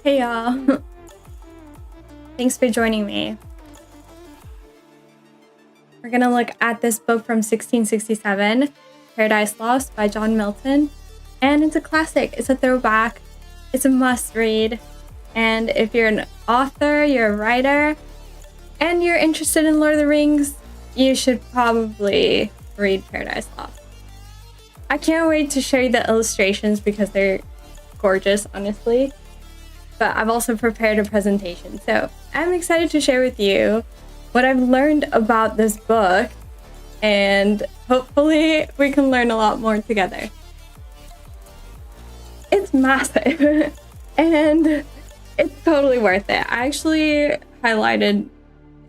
Hey y'all, thanks for joining me. We're gonna look at this book from 1667, Paradise Lost by John Milton. And it's a classic, it's a throwback, it's a must read. And if you're an author, you're a writer, and you're interested in Lord of the Rings, you should probably read Paradise Lost. I can't wait to show you the illustrations because they're gorgeous, honestly. But I've also prepared a presentation. So I'm excited to share with you what I've learned about this book, and hopefully we can learn a lot more together. It's massive and it's totally worth it. I actually highlighted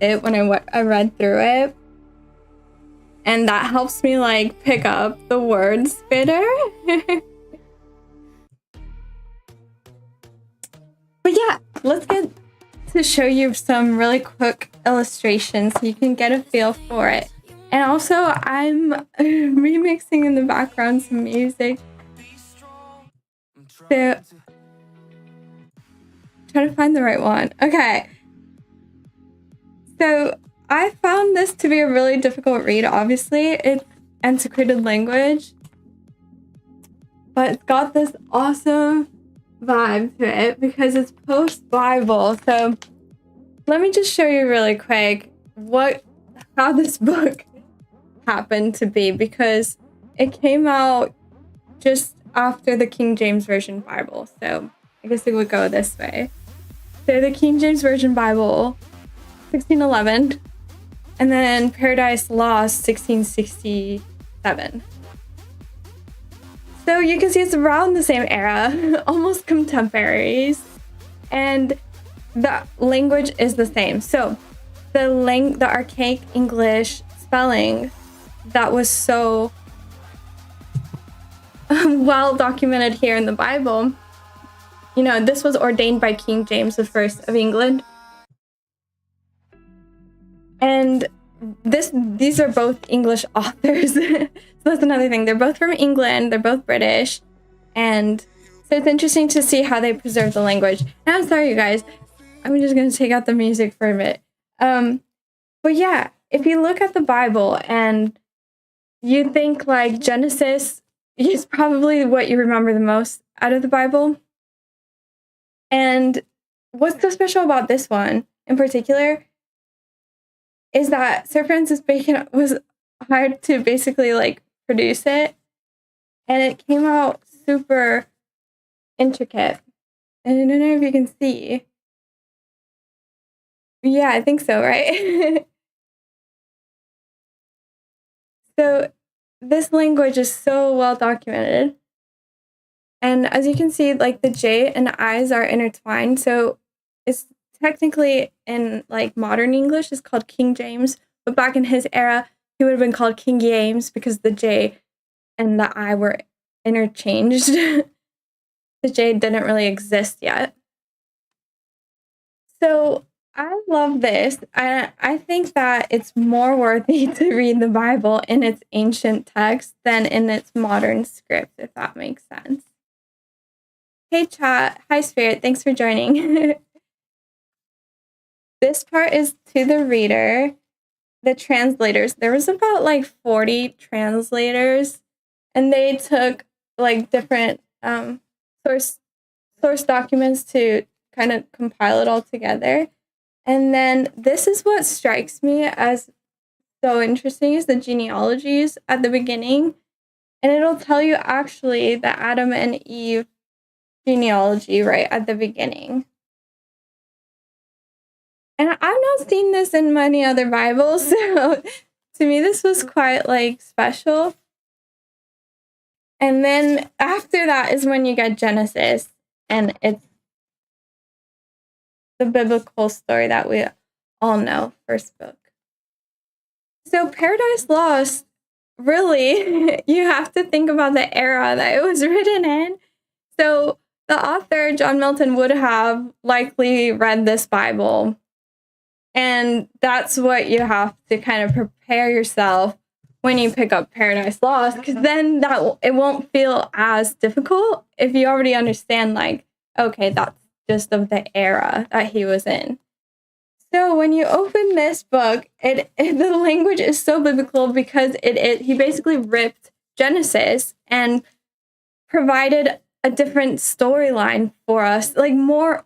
it when I read through it, and that helps me like pick up the words better. But yeah, let's get to show you some really quick illustrations so you can get a feel for it. And also, I'm remixing in the background some music. So, trying to find the right one. Okay. So, I found this to be a really difficult read, obviously. It's antiquated language. But it's got this awesome vibe to it because it's post-Bible. So let me just show you really quick how this book happened to be, because it came out just after the King James Version Bible. So I guess it would go this way. So the King James Version Bible, 1611, and then Paradise Lost, 1667. So you can see it's around the same era, almost contemporaries, and the language is the same. So the archaic English spelling that was so well documented here in the Bible, you know, this was ordained by King James I of England. And these are both English authors. So that's another thing. They're both from England. They're both British. And so it's interesting to see how they preserve the language. And I'm sorry, you guys. I'm just going to take out the music for a bit. But yeah, if you look at the Bible and you think like Genesis is probably what you remember the most out of the Bible. And what's so special about this one in particular is that Sir Francis Bacon was hired to basically like produce it, and it came out super intricate. And I don't know if you can see. Yeah, I think so, right? So this language is so well documented. And as you can see, like the J and I's are intertwined. So it's technically in like modern English is called King James, but back in his era, he would have been called King James because the J and the I were interchanged. The J didn't really exist yet. So I love this. I think that it's more worthy to read the Bible in its ancient text than in its modern script, if that makes sense. Hey chat, hi Spirit, thanks for joining. This part is to the reader, the translators. There was about like 40 translators, and they took like different source documents to kind of compile it all together. And then this is what strikes me as so interesting is the genealogies at the beginning. And it'll tell you actually the Adam and Eve genealogy right at the beginning. And I've not seen this in many other Bibles, so to me this was quite like special. And then after that is when you get Genesis, and it's the biblical story that we all know, first book. So Paradise Lost, really, you have to think about the era that it was written in. So the author, John Milton, would have likely read this Bible. And that's what you have to kind of prepare yourself when you pick up Paradise Lost, because then it won't feel as difficult if you already understand, like, okay, that's just of the era that he was in. So when you open this book, the language is so biblical because he basically ripped Genesis and provided a different storyline for us, like more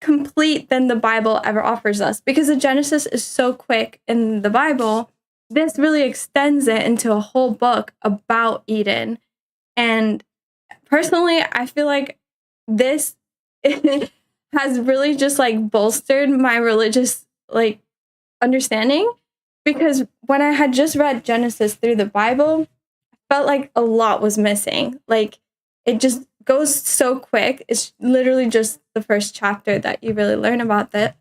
complete than the Bible ever offers us. Because the Genesis is so quick in the Bible, this really extends it into a whole book about Eden. And personally, I feel like this has really just like bolstered my religious like understanding, because when I had just read Genesis through the Bible, I felt like a lot was missing. Like it just goes so quick. It's literally just the first chapter that you really learn about that.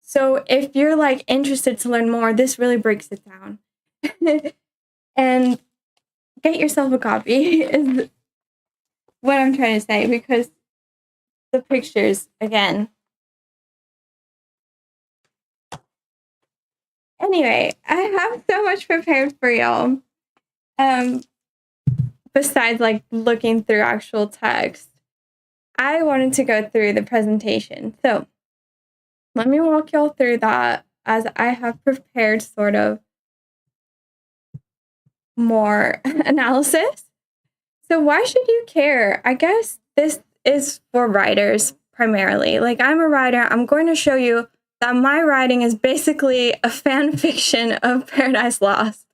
So if you're like interested to learn more, this really breaks it down. And get yourself a copy is what I'm trying to say, because the pictures, again. Anyway, I have so much prepared for y'all. Besides like looking through actual text, I wanted to go through the presentation. So let me walk y'all through that, as I have prepared sort of more analysis. So why should you care? I guess this is for writers primarily. Like, I'm a writer. I'm going to show you that my writing is basically a fan fiction of Paradise Lost.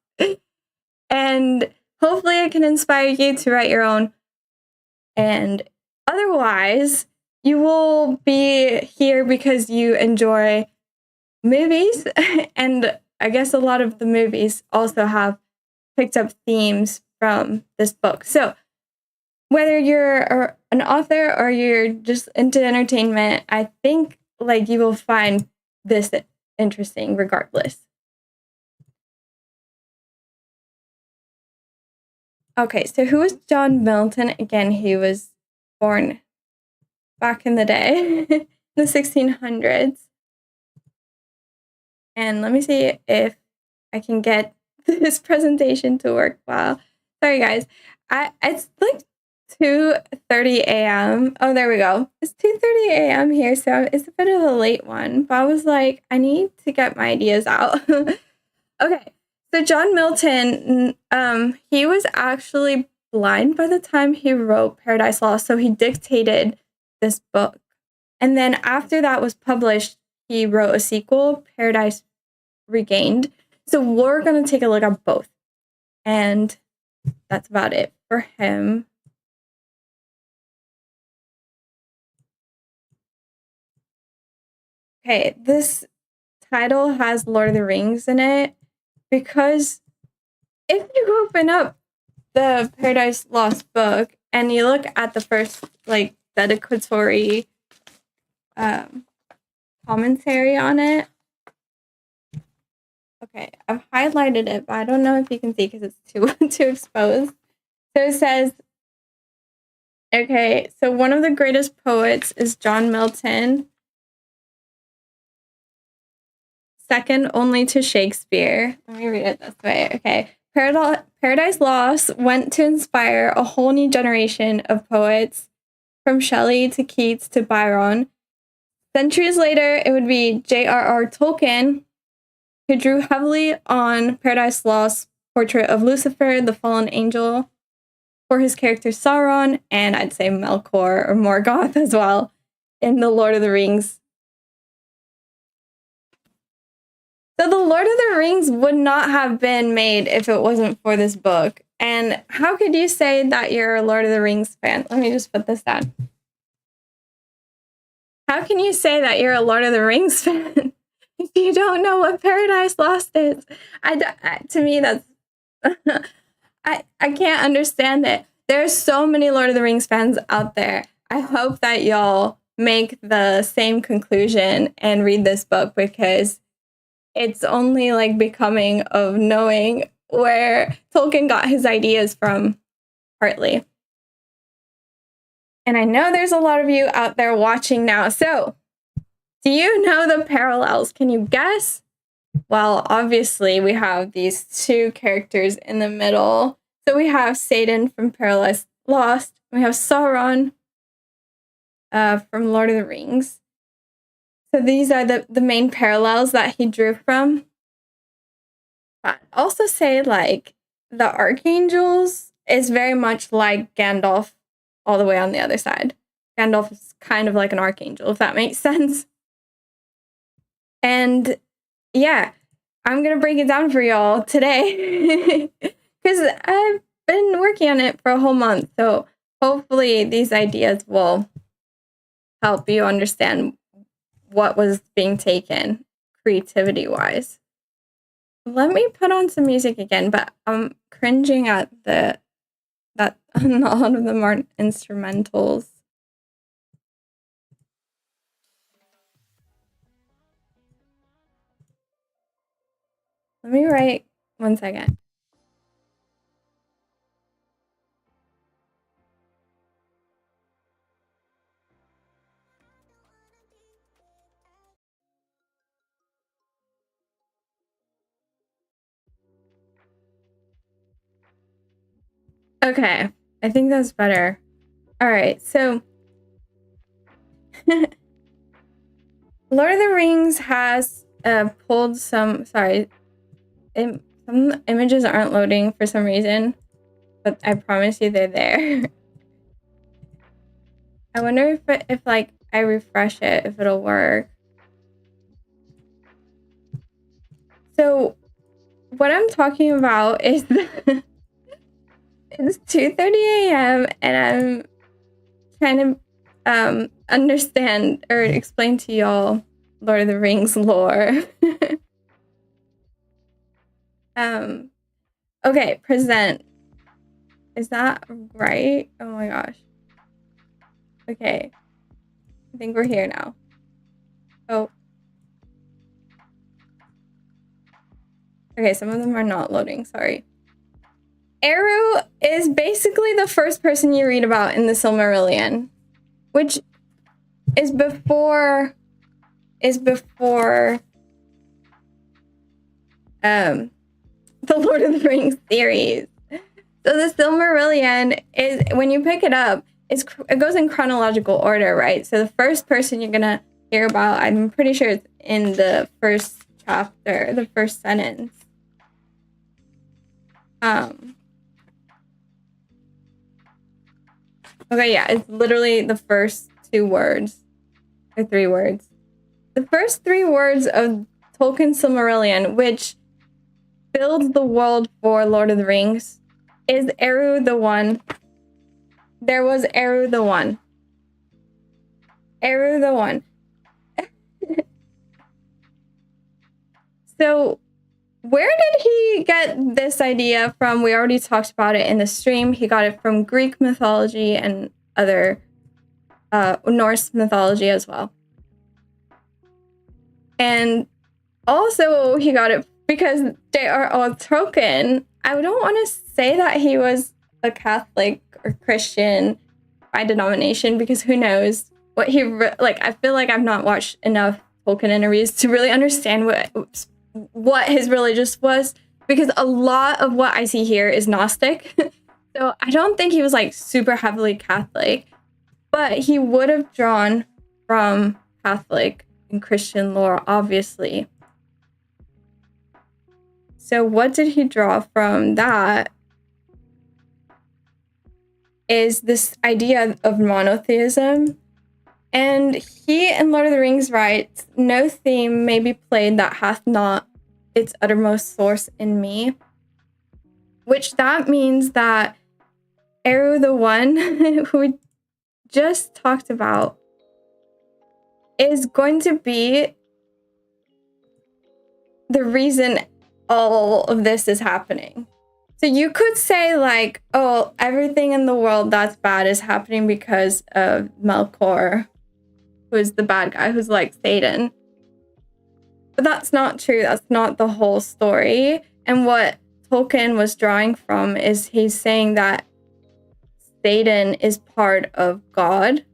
And hopefully it can inspire you to write your own. And otherwise, you will be here because you enjoy movies. And I guess a lot of the movies also have picked up themes from this book. So whether you're an author or you're just into entertainment, I think like you will find this interesting regardless. Okay, so who was John Milton? Again, he was born back in the day, the 1600s. And let me see if I can get this presentation to work well. Sorry, guys. It's like 2:30 a.m. Oh, there we go. It's 2:30 a.m. here, so it's a bit of a late one. But I was like, I need to get my ideas out. Okay, so John Milton, he was actually blind by the time he wrote Paradise Lost, so he dictated this book. And then after that was published, he wrote a sequel, Paradise Regained. So we're going to take a look at both. And that's about it for him. Okay, this title has Lord of the Rings in it because if you open up the Paradise Lost book and you look at the first like dedicatory commentary on it. Okay, I've highlighted it, but I don't know if you can see because it's too exposed. So it says, okay, so one of the greatest poets is John Milton, second only to Shakespeare. Let me read it this way. Okay, Paradise Lost went to inspire a whole new generation of poets, from Shelley to Keats to Byron. Centuries later, it would be JRR Tolkien, who drew heavily on Paradise Lost's portrait of Lucifer, the fallen angel, for his character Sauron, and I'd say Melkor or Morgoth as well, in the Lord of the Rings. So the Lord of the Rings would not have been made if it wasn't for this book. And how could you say that you're a Lord of the Rings fan? Let me just put this down. How can you say that you're a Lord of the Rings fan if you don't know what Paradise Lost is? To me, that's... I can't understand it. There's so many Lord of the Rings fans out there. I hope that y'all make the same conclusion and read this book, because it's only like becoming of knowing where Tolkien got his ideas from, partly. And I know there's a lot of you out there watching now. So, do you know the parallels? Can you guess? Well, obviously, we have these two characters in the middle. So we have Satan from Paradise Lost. We have Sauron from Lord of the Rings. So these are the main parallels that he drew from. But also say, like, the archangels is very much like Gandalf all the way on the other side. Gandalf is kind of like an archangel, if that makes sense. And yeah, I'm going to break it down for y'all today because I've been working on it for a whole month. So hopefully these ideas will help you understand what was being taken creativity-wise. Let me put on some music again, but I'm cringing at that a lot of them aren't instrumentals. Let me write 1 second. Okay, I think that's better. All right, so Lord of the Rings has pulled some, sorry, some images aren't loading for some reason, but I promise you they're there. I wonder if like I refresh it, if it'll work. So what I'm talking about is it's 2:30 a.m. and I'm trying to understand or explain to y'all Lord of the Rings lore. Okay, present. Is that right? Oh my gosh. Okay. I think we're here now. Oh. Okay, some of them are not loading, sorry. Eru is basically the first person you read about in the Silmarillion, which is before the Lord of the Rings series. So the Silmarillion is, when you pick it up, it goes in chronological order, right? So the first person you're gonna hear about, I'm pretty sure it's in the first chapter, the first sentence. Okay, yeah, it's literally the first 2 words, or 3 words. The first 3 words of Tolkien's Silmarillion, which builds the world for Lord of the Rings, is Eru the One. There was Eru the One. Eru the One. So, where did he get this idea from? We already talked about it in the stream. He got it from Greek mythology and other Norse mythology as well. And also he got it because JRR Tolkien, I don't want to say that he was a Catholic or Christian by denomination, because who knows what he like. I feel like I've not watched enough Tolkien interviews to really understand what his religious was, because a lot of what I see here is Gnostic. So I don't think he was like super heavily Catholic, but he would have drawn from Catholic and Christian lore, obviously. So what did he draw from that is this idea of monotheism. And he in Lord of the Rings writes, "No theme may be played that hath not its uttermost source in me." Which that means that Eru the One, who we just talked about, is going to be the reason all of this is happening. So you could say like, oh, everything in the world that's bad is happening because of Melkor, who is the bad guy, who's like Satan. But that's not true. That's not the whole story. And what Tolkien was drawing from is he's saying that Satan is part of God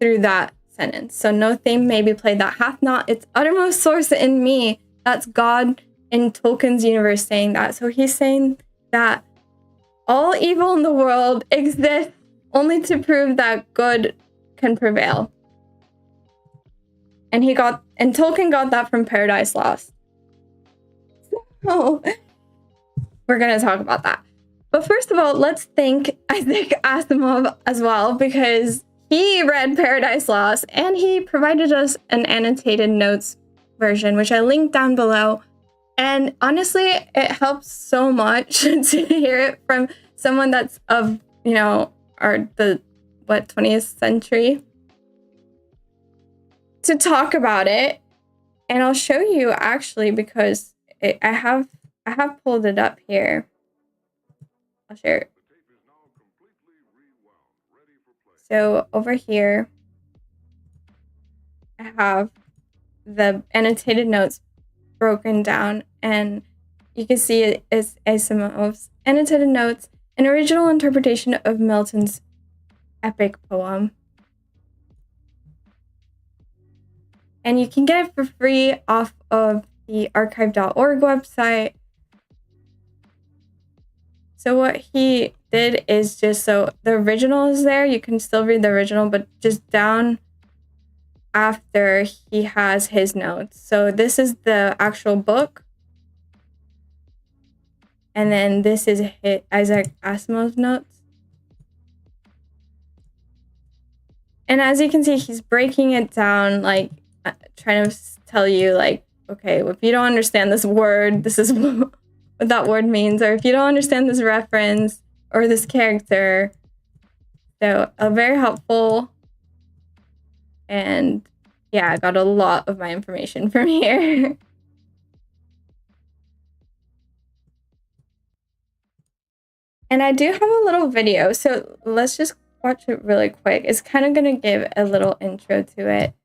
through that sentence. So no theme may be played that hath not its uttermost source in me. That's God in Tolkien's universe saying that. So he's saying that all evil in the world exists only to prove that good can prevail. And Tolkien got that from Paradise Lost. So we're gonna talk about that. But first of all, let's thank Isaac Asimov as well, because he read Paradise Lost and he provided us an annotated notes version, which I linked down below. And honestly, it helps so much to hear it from someone that's of, the 20th century, to talk about it. And I'll show you actually, because I have pulled it up here. I'll share it. So over here, I have the annotated notes broken down, and you can see it is Asimov's annotated notes, an original interpretation of Milton's epic poem. And you can get it for free off of the archive.org website. So what he did is so the original is there. You can still read the original, but just down after he has his notes. So this is the actual book. And then this is Isaac Asimov's notes. And as you can see, he's breaking it down, like trying to tell you, like, okay, if you don't understand this word, this is what that word means. Or if you don't understand this reference or this character. So very helpful. And yeah, I got a lot of my information from here. And I do have a little video, so let's just watch it really quick. It's kind of going to give a little intro to it.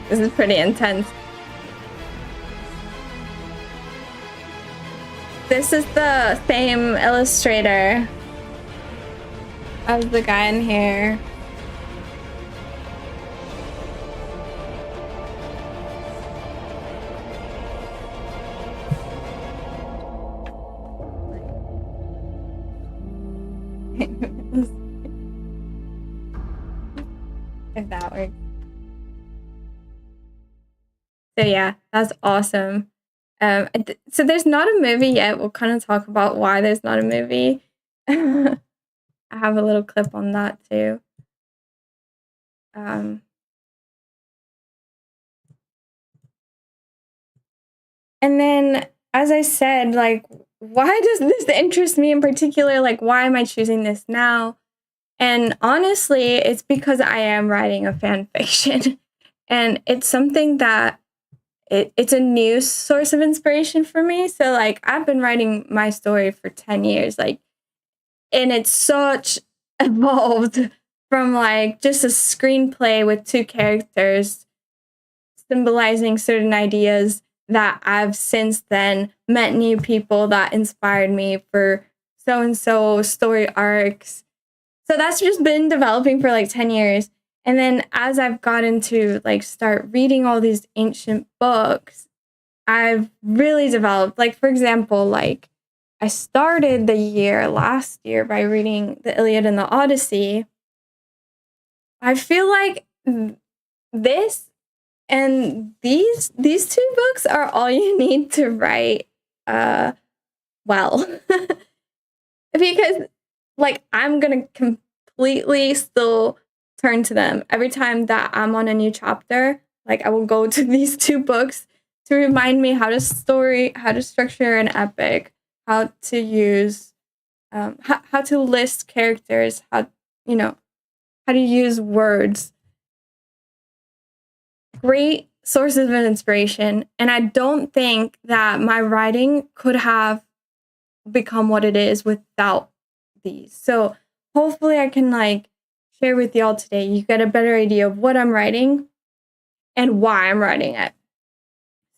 This is pretty intense. This is the same illustrator as the guy in here. If that works. So yeah, that's awesome. So there's not a movie yet. We'll kind of talk about why there's not a movie. I have a little clip on that too. And then, as I said, like, why does this interest me in particular? Like, why am I choosing this now? And honestly, it's because I am writing a fan fiction. And it's something that it's a new source of inspiration for me. So like I've been writing my story for 10 years, like, and it's such evolved from like just a screenplay with 2 characters symbolizing certain ideas that I've since then met new people that inspired me for so-and-so story arcs. So that's just been developing for like 10 years. And then as I've gotten to like start reading all these ancient books, I've really developed, like, for example, like I started the year last year by reading the Iliad and the Odyssey. I feel like this and these 2 books are all you need to write well. Because like I'm gonna completely still turn to them every time that I'm on a new chapter. Like I will go to these 2 books to remind me how to structure an epic, how to use how to list characters, how to use words great sources of inspiration, and I don't think that my writing could have become what it is without these. So hopefully I can like share with y'all today. You get a better idea of what I'm writing and why I'm writing it.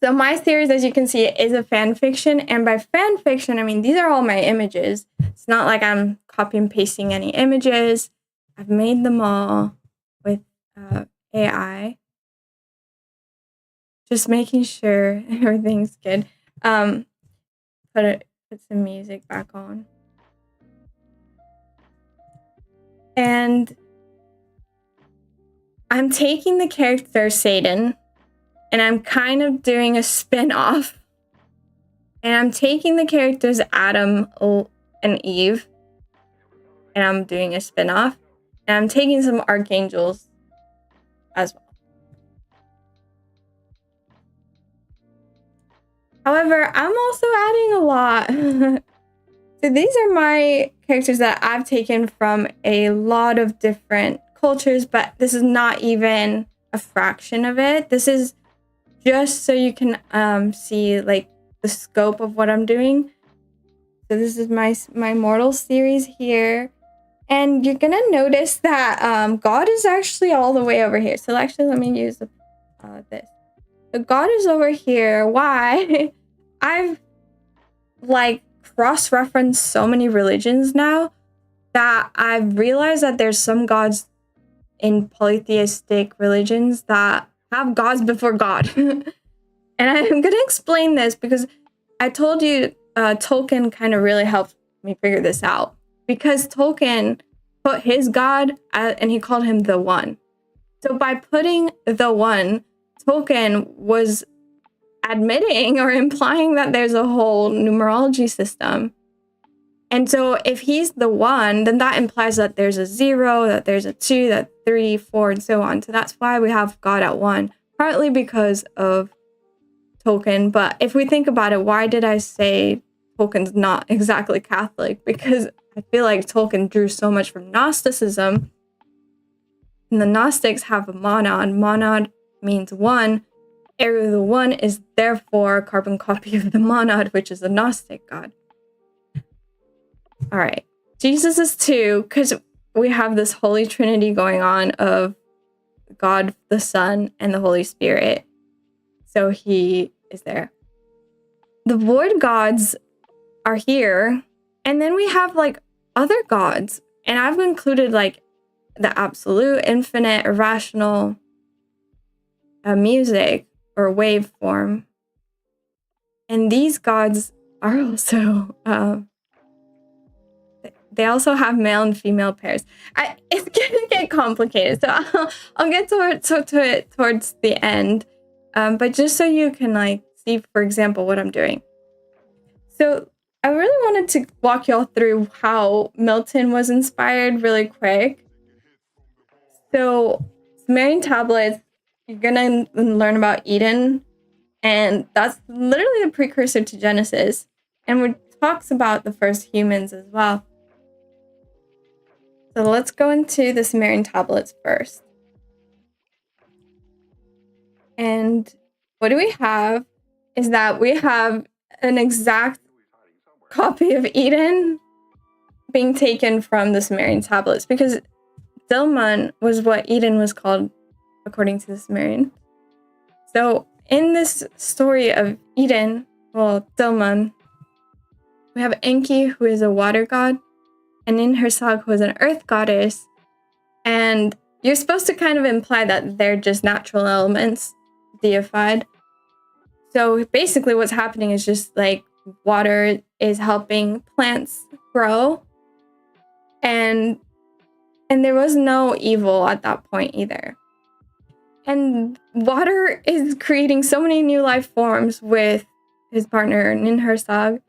So my series, as you can see, is a fan fiction, and by fan fiction I mean these are all my images. It's not like I'm copy and pasting any images. I've made them all with AI. Just making sure everything's good. Put some music back on. And I'm taking the character Satan, and I'm kind of doing a spin-off. And I'm taking the characters Adam and Eve, and I'm doing a spin-off. And I'm taking some archangels as well. However, I'm also adding a lot. So these are my characters that I've taken from a lot of different cultures, but this is not even a fraction of it. This is just so you can see like the scope of what I'm doing. So this is my Mortal series here. And you're gonna notice that God is actually all the way over here. So actually, let me use this. So God is over here. Why? I've like cross-referenced so many religions now that I've realized that there's some gods in polytheistic religions that have gods before God. And I'm gonna explain this because I told you Tolkien kind of really helped me figure this out, because Tolkien put his god and he called him the One. So by putting the One, Tolkien was admitting or implying that there's a whole numerology system. And so if he's the One, then that implies that there's a 0, that there's a 2, that 3, 4, and so on. So that's why we have God at 1, partly because of Tolkien. But if we think about it, why did I say Tolkien's not exactly Catholic? Because I feel like Tolkien drew so much from Gnosticism. And the Gnostics have a monad. Monad means 1. The 1 is therefore a carbon copy of the monad, which is a Gnostic god. All right, Jesus is 2 because we have this Holy Trinity going on of God, the Son, and the Holy Spirit. So he is there. The void gods are here, and then we have like other gods, and I've included like the absolute, infinite, irrational music or waveform. And these gods are also they also have male and female pairs. It's gonna get complicated, so I'll get to it towards the end. But just so you can like see, for example, what I'm doing. So I really wanted to walk y'all through how Milton was inspired really quick. So Sumerian Tablets, you're gonna learn about Eden, and that's literally the precursor to Genesis, and it talks about the first humans as well. So let's go into the Sumerian Tablets first. And what we have is that we have an exact copy of Eden being taken from the Sumerian Tablets, because 𝓬𝓪𝓵𝓬𝓾 was what Eden was called according to the Sumerian. So in this story of Eden, well, 𝓬𝓪𝓵, we have Enki, who is a water god, and 𝓬𝓻𝓵𝓬𝓾, who is an earth goddess. And you're supposed to kind of imply that they're just natural elements deified. So basically what's happening is just like water is helping plants grow, and there was no evil at that point either. And water is creating so many new life forms with his partner 𝓬𝓻𝓵𝓬𝓻.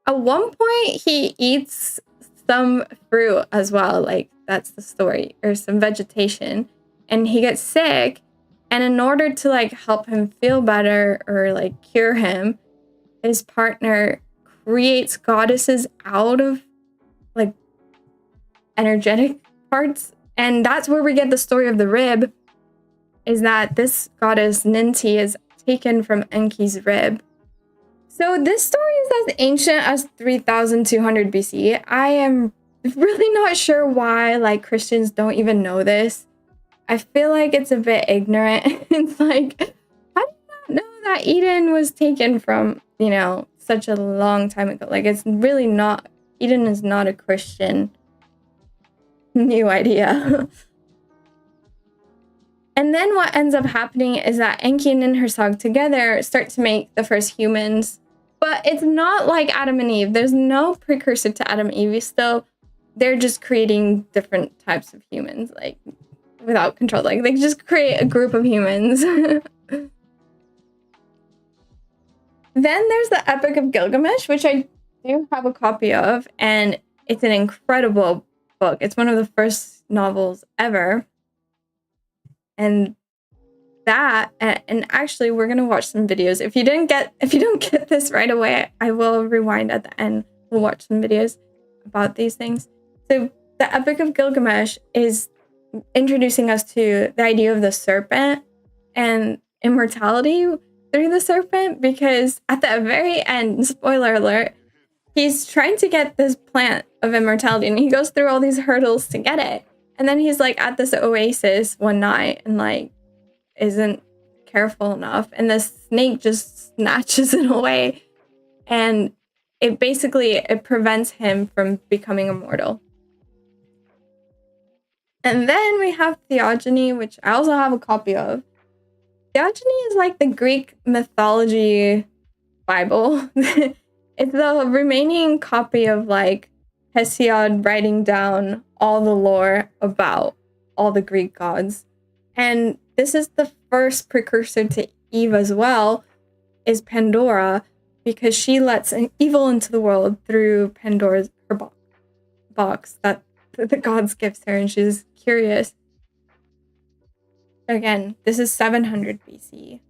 At one point he eats some fruit as well, like that's the story, or some vegetation, and he gets sick, and in order to like help him feel better or like cure him, his partner creates goddesses out of like energetic parts, and that's where we get the story of the rib. is that this goddess Ninti is taken from Enki's rib. So this story is as ancient as 3200 BC. I am really not sure why like Christians don't even know this. I feel like it's a bit ignorant. It's like, how do you not know that Eden was taken from, you know, such a long time ago? Like, it's really not, Eden is not a Christian new idea. And then what ends up happening is that Enki and 𝓖𝓮𝓸𝓻 together start to make the first humans. But it's not like Adam and Eve. There's no precursor to Adam and Eve. They're just creating different types of humans, like, without control. Like, they just create a group of humans. Then there's the Epic of Gilgamesh, which I do have a copy of, and it's an incredible book. It's one of the first novels ever. And actually we're gonna watch some videos. If you don't get this right away, I will rewind at the end. We'll watch some videos about these things. So the Epic of Gilgamesh is introducing us to the idea of the serpent and immortality through the serpent, because at the very end, spoiler alert, he's trying to get this plant of immortality and he goes through all these hurdles to get it. And then he's like at this oasis one night and like isn't careful enough, and the snake just snatches it away, and it prevents him from becoming immortal. And then we have theogony, which I also have a copy of. Theogony is like the Greek mythology Bible. It's the remaining copy of like Hesiod writing down all the lore about all the Greek gods. And this is the first precursor to Eve as well, is Pandora, because she lets an evil into the world through Pandora's box that the gods gives her, and she's curious. Again, this is 700 BC.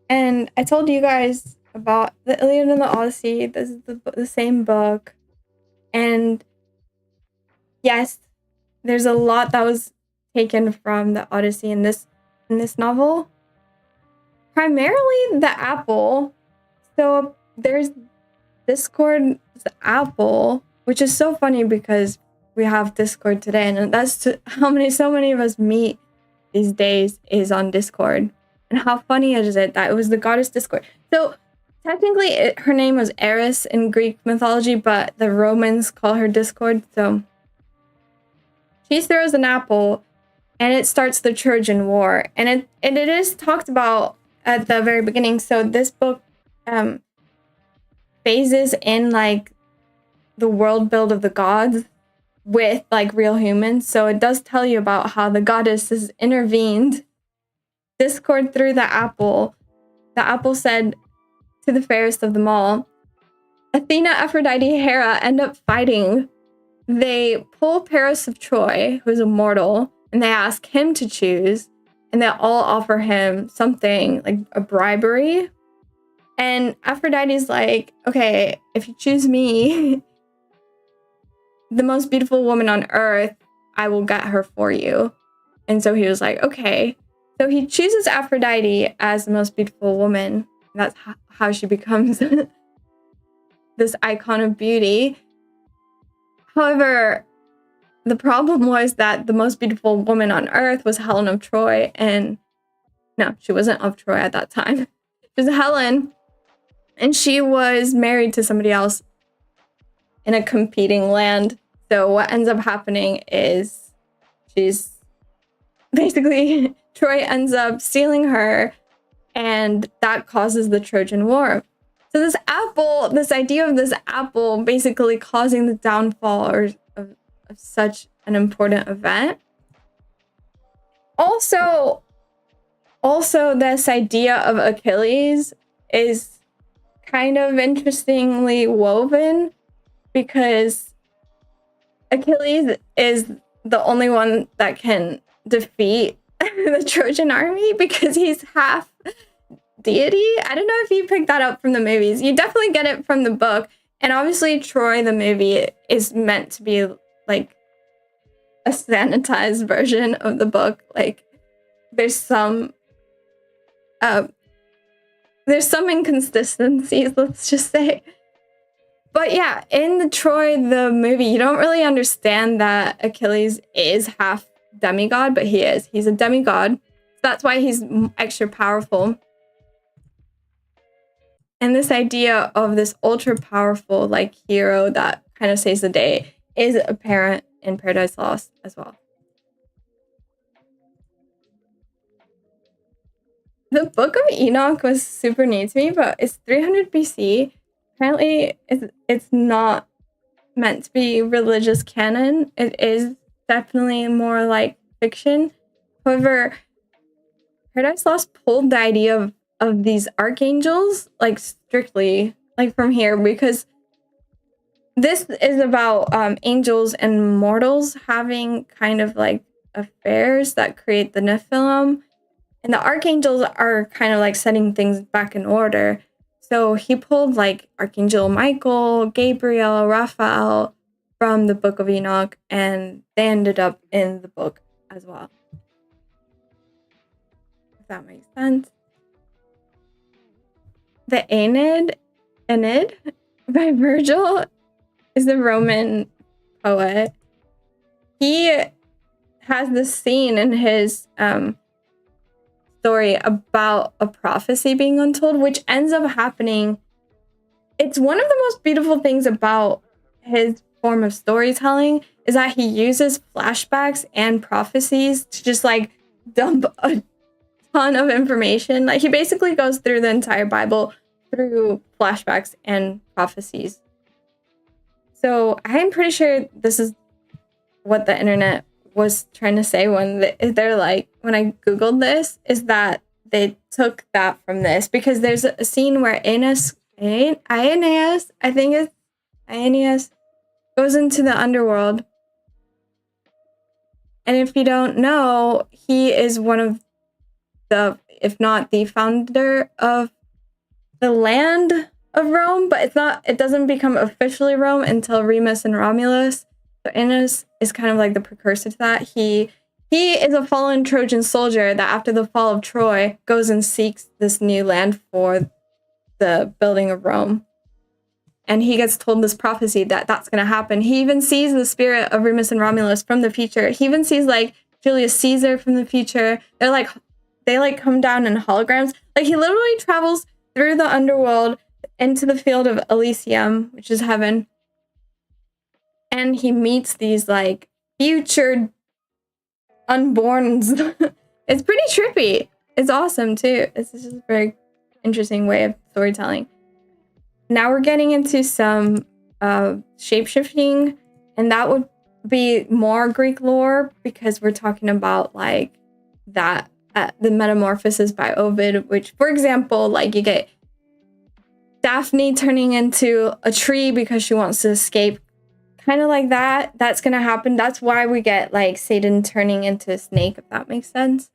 And I told you guys about the Iliad and the Odyssey. This is the same book. And yes, there's a lot that was taken from the Odyssey in this novel. Primarily the apple. So there's Discord's apple, which is so funny because we have Discord today, and that's how so many of us meet these days is on Discord. And how funny is it that it was the goddess Discord? So technically her name was Eris in Greek mythology, but the Romans call her Discord. So she throws an apple and it starts the Trojan War. And it is talked about at the very beginning. So this book phases in like the world build of the gods with like real humans. So it does tell you about how the goddesses intervened, discord through the apple. The apple said to the fairest of them all, Athena, Aphrodite, Hera end up fighting. They pull Paris of Troy, who's immortal, and they ask him to choose, and they all offer him something like a bribery. And Aphrodite's like, okay, if you choose me, the most beautiful woman on earth, I will get her for you. And so he was like, okay. So he chooses Aphrodite as the most beautiful woman. That's how she becomes this icon of beauty. However, the problem was that the most beautiful woman on earth was Helen of Troy. And no, she wasn't of Troy at that time. She was Helen. And she was married to somebody else in a competing land. So what ends up happening is she's basically, Troy ends up stealing her, and that causes the Trojan War. So this apple, this idea of this apple basically causing the downfall of such an important event. Also this idea of Achilles is kind of interestingly woven, because Achilles is the only one that can defeat the Trojan army because he's half deity. I don't know if you picked that up from the movies. You definitely get it from the book. And obviously Troy, the movie, is meant to be like a sanitized version of the book. Like there's some inconsistencies, let's just say. But yeah, in the Troy, the movie, you don't really understand that Achilles is half demigod, but he is. He's a demigod. So that's why he's extra powerful. And this idea of this ultra powerful like hero that kind of saves the day is apparent in Paradise Lost as well. The Book of Enoch was super new to me, but it's 300 BC. Apparently, it's not meant to be religious canon. It is definitely more like fiction. However, Paradise Lost pulled the idea of these archangels like strictly like from here, because this is about angels and mortals having kind of like affairs that create the Nephilim. And the archangels are kind of like setting things back in order. So he pulled like Archangel Michael, Gabriel, Raphael from the Book of Enoch, and they ended up in the book as well. If that makes sense. The Aeneid by Virgil is a Roman poet. He has this scene in his story about a prophecy being untold, which ends up happening. It's one of the most beautiful things about his form of storytelling is that he uses flashbacks and prophecies to just like dump a ton of information. Like he basically goes through the entire Bible through flashbacks and prophecies. So I'm pretty sure this is what the internet was trying to say when they're like, when I Googled this, is that they took that from this, because there's a scene where Aeneas, I think it's Aeneas, goes into the underworld. And if you don't know, he is one of the, if not the founder of the land of Rome, but it doesn't become officially Rome until Remus and Romulus. So Aeneas is kind of like the precursor to that. He is a fallen Trojan soldier that after the fall of Troy goes and seeks this new land for the building of Rome. And he gets told this prophecy that that's going to happen. He even sees the spirit of Remus and Romulus from the future. He even sees like Julius Caesar from the future. They come down in holograms. Like he literally travels through the underworld into the field of Elysium, which is heaven. And he meets these like future unborns. It's pretty trippy. It's awesome too. It's just a very interesting way of storytelling. Now we're getting into some shape-shifting, and that would be more Greek lore, because we're talking about like that the Metamorphosis by Ovid, which, for example, like you get Daphne turning into a tree because she wants to escape. Kind of like that. That's going to happen. That's why we get like Satan turning into a snake, if that makes sense.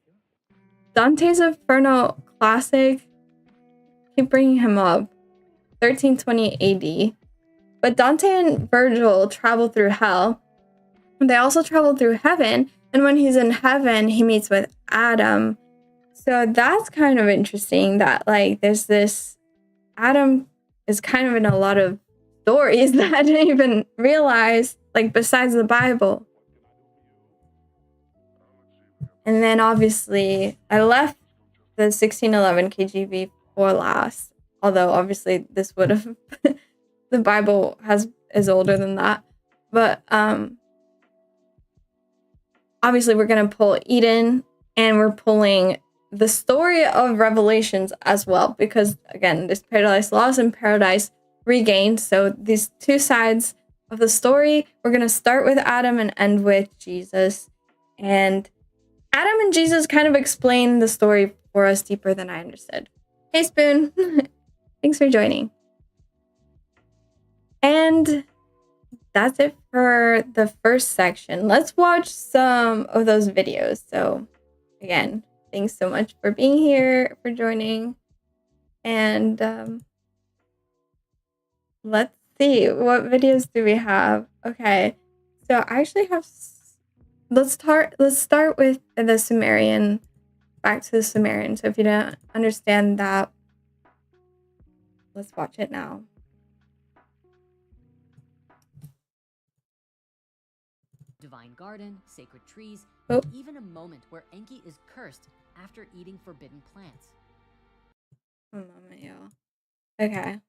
Dante's Inferno classic. Keep bringing him up. 1320 AD. But Dante and Virgil travel through hell. They also travel through heaven. And when he's in heaven, he meets with Adam. So that's kind of interesting that like there's this Adam is kind of in a lot of stories that I didn't even realize, like besides the Bible. And then obviously I left the 1611 KJV for last, although obviously this would have the Bible is older than that. But obviously we're going to pull Eden, and we're pulling the story of Revelations as well, because again, there's Paradise Lost and Paradise Regained. So these two sides of the story, we're going to start with Adam and end with Jesus. And Adam and Jesus kind of explain the story for us deeper than I understood. Hey, Spoon. Thanks for joining. And that's it for the first section. Let's watch some of those videos. So again, thanks so much for being here, for joining. And let's see, what videos do we have? Okay, so I actually have let's start with the Sumerian, back to the Sumerian. So if you don't understand that, let's watch it now. Divine garden, sacred trees, Oh. even a moment where Enki is cursed after eating forbidden plants. One moment, y'all. Okay.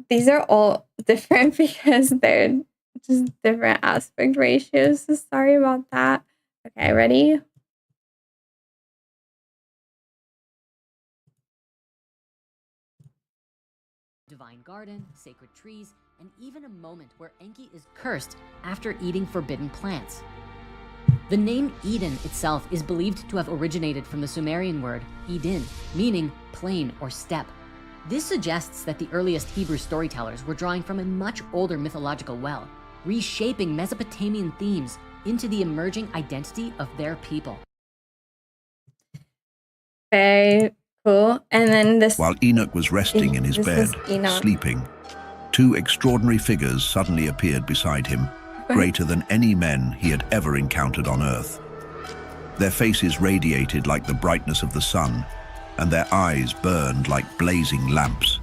These are all different because they're just different aspect ratios. So sorry about that. Okay, ready? Divine garden, sacred trees, and even a moment where Enki is cursed after eating forbidden plants. The name Eden itself is believed to have originated from the Sumerian word Eden, meaning plain or steppe. This suggests that the earliest Hebrew storytellers were drawing from a much older mythological well, reshaping Mesopotamian themes into the emerging identity of their people. Very cool. And then this... While Enoch was resting in his bed, sleeping, two extraordinary figures suddenly appeared beside him, greater than any men he had ever encountered on earth. Their faces radiated like the brightness of the sun, and their eyes burned like blazing lamps.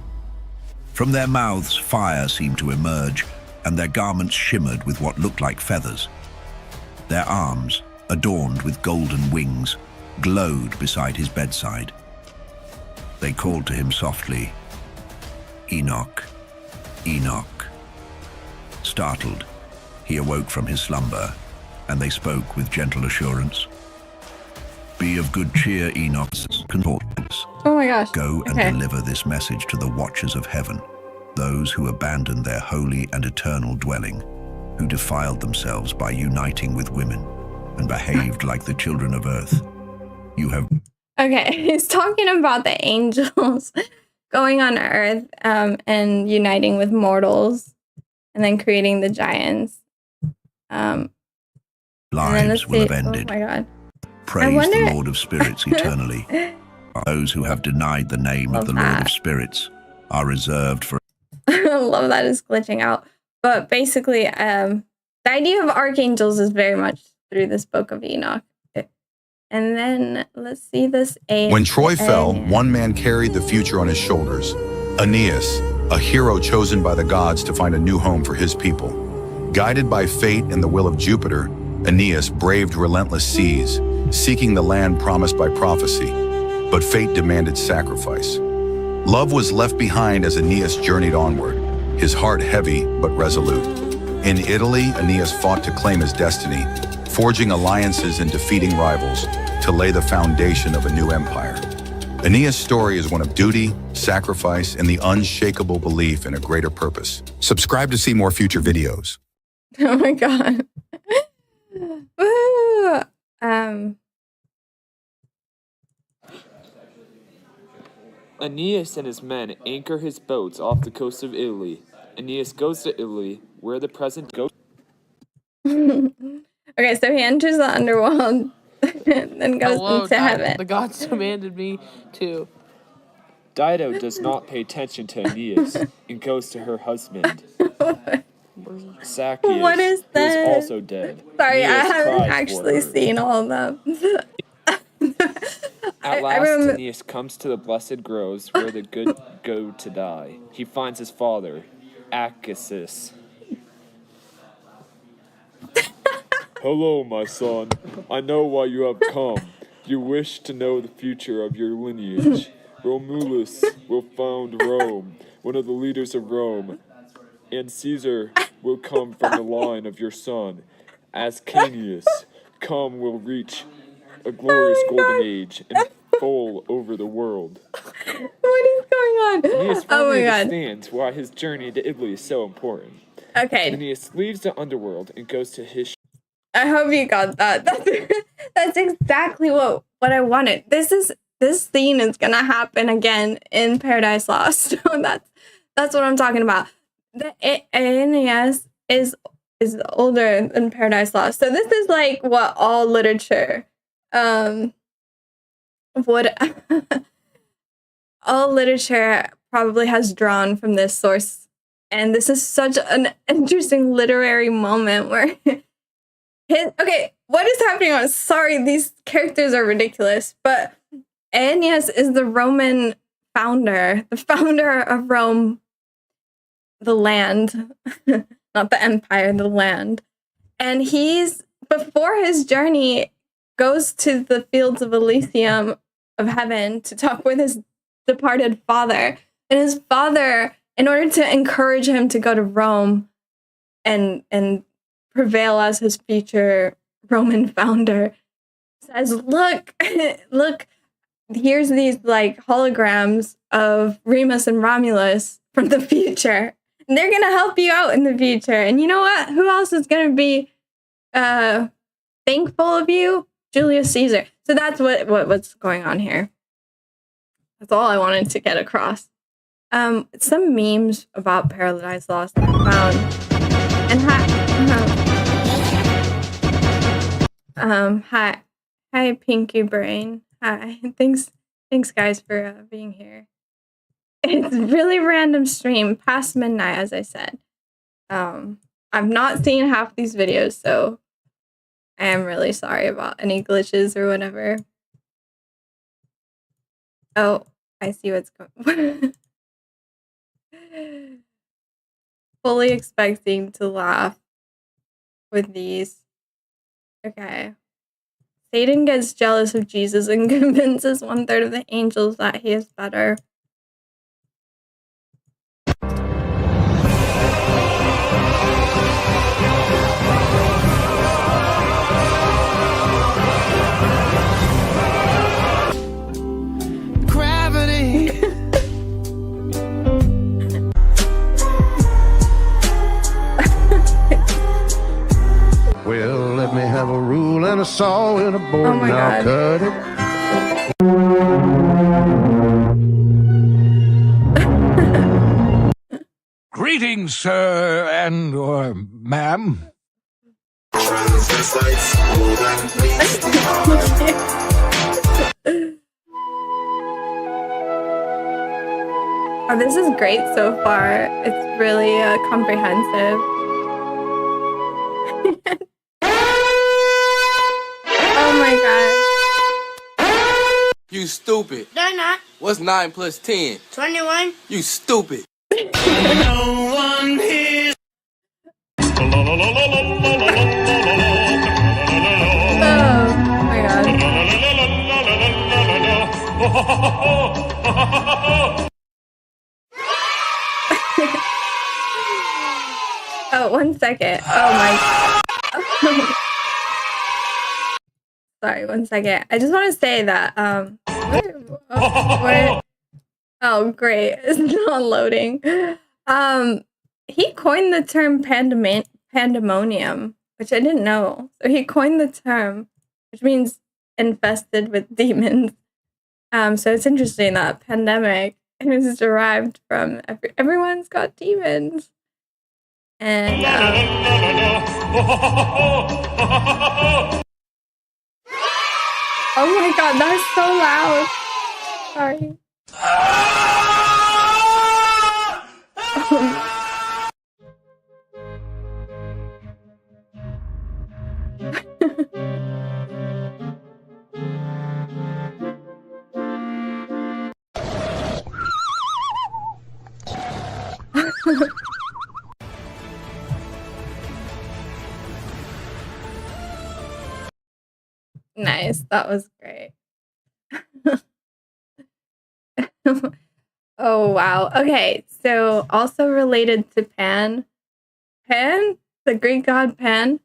From their mouths, fire seemed to emerge, and their garments shimmered with what looked like feathers. Their arms, adorned with golden wings, glowed beside his bedside. They called to him softly, "Enoch, Enoch." Startled, he awoke from his slumber, and they spoke with gentle assurance. "Be of good cheer, Enoch. Oh my gosh. Go and deliver this message to the watchers of heaven, those who abandoned their holy and eternal dwelling, who defiled themselves by uniting with women and behaved like the children of earth. You have..." Okay, he's talking about the angels going on earth and uniting with mortals and then creating the giants. Lives will have ended. Oh my God. Praise the Lord of Spirits eternally. Those who have denied the name of the Lord of Spirits are reserved for... I love that it's glitching out. But basically, the idea of archangels is very much through this book of Enoch. And then let's see this. When Troy fell, one man carried the future on his shoulders. Aeneas, a hero chosen by the gods to find a new home for his people. Guided by fate and the will of Jupiter, Aeneas braved relentless seas, seeking the land promised by prophecy. But fate demanded sacrifice. Love was left behind as Aeneas journeyed onward, his heart heavy but resolute. In Italy, Aeneas fought to claim his destiny, forging alliances and defeating rivals to lay the foundation of a new empire. Aeneas' story is one of duty, sacrifice, and the unshakable belief in a greater purpose. Subscribe to see more future videos. Oh my God. Woo! Aeneas and his men anchor his boats off the coast of Italy. Aeneas goes to Italy, where the present goes. Okay, so he enters the underworld and then goes into heaven. The gods commanded me to. Dido does not pay attention to Aeneas and goes to her husband. Zacchaeus, What is who is that? also dead. Sorry, Aeneas I haven't cries actually for her. seen all of them. At I last, remember- Aeneas comes to the blessed groves where the good go to die. He finds his father, Acasis. "Hello, my son. I know why you have come. You wish to know the future of your lineage. Romulus will found Rome, one of the leaders of Rome, and Caesar will come from the line of your son. Ascanius, come will reach a glorious golden age and fall over the world." What is going on? Aeneas Oh finally my God. understands why his journey to Italy is so important. Okay, Aeneas leaves the underworld and goes to his... I hope you got that. That's exactly what I wanted. This scene is gonna happen again in Paradise Lost. So that's what I'm talking about. Aeneas is older than Paradise Lost. So this is like what all literature would all literature probably has drawn from this source. And this is such an interesting literary moment where Okay, what is happening? I'm sorry, these characters are ridiculous, but Aeneas is the Roman founder, the founder of Rome, the land, not the empire, the land. And he's, before his journey, goes to the fields of Elysium of heaven to talk with his departed father. And his father, in order to encourage him to go to Rome and prevail as his future Roman founder, says, look, look, here's these like holograms of Remus and Romulus from the future. And they're gonna help you out in the future. And you know what? Who else is gonna be thankful of you? Julius Caesar. So that's what's going on here. That's all I wanted to get across. Some memes about Paradise Lost I found. And hi Pinky Brain. Hi. Thanks guys for being here. It's really random stream past midnight, as I said. I've not seen half these videos, so I am really sorry about any glitches or whatever. Oh, I see what's going. Fully expecting to laugh with these. Okay. Satan gets jealous of Jesus and convinces 1/3 of the angels that he is better. Well, let me have a rule and a saw and a board, and I'll cut it. Greetings, sir and or ma'am. Oh, this is great so far. It's really comprehensive. Oh my god. You stupid. They're not. What's 9 plus 10? 21. You stupid. No one here. Oh my god. Oh, 1 second. Oh my. Sorry, 1 second. I just want to say that oh great, it's not loading. He coined the term pandemonium, which I didn't know. So he coined the term, which means infested with demons. So it's interesting that pandemic is derived from everyone's got demons. And oh my god, that's so loud. Sorry. Nice, that was great. Oh wow. Okay, so also related to Pan, the Greek god Pan.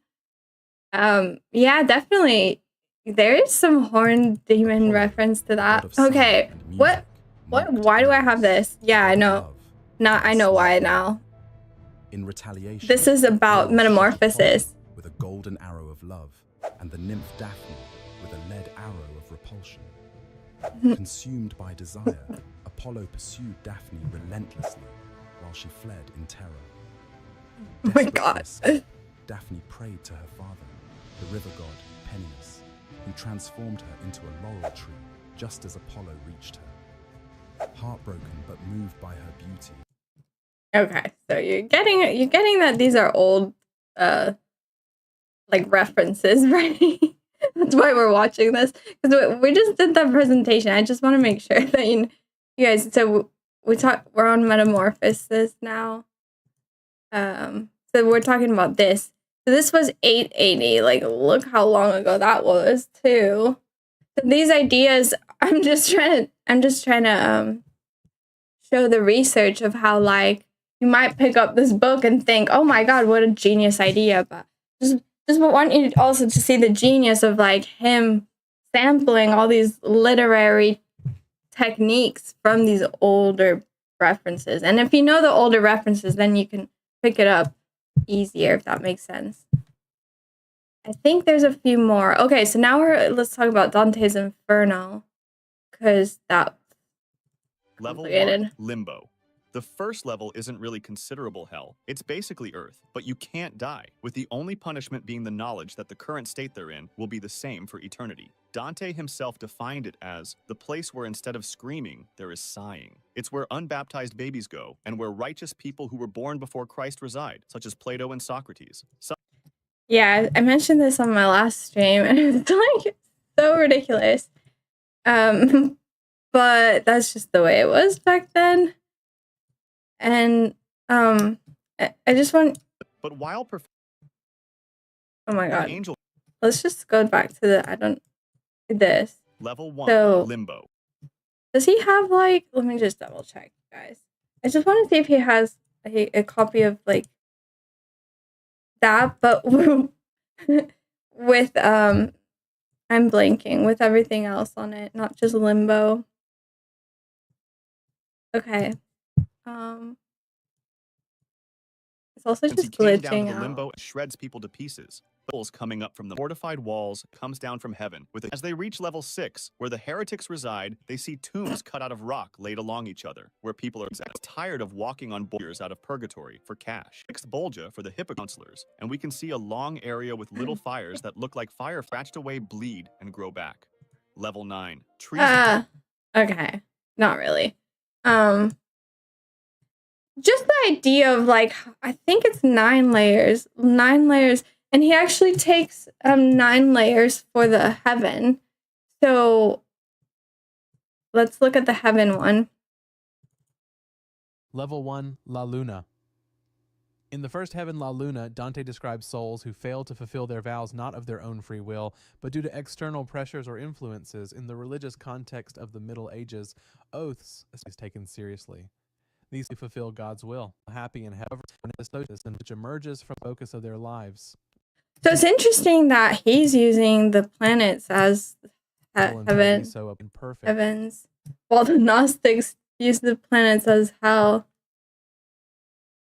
Yeah, definitely. There is some horned demon reference to that. Okay, what? Why do I have this? Yeah, I know. I know why now. In retaliation, this is about metamorphosis. With a golden arrow of love, and the nymph Daphne with a lead arrow of repulsion. Consumed by desire, Apollo pursued Daphne relentlessly while she fled in terror. Oh my god. Daphne prayed to her father, the river god Peneus, who transformed her into a laurel tree just as Apollo reached her. Heartbroken but moved by her beauty. Okay, so you're getting that these are old like references, right? That's why we're watching this, because we just did that presentation. I just want to make sure that you guys. So we're on metamorphosis now. So we're talking about this. So this was 880. Like, look how long ago that was too. So these ideas, I'm just trying to show the research of how, like, you might pick up this book and think, oh my God, what a genius idea. But just want you also to see the genius of, like, him sampling all these literary techniques from these older references. And if you know the older references, then you can pick it up easier, if that makes sense. I think there's a few more. Okay, so now let's talk about Dante's Inferno, because that's Level 1, Limbo. The first level isn't really considerable hell. It's basically Earth, but you can't die, with the only punishment being the knowledge that the current state they're in will be the same for eternity. Dante himself defined it as the place where instead of screaming, there is sighing. It's where unbaptized babies go, and where righteous people who were born before Christ reside, such as Plato and Socrates. Yeah, I mentioned this on my last stream, and it's like so ridiculous. But that's just the way it was back then. And I just want. But while oh my God, let's just go back to this. Level 1, so, Limbo. Does he have, like? Let me just double check, guys. I just want to see if he has a copy of, like, that, but with I'm blanking, with everything else on it, not just Limbo. Okay. It's also Since just he came glitching down to the out. limbo and shreds people to pieces. Bubbles coming up from the fortified walls comes down from heaven. As they reach level 6, where the heretics reside, they see tombs cut out of rock laid along each other, where people are tired of walking on boulders out of purgatory for cash. Fixed Bolgia for the counselors, and we can see a long area with little fires that look like fire scratched away, bleed, and grow back. Level 9. Trees. Okay. Not really. Just the idea of, like, I think it's 9 layers. 9 layers. And he actually takes 9 layers for the heaven. So let's look at the heaven one. Level 1, La Luna. In the first heaven, La Luna, Dante describes souls who fail to fulfill their vows not of their own free will, but due to external pressures or influences. In the religious context of the Middle Ages, oaths is taken seriously. These who fulfill God's will, happy in heaven, which emerges from the focus of their lives. So it's interesting that he's using the planets as heavens, while the Gnostics use the planets as hell.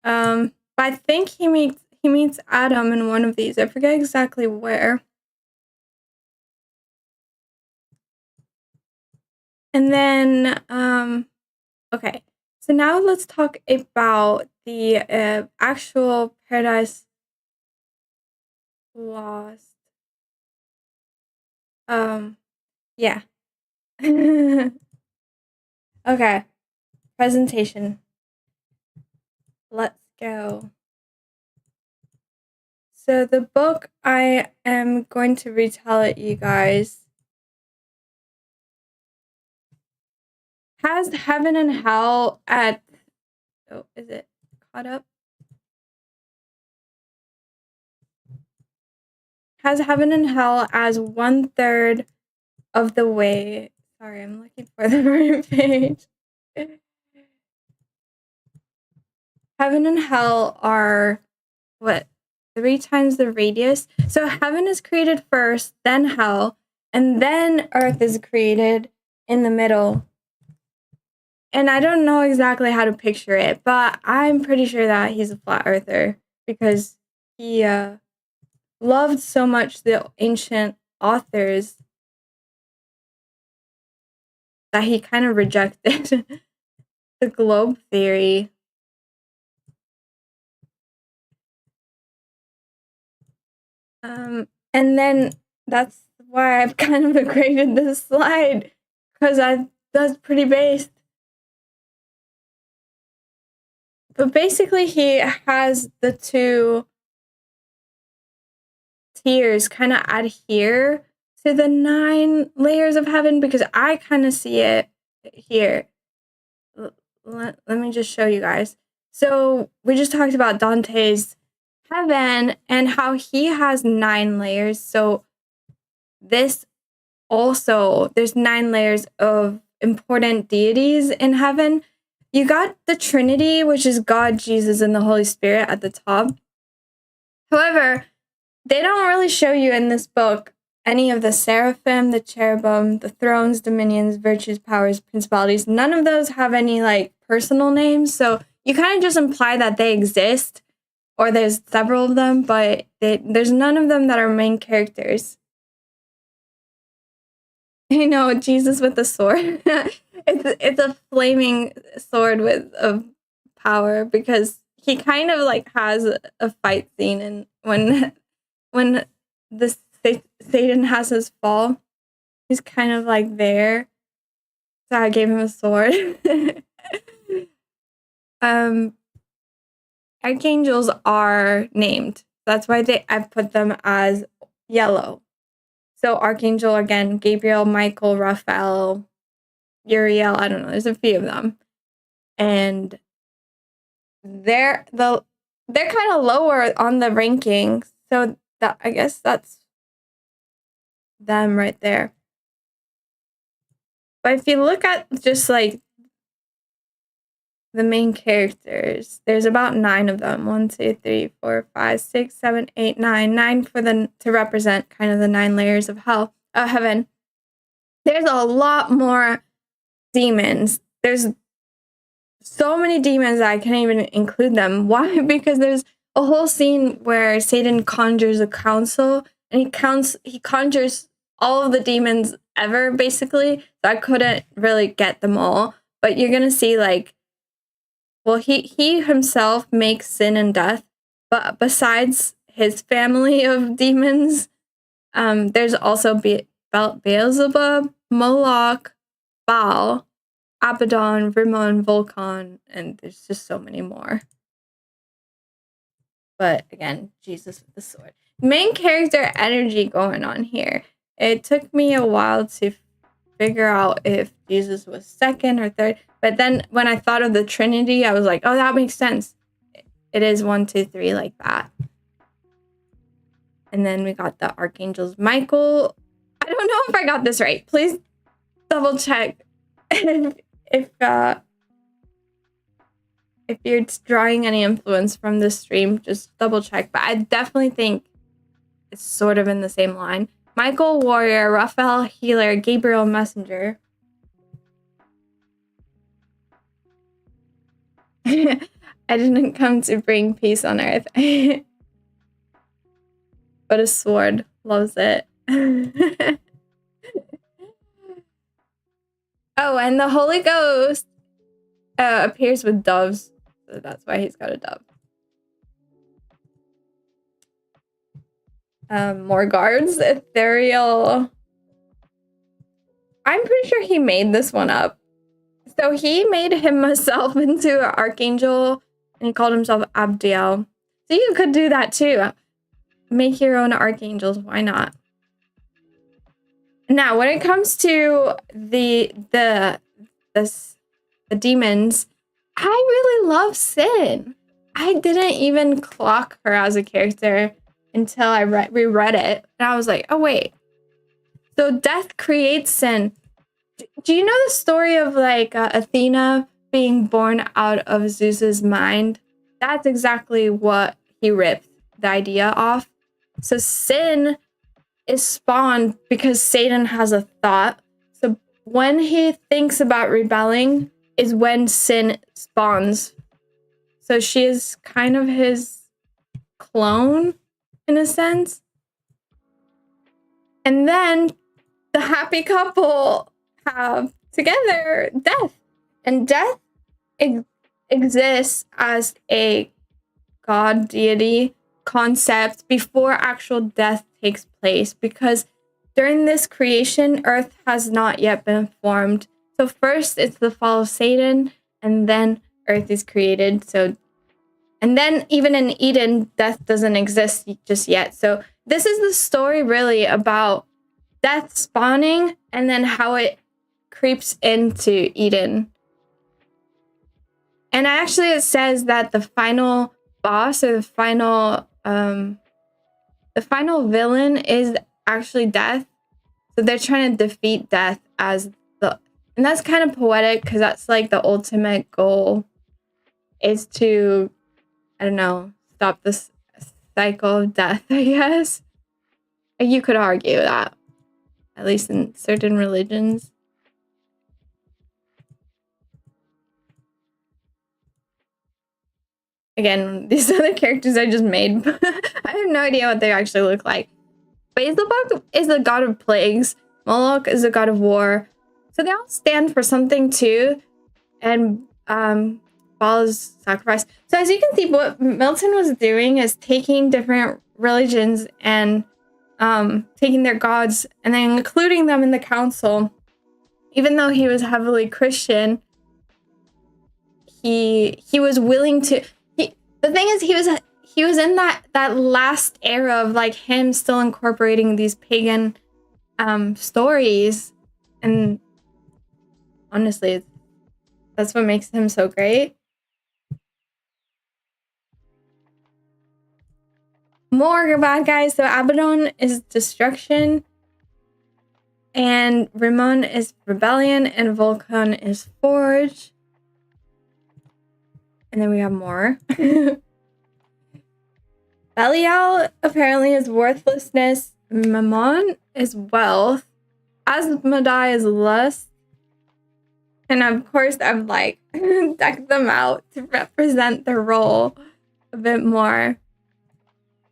But I think he meets Adam in one of these. I forget exactly where. And then, okay. So now let's talk about the actual Paradise Lost. Yeah. Okay. Presentation. Let's go. So the book, I am going to retell it, you guys, has heaven and hell at, oh, is it caught up? Has heaven and hell as 1/3 of the way. Sorry, I'm looking for the right page. Heaven and hell are, what, 3 times the radius? So heaven is created first, then hell, and then earth is created in the middle. And I don't know exactly how to picture it, but I'm pretty sure that he's a flat earther because he loved so much the ancient authors that he kind of rejected the globe theory. And then that's why I've kind of created this slide, because that's pretty based. But basically he has the two tiers kind of adhere to the 9 layers of heaven, because I kind of see it here. Let me just show you guys. So we just talked about Dante's heaven and how he has 9 layers. So this also, there's 9 layers of important deities in heaven. You got the Trinity, which is God, Jesus, and the Holy Spirit at the top. However, they don't really show you in this book any of the seraphim, the cherubim, the thrones, dominions, virtues, powers, principalities. None of those have any like personal names. So you kind of just imply that they exist, or there's several of them, but there's none of them that are main characters. You know, Jesus with the sword. It's a flaming sword of power, because he kind of like has a fight scene, and when the Satan has his fall, he's kind of like there. So I gave him a sword. Archangels are named. That's why I've put them as yellow. So Archangel, again, Gabriel, Michael, Raphael, Uriel, I don't know, there's a few of them. And they're kind of lower on the ranking. So I guess that's them right there. But if you look at just like the main characters, there's about 9 of them. 1, 2, 3, 4, 5, 6, 7, 8, 9. 9 to represent kind of the 9 layers of heaven. There's a lot more demons. There's so many demons that I can't even include them. Why? Because there's a whole scene where Satan conjures a council, and he conjures all of the demons ever, basically. So I couldn't really get them all. But you're gonna see like, well, he himself makes sin and death, but besides his family of demons, there's also Beelzebub, Moloch, Baal, Abaddon, Rimmon, Vulcan, and there's just so many more. But again, Jesus with the sword. Main character energy going on here. It took me a while to figure out if Jesus was second or third. But then when I thought of the Trinity, I was like, oh, that makes sense. It is 1, 2, 3 like that. And then we got the archangels. Michael, I don't know if I got this right. Please double check if you're drawing any influence from this stream, just double check. But I definitely think it's sort of in the same line. Michael, warrior. Raphael, healer. Gabriel, messenger. I didn't come to bring peace on earth. But a sword loves it. Oh, and the Holy Ghost appears with doves. So that's why he's got a dove. More guards. Ethereal. I'm pretty sure he made this one up. So he made himself into an archangel, and he called himself Abdiel. So you could do that too. Make your own archangels. Why not? Now, when it comes to the demons, I really love Sin. I didn't even clock her as a character until I reread it, and I was like, oh wait. So death creates sin. Do you know the story of like Athena being born out of Zeus's mind? That's exactly what he ripped the idea off. So sin is spawned because Satan has a thought. So when he thinks about rebelling is when sin spawns. So she is kind of his clone in a sense. And then the happy couple have together death. And death exists as a god deity concept before actual death takes place, because during this creation, Earth has not yet been formed. So first it's the fall of Satan, and then Earth is created. So, and then even in Eden, death doesn't exist just yet. So this is the story really about death spawning and then how it creeps into Eden. And actually it says that the final boss or the final villain is actually death. So they're trying to defeat death and that's kind of poetic because that's like the ultimate goal is to, I don't know, stop this cycle of death, I guess. You could argue that, at least in certain religions. Again, these other characters I just made. I have no idea what they actually look like. Beelzebub is the god of plagues. Moloch is the god of war. So they all stand for something too. And Baal is sacrifice. So as you can see, what Milton was doing is taking different religions and taking their gods and then including them in the council. Even though he was heavily Christian, he was willing to. The thing is, he was in that last era of like him still incorporating these pagan stories, and honestly, that's what makes him so great. More bad guys. So Abaddon is destruction, and Rimmon is rebellion, and Vulcan is forge. And then we have more. Belial apparently is worthlessness. Mammon is wealth. Asmodai is lust. And of course, I've like decked them out to represent their role a bit more.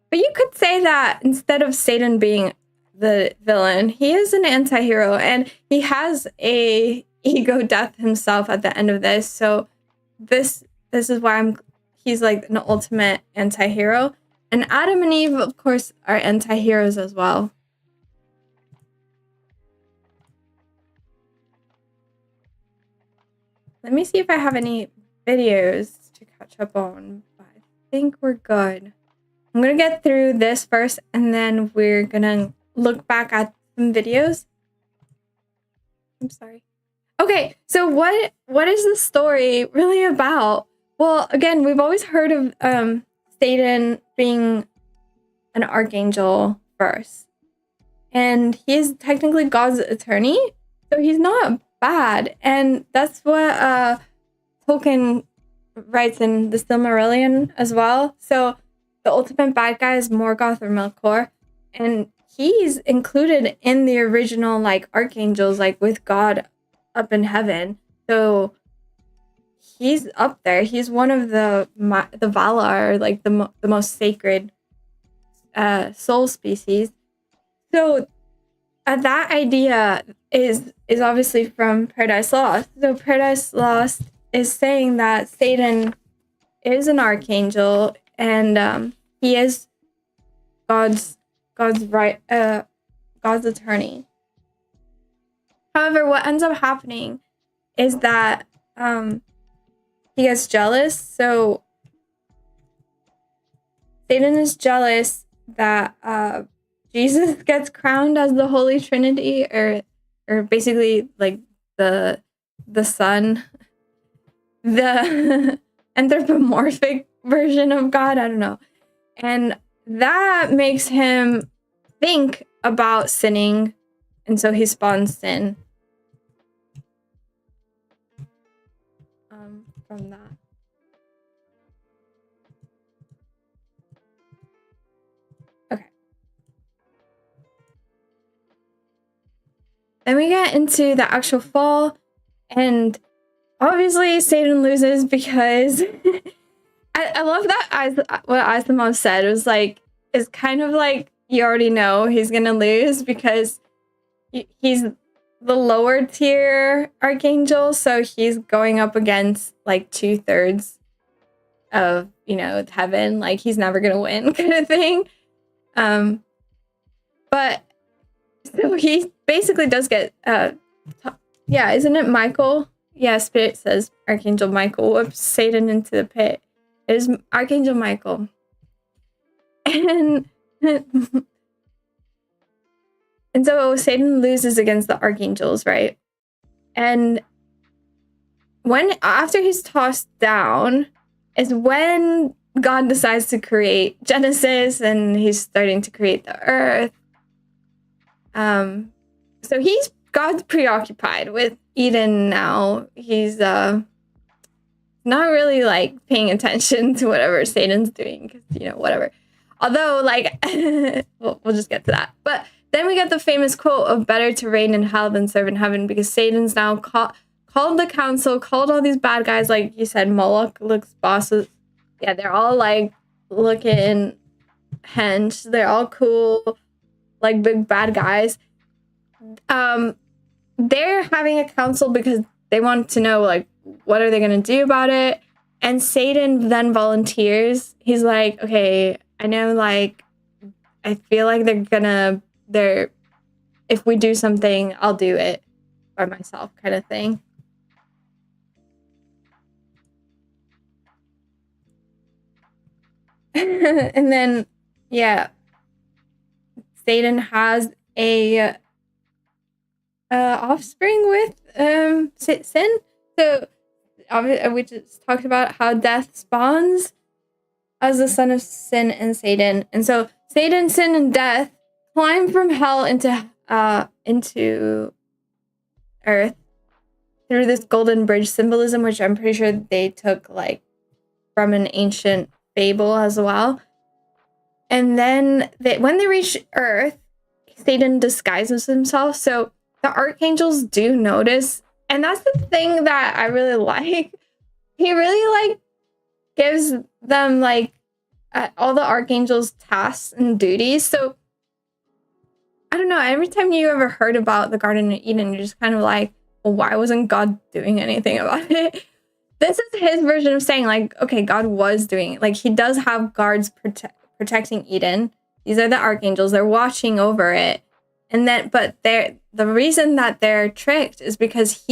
But you could say that instead of Satan being the villain, he is an anti-hero. And he has a ego death himself at the end of this. So this is why he's like an ultimate anti-hero. And Adam and Eve, of course, are anti-heroes as well. Let me see if I have any videos to catch up on. But I think we're good. I'm going to get through this first, and then we're going to look back at some videos. I'm sorry. Okay, so what is the story really about? Well, again, we've always heard of Satan being an archangel first. And he is technically God's attorney, so he's not bad. And that's what Tolkien writes in the 𝓬𝓪𝓵𝓬𝓻 as well. So the ultimate bad guy is Morgoth or Melkor. And he's included in the original like archangels, like with God up in heaven. So he's up there. He's one of the Valar, like the most sacred soul species. So that idea is obviously from Paradise Lost. So Paradise Lost is saying that Satan is an archangel and he is God's attorney. However, what ends up happening is that he gets jealous. So Satan is jealous that Jesus gets crowned as the Holy Trinity, or basically like the Son, the anthropomorphic version of God. I don't know. And that makes him think about sinning, and so he spawns sin. From that. Okay. Then we get into the actual fall, and obviously Satan loses because I love that what Asimov said. It was like, it's kind of like you already know he's gonna lose because he's the lower tier archangel, so he's going up against like 2/3 of heaven. Like he's never gonna win, kind of thing. But so he basically does get yeah, isn't it Michael? Yeah, Spirit says Archangel Michael whoops Satan into the pit. It is Archangel Michael, and And so Satan loses against the archangels, right? And after he's tossed down is when God decides to create Genesis, and he's starting to create the earth. So God's preoccupied with Eden now. He's not really like paying attention to whatever Satan's doing, because whatever. Although we'll just get to that. But then we get the famous quote of better to reign in hell than serve in heaven, because Satan's now called the council, called all these bad guys, like you said, Moloch looks bosses. Yeah, they're all like looking hench. They're all cool, like big bad guys. They're having a council because they want to know like what are they gonna do about it. And Satan then volunteers. He's like, okay, I know, like I feel like if we do something, I'll do it by myself, kind of thing. And then, yeah, Satan has a offspring with sin. So we just talked about how death spawns as the son of sin and Satan. And so Satan, sin, and death climb from hell into earth through this golden bridge symbolism, which I'm pretty sure they took like from an ancient fable as well. And then when they reach earth, Satan disguises himself. So the archangels do notice, and that's the thing that I really like. He really like gives them like all the archangels tasks and duties. So I don't know, every time you ever heard about the Garden of Eden, you're just kind of like, well, why wasn't God doing anything about it? This is his version of saying like, okay, God was doing it. Like he does have guards protecting Eden. These are the archangels. They're watching over it. And then, but the reason that they're tricked is because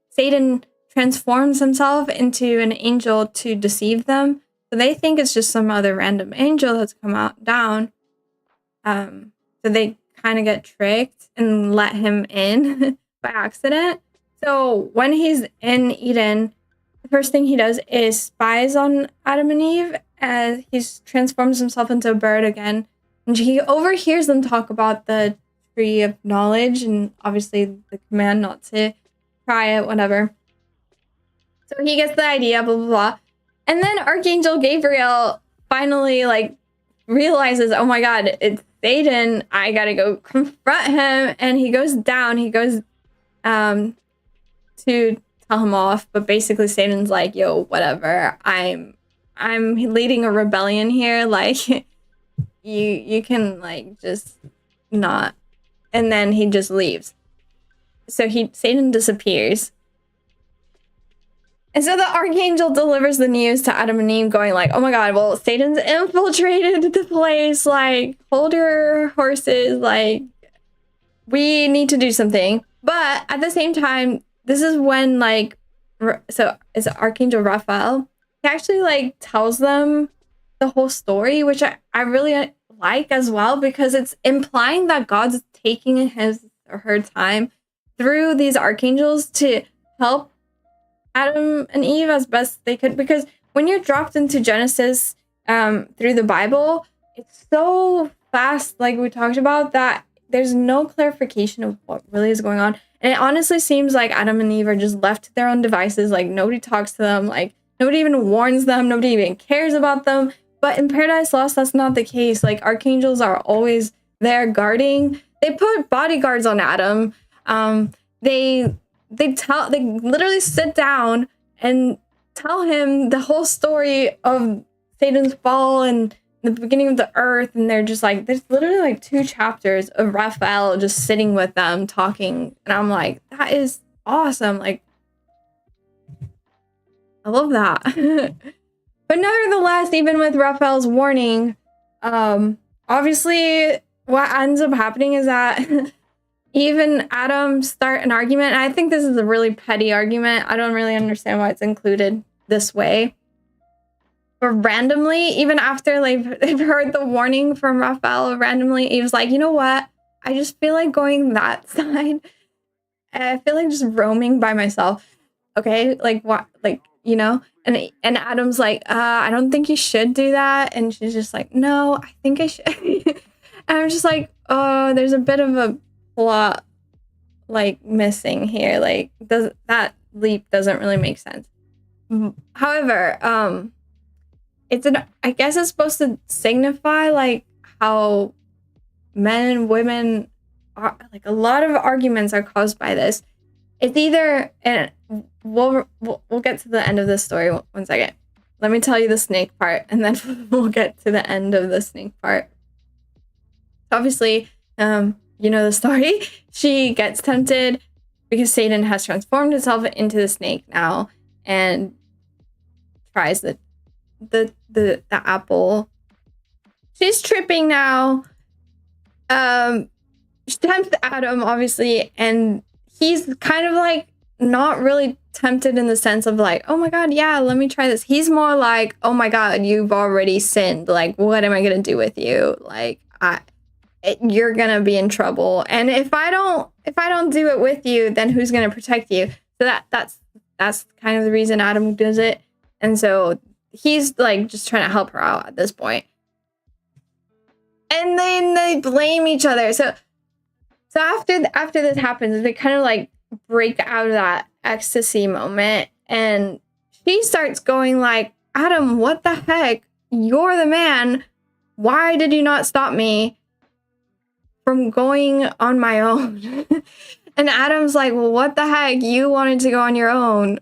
Satan transforms himself into an angel to deceive them. So they think it's just some other random angel that's come down. So they kind of get tricked and let him in by accident. So when he's in Eden, the first thing he does is spies on Adam and Eve as he transforms himself into a bird again. And he overhears them talk about the tree of knowledge and obviously the command not to try it, whatever. So he gets the idea, blah, blah, blah. And then Archangel Gabriel finally like realizes, oh my God, it's Satan. I gotta go confront him. And he goes down. He goes to tell him off. But basically Satan's like, yo, whatever. I'm leading a rebellion here. Like you can like just not. And then he just leaves. So Satan disappears. And so the archangel delivers the news to Adam and Eve going like, oh my God, well, Satan's infiltrated the place. Like, hold your horses. Like, we need to do something. But at the same time, this is when like, so it's Archangel Raphael. He actually like tells them the whole story, which I really like as well, because it's implying that God's taking his or her time through these archangels to help Adam and Eve as best they could. Because when you're dropped into Genesis through the Bible, it's so fast, like we talked about, that there's no clarification of what really is going on. And it honestly seems like Adam and Eve are just left to their own devices. Like nobody talks to them, like nobody even warns them, nobody even cares about them. But in Paradise Lost, that's not the case. Like archangels are always there guarding. They put bodyguards on Adam. They literally sit down and tell him the whole story of Satan's fall and the beginning of the earth. And they're just like, there's literally like 2 chapters of Raphael just sitting with them talking. And I'm like, that is awesome. Like, I love that. But nevertheless, even with Raphael's warning, obviously what ends up happening is that Eve and Adam start an argument. And I think this is a really petty argument. I don't really understand why it's included this way. But randomly, even after they've heard the warning from Raphael, randomly Eve's like, you know what? I just feel like going that side. I feel like just roaming by myself. Okay, like what, like, you know, and Adam's like, I don't think you should do that, and she's just like, no, I think I should. And I'm just like, oh, there's a bit of a plot like missing here. Like, that leap doesn't really make sense. However, I guess it's supposed to signify like how men and women are, like, a lot of arguments are caused by this. It's either, and we'll get to the end of this story. One second. Let me tell you the snake part, and then we'll get to the end of the snake part. Obviously, you know the story. She gets tempted because Satan has transformed himself into the snake now, and tries the apple. She's tripping now. She tempts Adam, obviously, and he's kind of like not really tempted in the sense of like, oh my god, yeah, let me try this. He's more like, oh my god, you've already sinned. Like, what am I gonna do with you? Like, you're gonna be in trouble. And if I don't do it with you, then who's gonna protect you? So that's kind of the reason Adam does it. And so he's like just trying to help her out at this point. And then they blame each other. So after this happens, they kind of like break out of that ecstasy moment, and she starts going like, Adam, what the heck? You're the man. Why did you not stop me from going on my own? And Adam's like, well, what the heck? You wanted to go on your own.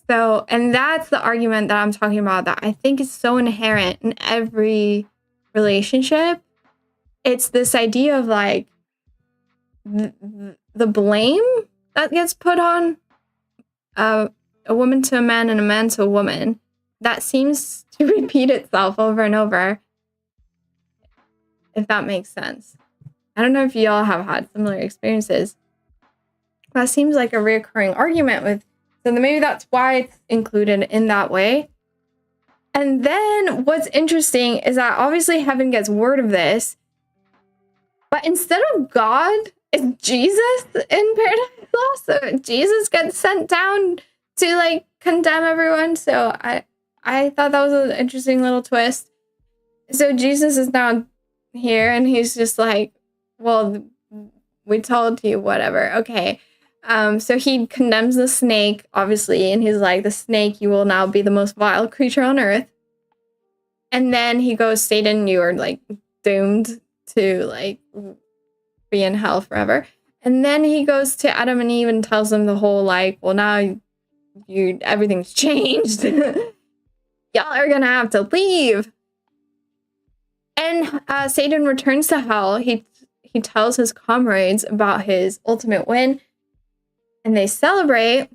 So, and that's the argument that I'm talking about that I think is so inherent in every relationship. It's this idea of like the blame that gets put on a woman to a man and a man to a woman that seems to repeat itself over and over, if that makes sense. I don't know if y'all have had similar experiences. That seems like a reoccurring argument with, so maybe that's why it's included in that way. And then what's interesting is that obviously heaven gets word of this, but instead of God, it's Jesus in Paradise Lost. So Jesus gets sent down to like condemn everyone. So I thought that was an interesting little twist. So Jesus is now here and he's just like, well, we told you, whatever. Okay. So he condemns the snake, obviously, and he's like, the snake, you will now be the most vile creature on earth. And then he goes, Satan, you are like doomed to like be in hell forever. And then he goes to Adam and Eve and tells them the whole like, well, now everything's changed. Y'all are gonna have to leave. And Satan returns to hell. He tells his comrades about his ultimate win, and they celebrate.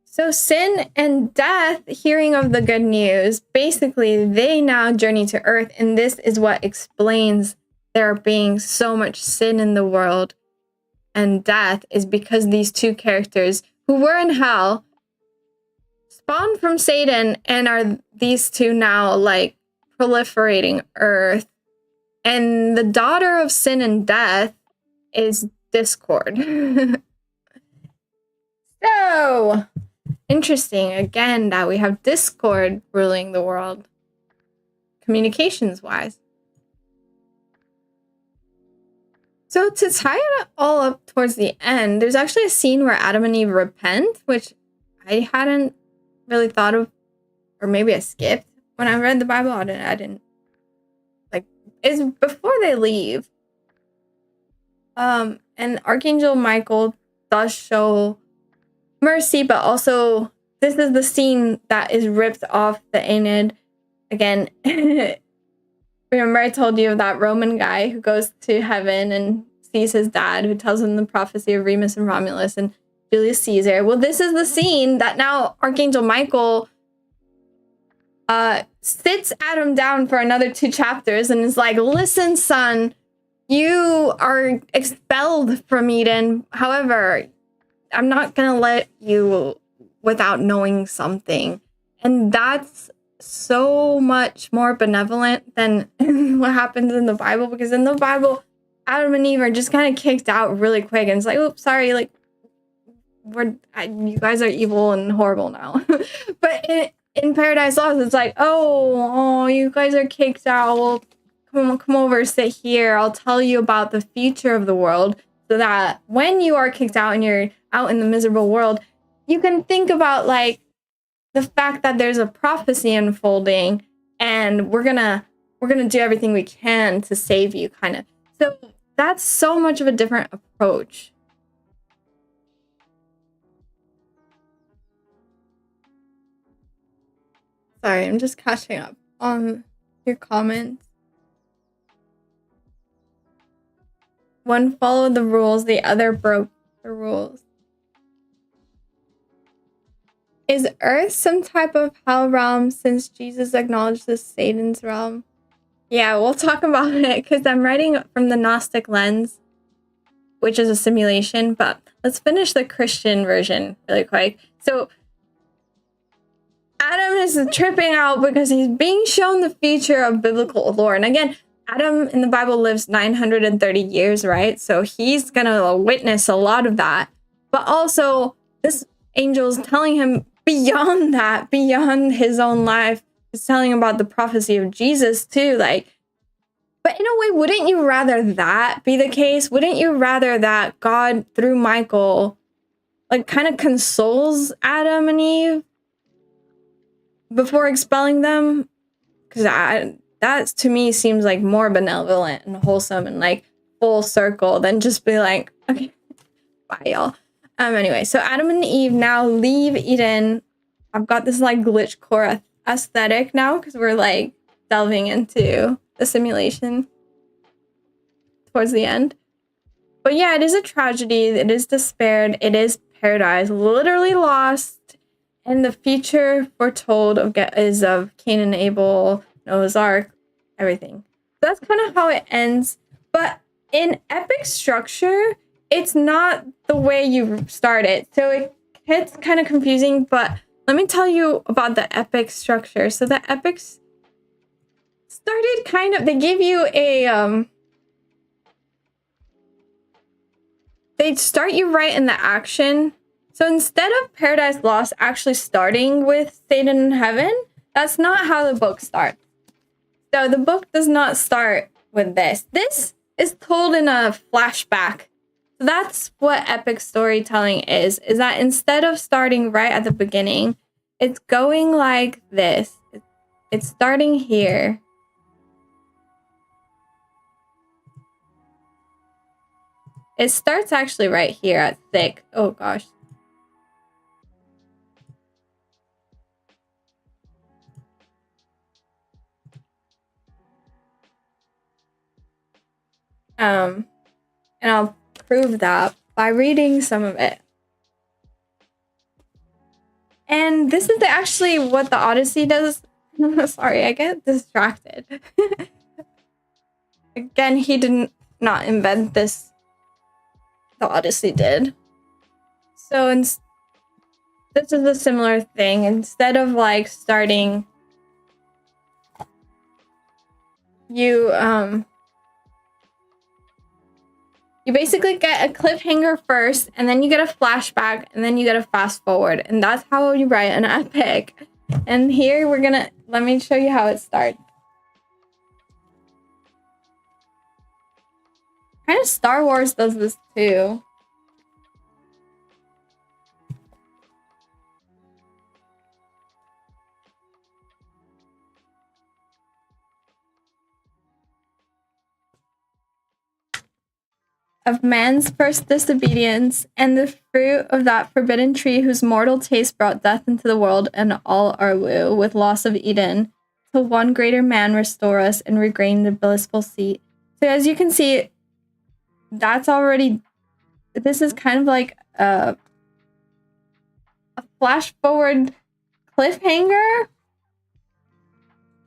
So sin and death, hearing of the good news, basically they now journey to earth, and this is what explains there being so much sin in the world and death, is because these two characters who were in hell spawned from Satan and are these two now like proliferating earth. And the daughter of sin and death is discord. So interesting again that we have discord ruling the world, communications wise. So to tie it all up towards the end, there's actually a scene where Adam and Eve repent, which I hadn't really thought of, or maybe I skipped when I read the Bible. I didn't like, it's before they leave. And Archangel Michael does show mercy, but also this is the scene that is ripped off the Aeneid. Again, remember I told you of that Roman guy who goes to heaven and sees his dad, who tells him the prophecy of Remus and Romulus and Julius Caesar. Well, this is the scene that now Archangel Michael sits Adam down for another 2 chapters and is like, listen, son, you are expelled from Eden. However, I'm not going to let you without knowing something. And that's so much more benevolent than what happens in the Bible, because in the Bible, Adam and Eve are just kind of kicked out really quick, and it's like, oops, sorry, like, you guys are evil and horrible now. But in Paradise Lost, it's like, oh, you guys are kicked out. Well, come over, sit here. I'll tell you about the future of the world, so that when you are kicked out and you're out in the miserable world, you can think about like the fact that there's a prophecy unfolding, and we're gonna do everything we can to save you, kind of. So that's so much of a different approach. Sorry, I'm just catching up on your comments. One followed the rules, the other broke the rules. Is Earth some type of hell realm, since Jesus acknowledged this Satan's realm? Yeah, we'll talk about it, because I'm writing from the Gnostic lens, which is a simulation, but let's finish the Christian version really quick. So Adam is tripping out because he's being shown the future of biblical lore. And again, Adam in the Bible lives 930 years, right? So he's going to witness a lot of that. But also, this angel is telling him beyond that, beyond his own life, he's telling him about the prophecy of Jesus too. Like, but in a way, wouldn't you rather that be the case? Wouldn't you rather that God, through Michael, like kind of consoles Adam and Eve before expelling them? Because that to me seems like more benevolent and wholesome and like full circle than just be like, okay, bye y'all. Anyway, so Adam and Eve now leave Eden. I've got this like glitchcore aesthetic now, because we're like delving into the simulation towards the end. But yeah, it is a tragedy. It is despaired. It is paradise, literally lost. And the future foretold is of Cain and Abel, Noah's Ark, everything. So that's kind of how it ends. But in epic structure, it's not the way you start it. So it gets kind of confusing, but let me tell you about the epic structure. So the epics started kind of, they gave you a, they start you right in the action. So instead of Paradise Lost actually starting with Satan in heaven, that's not how the book starts. So the book does not start with this. This is told in a flashback. So that's what epic storytelling is that instead of starting right at the beginning, it's going like this. It's starting here. It starts actually right here at thick. Oh gosh. And I'll prove that by reading some of it. And this is actually what the Odyssey does. Sorry, I get distracted. Again, he did not invent this. The Odyssey did. So this is a similar thing. Instead of like starting, you basically get a cliffhanger first, and then you get a flashback, and then you get a fast forward. And that's how you write an epic. And here let me show you how it starts. Kind of Star Wars does this too. Of man's first disobedience, and the fruit of that forbidden tree whose mortal taste brought death into the world, and all our woe with loss of Eden, till one greater man restore us and regain the blissful seat. So as you can see, that's already, this is kind of like a flash forward cliffhanger.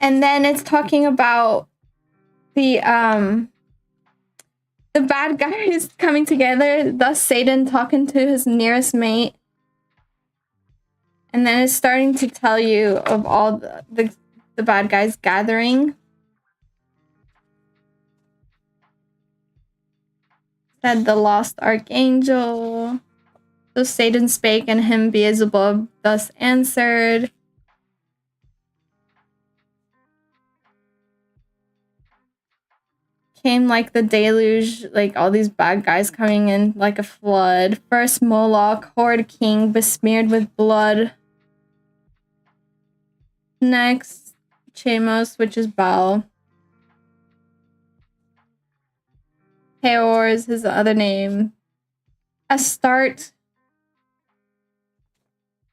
And then it's talking about the bad guys coming together, thus Satan talking to his nearest mate. And then it's starting to tell you of all the the bad guys gathering. Said the lost archangel. So Satan spake, and him Beelzebub thus answered. Came like the deluge, like all these bad guys coming in like a flood. First Moloch, horde king, besmeared with blood. Next, Chamos, which is Baal. Peor is his other name. Astarte.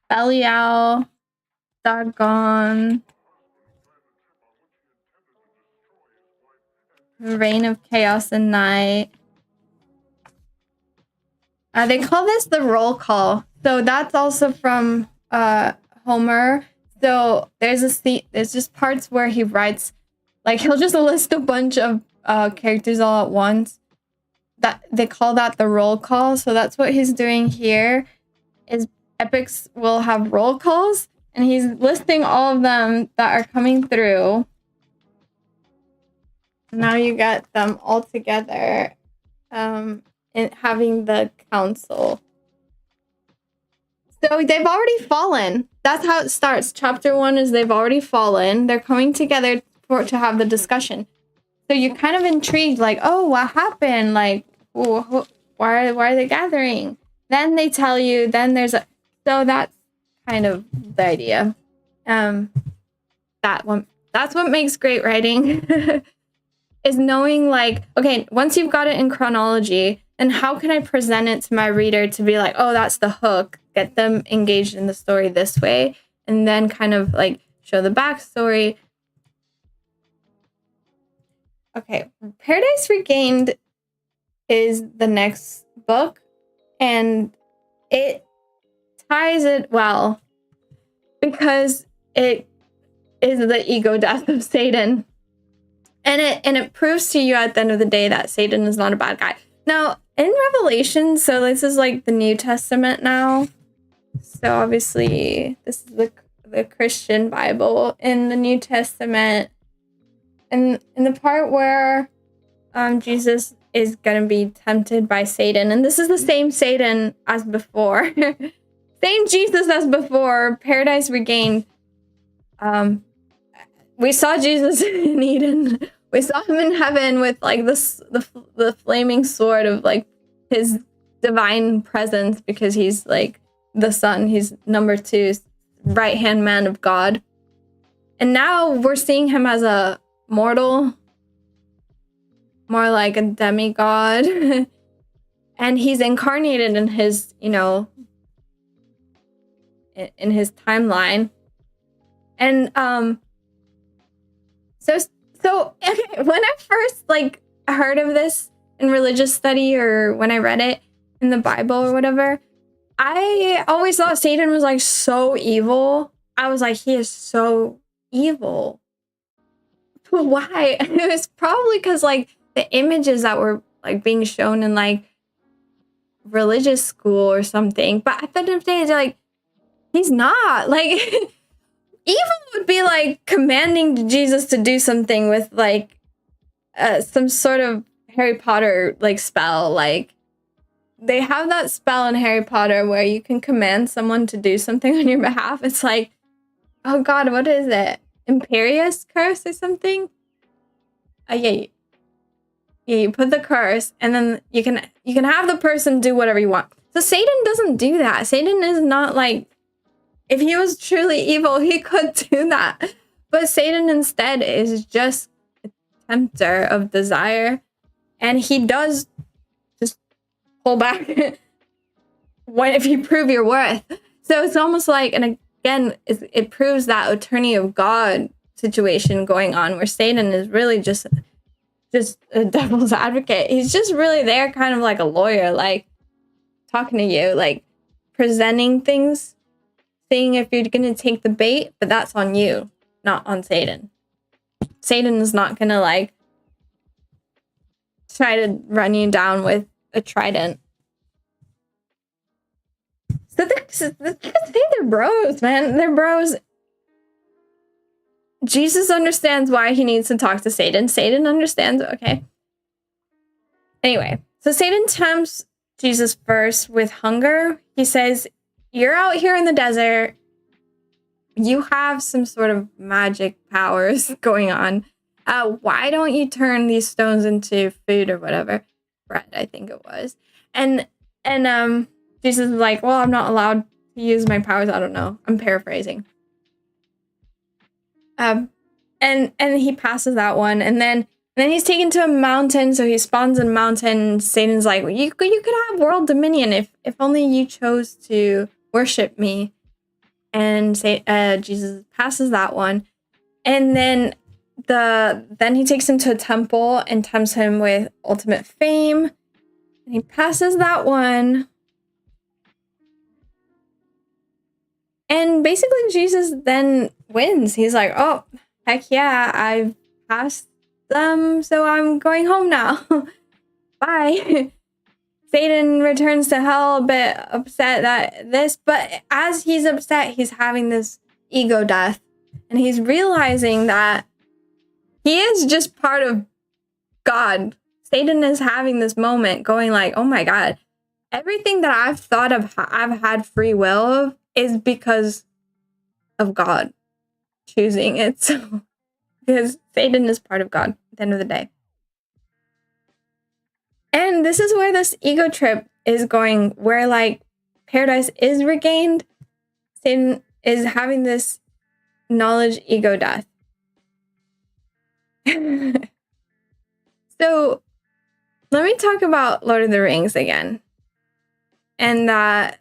Belial. Dagon. Reign of chaos and night. They call this the roll call. So that's also from Homer. So there's just parts where he writes, like he'll just list a bunch of characters all at once. That they call that the roll call. So that's what he's doing here. Is epics will have roll calls, and he's listing all of them that are coming through. Now you got them all together, and having the council. So they've already fallen. That's how it starts. Chapter 1 is they've already fallen. They're coming together to have the discussion. So you're kind of intrigued, like, oh, what happened? Like, why are they gathering? Then they tell you. Then there's a. So that's kind of the idea. That one. That's what makes great writing. Is knowing, like, okay, once you've got it in chronology, then how can I present it to my reader to be like, oh, that's the hook, get them engaged in the story this way, and then kind of like show the backstory. Okay, Paradise Regained is the next book, and it ties it well because it is the ego death of Satan. And it proves to you at the end of the day that Satan is not a bad guy. Now, in Revelation, so this is like the New Testament now. So obviously, this is the Christian Bible in the New Testament. And in the part where Jesus is going to be tempted by Satan. And this is the same Satan as before. Same Jesus as before. Paradise Regained. We saw Jesus in Eden. We saw him in heaven with like the flaming sword of like his divine presence, because he's like the son. He's number 2, right-hand man of God. And now we're seeing him as a mortal, more like a demigod. And he's incarnated in his, in his timeline. And So okay, when I first like heard of this in religious study, or when I read it in the Bible or whatever, I always thought Satan was like so evil. I was like, he is so evil. But why? It was probably because like the images that were like being shown in like religious school or something. But at the end of the day, it's like, he's not like. Evil would be like commanding Jesus to do something with like some sort of Harry Potter like spell. Like they have that spell in Harry Potter where you can command someone to do something on your behalf. It's like, oh God, what is it? Imperious curse or something? Yeah, you put the curse, and then you can have the person do whatever you want. So Satan doesn't do that. Satan is not like. If he was truly evil, he could do that. But Satan instead is just a tempter of desire. And he does just pull back if you prove your worth. So it's almost like, and again, it proves that attorney of God situation going on, where Satan is really just a devil's advocate. He's just really there kind of like a lawyer, like talking to you, like presenting things. Seeing if you're going to take the bait, but that's on you, not on Satan. Satan is not going to like try to run you down with a trident. So they're bros, man. They're bros. Jesus understands why he needs to talk to Satan. Satan understands, okay. Anyway, so Satan tempts Jesus first with hunger. He says, you're out here in the desert. You have some sort of magic powers going on. Why don't you turn these stones into food or whatever? Bread, I think it was. And Jesus is like, well, I'm not allowed to use my powers. I don't know. I'm paraphrasing. And he passes that one, and then he's taken to a mountain. So he spawns in a mountain. Satan's like, well, you could have world dominion if only you chose to worship me. And Jesus passes that one, and then he takes him to a temple and tempts him with ultimate fame, and he passes that one. And basically, Jesus then wins. He's like, oh, heck yeah, I've passed them, so I'm going home now. Bye. Satan returns to hell a bit upset but as he's upset, he's having this ego death. And he's realizing that he is just part of God. Satan is having this moment going like, oh my God, everything that I've thought of, I've had free will of, is because of God choosing it. So, because Satan is part of God at the end of the day. And this is where this ego trip is going, where like paradise is regained. Satan is having this knowledge ego death. So let me talk about Lord of the Rings again. And that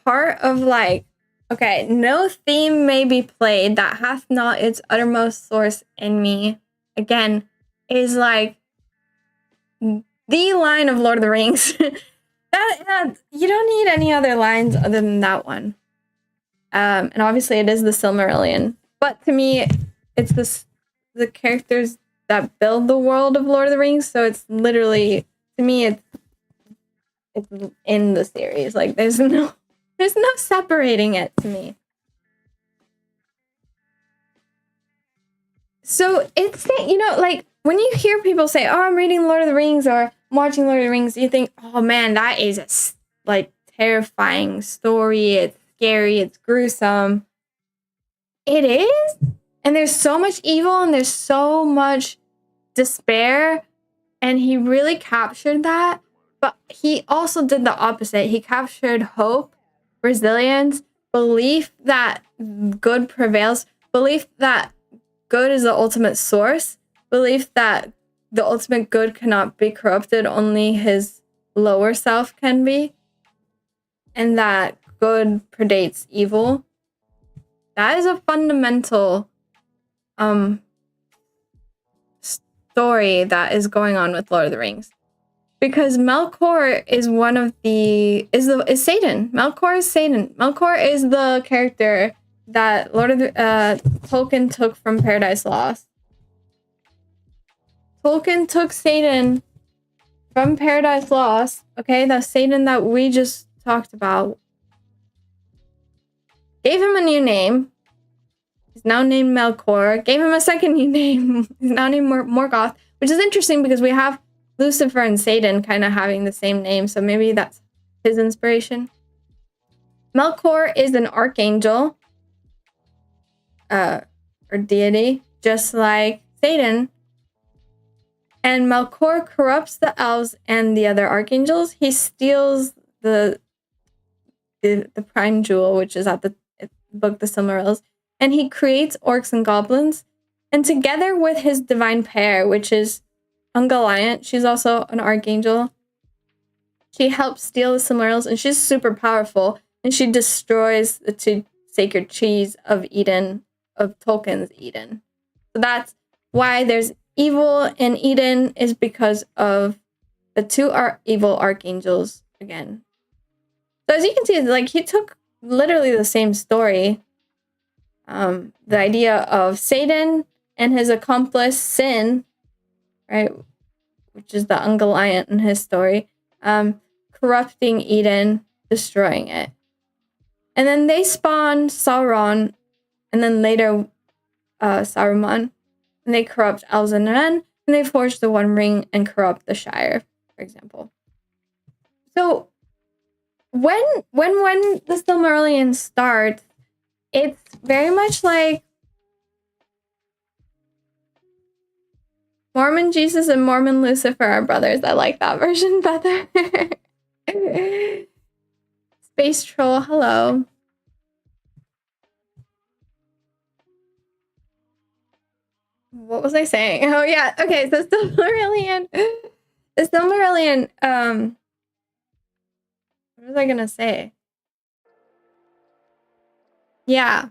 part of like, okay, no theme may be played that hath not its uttermost source in me. Again, is like the line of Lord of the Rings. that you don't need any other lines other than that one. And obviously it is the Silmarillion. But to me, it's the characters that build the world of Lord of the Rings. So it's literally, to me, it's in the series. Like there's no separating it to me. So it's, like when you hear people say, oh, I'm reading Lord of the Rings or I'm watching Lord of the Rings, you think, oh man, that is a terrifying story. It's scary. It's gruesome. It is. And there's so much evil and there's so much despair. And he really captured that. But he also did the opposite. He captured hope, resilience, belief that good prevails, belief that good is the ultimate source, belief that the ultimate good cannot be corrupted, only his lower self can be, and that good predates evil. That is a fundamental story that is going on with Lord of the Rings. Because Melkor is is Satan. Melkor is Satan. Melkor is the character that Tolkien took from Paradise Lost. Tolkien took Satan from Paradise Lost. Okay, the Satan that we just talked about. Gave him a new name. He's now named Melkor. Gave him a second new name. He's now named Morgoth, which is interesting because we have Lucifer and Satan kind of having the same name, so maybe that's his inspiration. Melkor is an archangel, or deity, just like Satan. And Melkor corrupts the elves and the other archangels. He steals the prime jewel, which is at the book The Silmarils, and he creates orcs and goblins. And together with his divine pair, which is 𝓬𝓼𝓭𝓪𝓽𝓸, she's also an archangel. She helps steal the Silmarils, and she's super powerful. And she destroys the two sacred trees of Eden, of Tolkien's Eden. So that's why there's evil in Eden, is because of the two evil archangels again. So as you can see, like he took literally the same story. The idea of Satan and his accomplice Sin, right, which is the 𝓬𝓼𝓭𝓪 in his story, corrupting Eden, destroying it. And then they spawn Sauron, and then later Saruman, and they corrupt elves and men, and they forge the One Ring and corrupt the Shire, for example. So when the Silmarillion starts, it's very much like Mormon Jesus and Mormon Lucifer are brothers. I like that version better. Space Troll, hello. What was I saying? Oh yeah, okay, so Silmarillion. The Silmarillion, what was I gonna say? Yeah.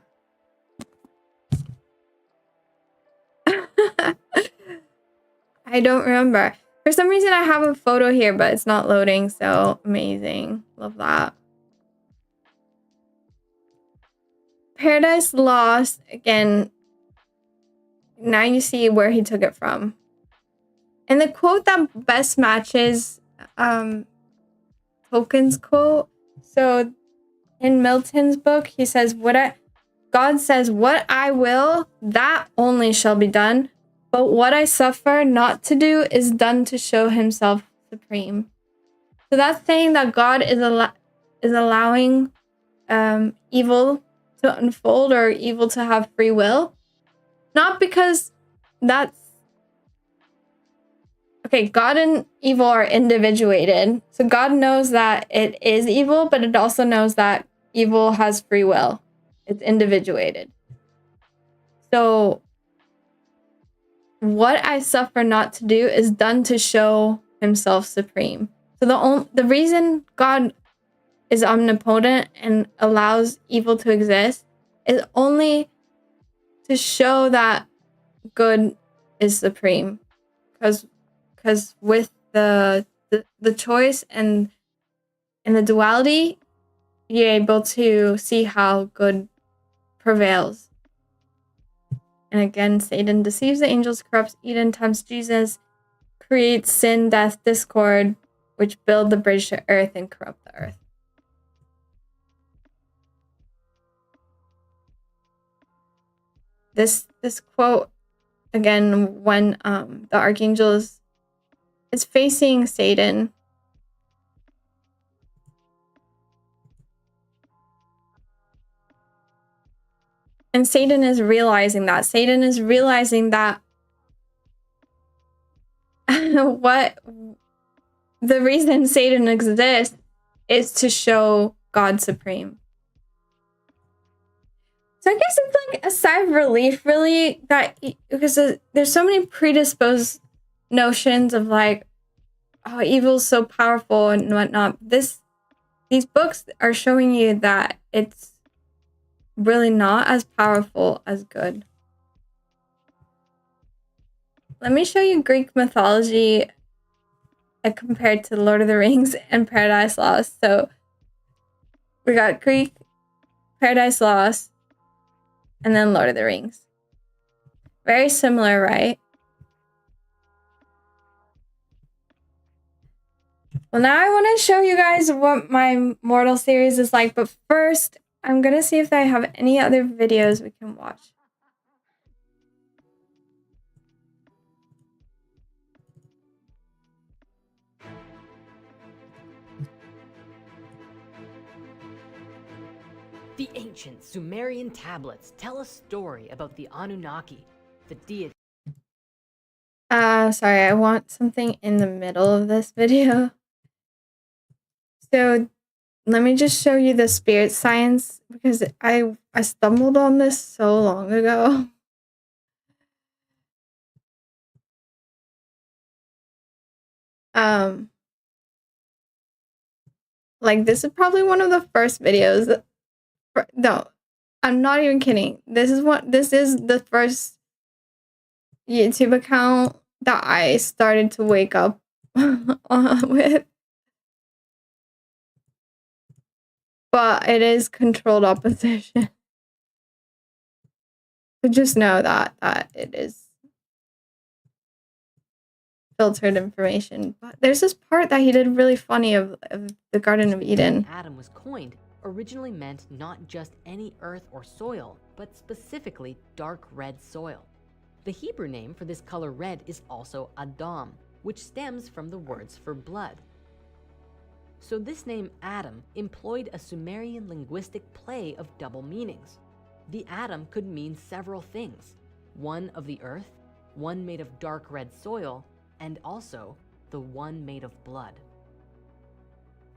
I don't remember. For some reason, I have a photo here, but it's not loading, so amazing. Love that. Paradise Lost, again, now you see where he took it from. And the quote that best matches Tolkien's quote. So in Milton's book, he says, God says, what I will, that only shall be done. But what I suffer not to do is done to show himself supreme. So that's saying that God is allowing evil to unfold or evil to have free will. Not because that's... Okay, God and evil are individuated. So God knows that it is evil, but it also knows that evil has free will. It's individuated. So what I suffer not to do is done to show himself supreme. So the reason God is omnipotent and allows evil to exist is only to show that good is supreme. Because with the choice and the duality, you're able to see how good prevails. And again, Satan deceives the angels, corrupts Eden, tempts Jesus, creates sin, death, discord, which build the bridge to earth and corrupt the earth. This quote, again, when the archangel is facing Satan, and Satan is realizing that. Satan is realizing that what the reason Satan exists is to show God supreme. So I guess it's like a sigh of relief, really, that because there's so many predisposed notions of like, oh, evil's so powerful and whatnot. These books are showing you that it's really not as powerful as good. Let me show you Greek mythology compared to Lord of the Rings and Paradise Lost. So we got Greek, Paradise Lost, and then Lord of the Rings. Very similar, right? Well, now I want to show you guys what my Mortal series is like, but first, I'm gonna see if I have any other videos we can watch. The ancient Sumerian Tablets tell a story about the Anunnaki, the deity. Sorry, I want something in the middle of this video. So let me just show you the spirit science because I stumbled on this so long ago. Like this is probably one of the first videos. No, I'm not even kidding. This is the first YouTube account that I started to wake up with. But it is controlled opposition. So just know that it is filtered information. But there's this part that he did really funny of the Garden of Eden. Adam was coined originally meant not just any earth or soil, but specifically dark red soil. The Hebrew name for this color red is also Adam, which stems from the words for blood. So this name Adam employed a Sumerian linguistic play of double meanings. The Adam could mean several things: one of the earth, one made of dark red soil, and also the one made of blood.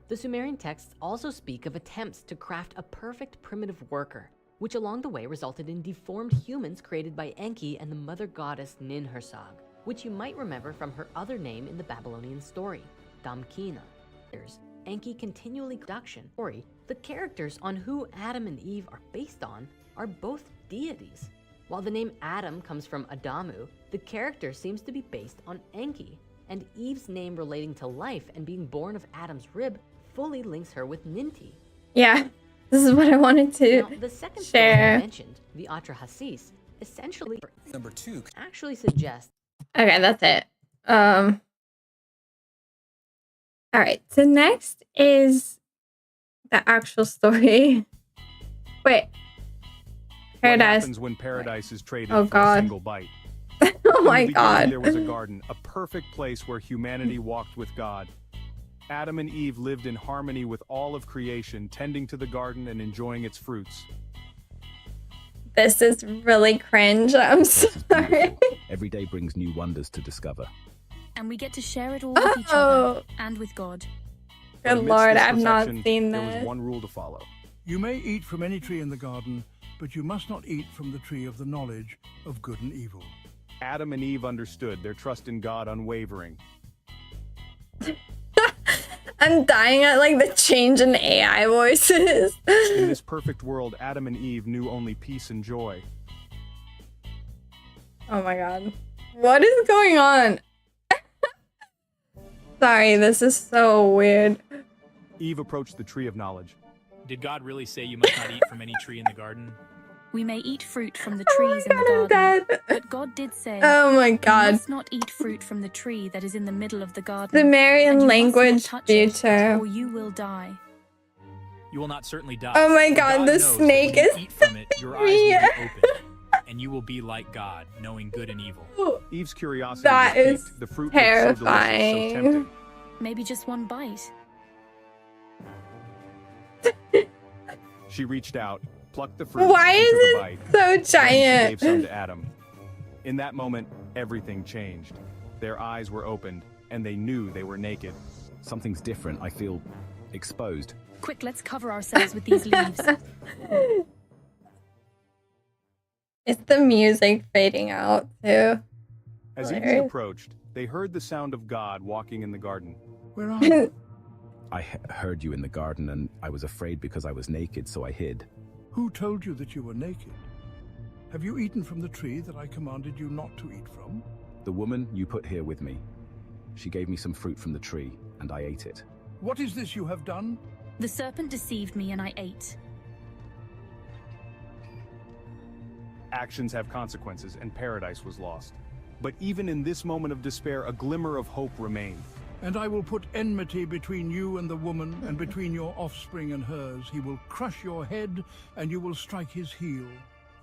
The Sumerian texts also speak of attempts to craft a perfect primitive worker, which along the way resulted in deformed humans created by Enki and the mother goddess 𝓬𝓪𝓵𝓬𝓾𝓵𝓪𝓽𝓸𝓻, which you might remember from her other name in the Babylonian story, 𝓬𝓮𝓶𝓪𝓽𝓸𝓻. Enki continually production story, the characters on who Adam and Eve are based on are both deities. While the name Adam comes from Adamu, the character seems to be based on Enki, and Eve's name relating to life and being born of Adam's rib fully links her with Ninti. Yeah, this is what I wanted to now, the second story I mentioned, the 𝓬𝓪𝓵𝓬𝓪𝓻, essentially number 2 actually suggests. Okay, that's it. All right, so next is the actual story. Wait. Paradise. What happens when paradise is traded for a single bite? Oh my God. There was a garden, a perfect place where humanity walked with God. Adam and Eve lived in harmony with all of creation, tending to the garden and enjoying its fruits. This is really cringe. I'm sorry. Every day brings new wonders to discover. And we get to share it all with each other and with God. Good Lord, I've not seen There this. was one rule to follow. You may eat from any tree in the garden, but you must not eat from the tree of the knowledge of good and evil. Adam and Eve understood, their trust in God unwavering. I'm dying at like the change in AI voices. In this perfect world, Adam and Eve knew only peace and joy. Oh my God. What is going on? Sorry, this is so weird. Eve approached the tree of knowledge. Did God really say you must not eat from any tree in the garden? We may eat fruit from the trees in the garden, but God did say, oh my God, you must not eat fruit from the tree that is in the middle of the garden. Sumerian language future. Or you will die. You will not certainly die. Oh my God, the snake is eat from it, your eyes will be open, and you will be like God, knowing good and evil. Eve's curiosity that was is piqued. The fruit terrifying. Looked so delicious, so tempting. Maybe just one bite. She reached out, plucked the fruit, Why and is took a it bite. so giant? She gave some to Adam. In that moment, everything changed. Their eyes were opened, and they knew they were naked. Something's different. I feel exposed. Quick, let's cover ourselves with these leaves. It's the music fading out too. As Eve approached, they heard the sound of God walking in the garden. Where are you? I heard you in the garden, and I was afraid because I was naked, so I hid. Who told you that you were naked? Have you eaten from the tree that I commanded you not to eat from? The woman you put here with me. She gave me some fruit from the tree, and I ate it. What is this you have done? The serpent deceived me and I ate. Actions have consequences, and paradise was lost. But even in this moment of despair, a glimmer of hope remained. And I will put enmity between you and the woman, and between your offspring and hers. He will crush your head, and you will strike his heel.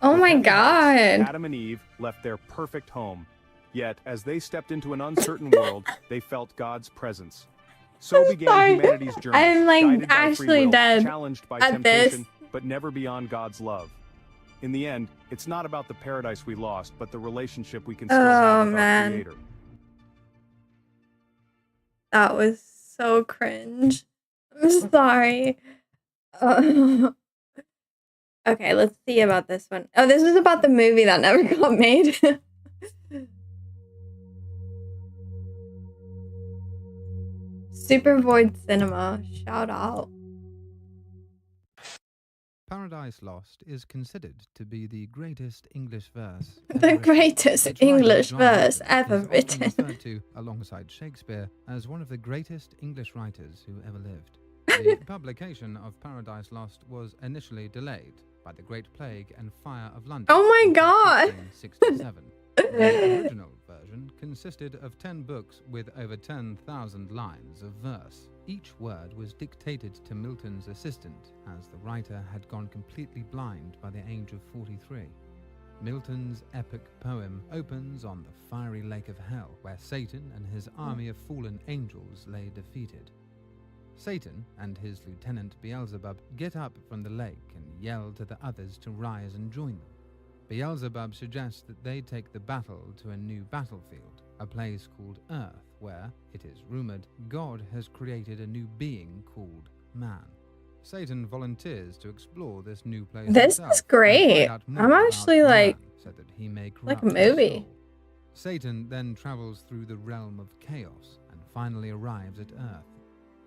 Oh my God. Adam and Eve left their perfect home. Yet, as they stepped into an uncertain world, they felt God's presence. So began humanity's journey. I'm like guided by free actually will, dead challenged by at temptation, this. but never beyond God's love. In the end, it's not about the paradise we lost, but the relationship we can still have with our Creator. That was so cringe. I'm sorry. Okay, let's see about this one. Oh, this is about the movie that never got made. Super Void Cinema. Shout out. Paradise Lost is considered to be the greatest English verse The greatest English verse ever written. referred to, alongside Shakespeare, as one of the greatest English writers who ever lived. The publication of Paradise Lost was initially delayed by the Great Plague and Fire of London. Oh my God! in 1667. The original version children consisted of 10 books with over 10,000 lines of verse. Each word was dictated to Milton's assistant, as the writer had gone completely blind by the age of 43. Milton's epic poem opens on the fiery lake of hell, where Satan and his army of fallen angels lay defeated. Satan and his lieutenant Beelzebub get up from the lake and yell to the others to rise and join them. Beelzebub suggests that they take the battle to a new battlefield, a place called Earth, where, it is rumored, God has created a new being called man. Satan volunteers to explore this new place. This is great. I'm actually like a movie. Satan then travels through the realm of chaos and finally arrives at Earth.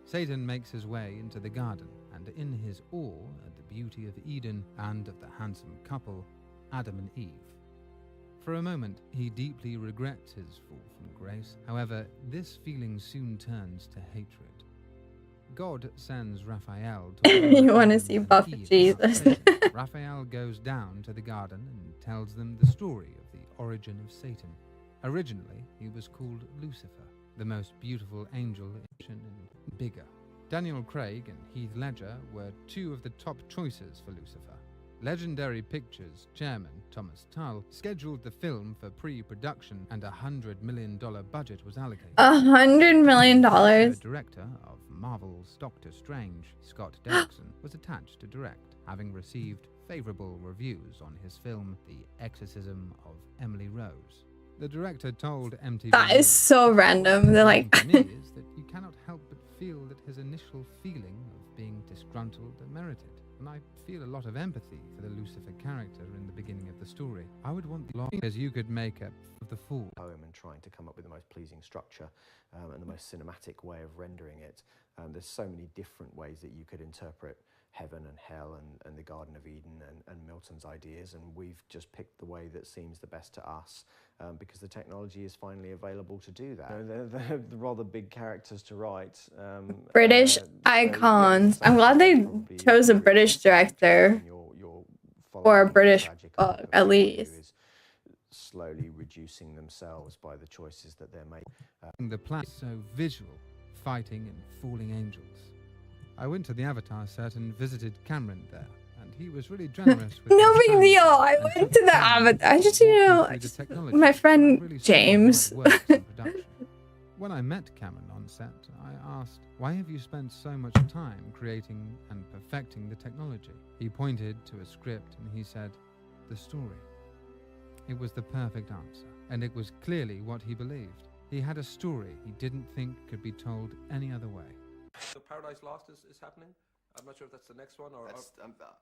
Satan makes his way into the garden, and in his awe at the beauty of Eden and of the handsome couple, Adam and Eve. For a moment, he deeply regrets his fall from grace. However, this feeling soon turns to hatred. God sends Raphael to you want to see Buffy Jesus. Raphael goes down to the garden and tells them the story of the origin of Satan. Originally, he was called Lucifer, the most beautiful angel and bigger. Daniel Craig and Heath Ledger were two of the top choices for Lucifer. Legendary Pictures chairman Thomas Tull scheduled the film for pre-production, and $100 million budget was allocated. $100 million? The director of Marvel's Doctor Strange, Scott Derrickson, was attached to direct, having received favorable reviews on his film The Exorcism of Emily Rose. The director told MTV... That is so random. They're like... is that you cannot help but feel that his initial feeling of being disgruntled are merited. And I feel a lot of empathy for the Lucifer character in the beginning of the story. I would want the long as you could make up of the fool. Poem and trying to come up with the most pleasing structure and the most cinematic way of rendering it. There's so many different ways that you could interpret heaven and hell and the Garden of Eden and Milton's ideas, and we've just picked the way that seems the best to us because the technology is finally available to do that. You know, they're rather big characters to write. British icons. I'm glad they chose a British director or a British book, at least. Slowly reducing themselves by the choices that they're making. The plan is so visual, fighting and falling angels. I went to the Avatar set and visited Cameron there, and he was really generous with no big deal. I went to the Avatar. I just, you know, my friend really James. When I met Cameron on set, I asked, "Why have you spent so much time creating and perfecting the technology?" He pointed to a script and he said, "The story." It was the perfect answer, and it was clearly what he believed. He had a story he didn't think could be told any other way. So Paradise Lost is happening? I'm not sure if that's the next one or...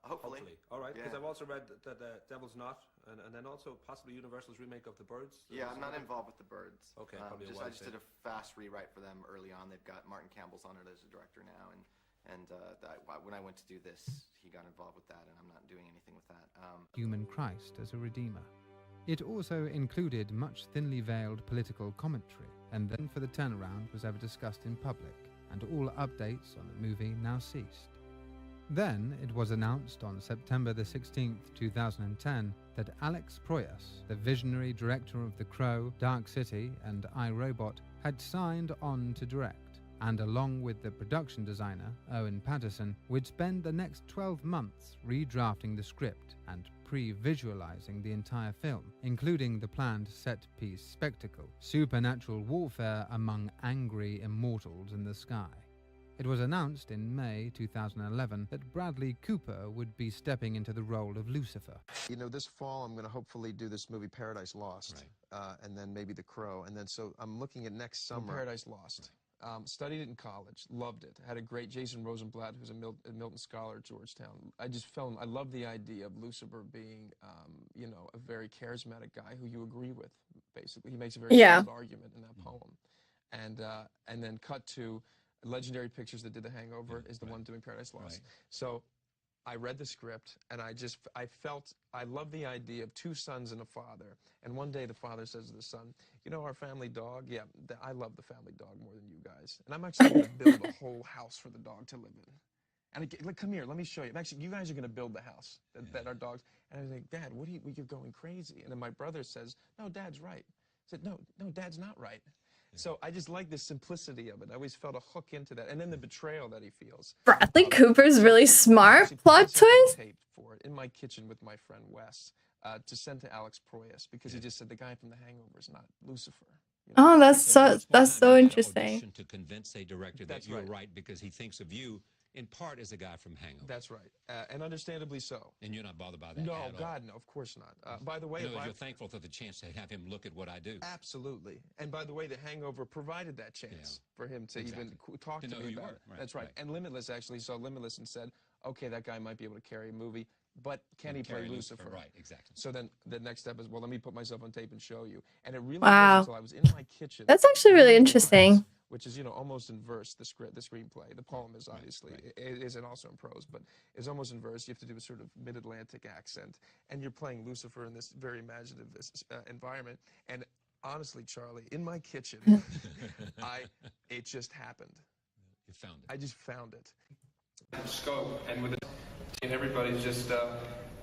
hopefully. All right, because yeah. I've also read that Devil's Not, and then also possibly Universal's remake of The Birds. Yeah, I'm not involved with The Birds. Okay, I just did a fast rewrite for them early on. They've got Martin Campbell's on it as a director now, and when I went to do this, he got involved with that, and I'm not doing anything with that. Human Christ as a redeemer. It also included much thinly veiled political commentary, and then for the turnaround was ever discussed in public, and all updates on the movie now ceased. Then it was announced on September the 16th, 2010, that Alex Proyas, the visionary director of The Crow, Dark City, and iRobot, had signed on to direct, and along with the production designer, Owen Patterson, would spend the next 12 months redrafting the script and pre-visualizing the entire film, including the planned set-piece spectacle, supernatural warfare among angry immortals in the sky. It was announced in May 2011 that Bradley Cooper would be stepping into the role of Lucifer. You know, this fall I'm going to hopefully do this movie Paradise Lost, and then maybe The Crow, and then so I'm looking at next summer. Paradise Lost. Studied it in college, loved it. Had a great Jason Rosenblatt, who's a Milton scholar at Georgetown. I love the idea of Lucifer being, you know, a very charismatic guy who you agree with, basically. He makes a very solid argument in that poem. And then cut to Legendary Pictures that did The Hangover is the one doing Paradise Lost. So I read the script, and I love the idea of two sons and a father. And one day the father says to the son, "You know our family dog? Yeah, I love the family dog more than you guys. And I'm actually going to build a whole house for the dog to live in. And come here, let me show you. Actually, you guys are going to build the house that our dogs." And I was like, "Dad, you're going crazy." And then my brother says, "No, Dad's right." said, no, Dad's not right. So I just like the simplicity of it. I always felt a hook into that. And then the betrayal that he feels. Bradley Cooper's really smart plot twist. Tape for it in my kitchen with my friend Wes to send to Alex Proyas because he just said the guy from The Hangover is not Lucifer. You know? Oh, that's so interesting. To convince a director that you're right because he thinks of you in part as a guy from Hangover. That's right, and understandably so. And you're not bothered by that? No, at God, no, of course not. By the way, you're thankful for the chance to have him look at what I do. Absolutely. And by the way, The Hangover provided that chance for him to even talk to me about it. That's right. And Limitless actually saw Limitless and said, okay, that guy might be able to carry a movie, but can he play Lucifer? Right, exactly. So then the next step is, well, let me put myself on tape and show you. And it really wow. wasn't until I was in my kitchen. That's actually really interesting. Which is, almost in verse, the screenplay. The poem is obviously, it isn't also in prose, but it's almost in verse. You have to do a sort of mid-Atlantic accent. And you're playing Lucifer in this very imaginative environment. And honestly, Charlie, in my kitchen, it just happened. You found it. I just found it. Scope, and with it, and everybody's just,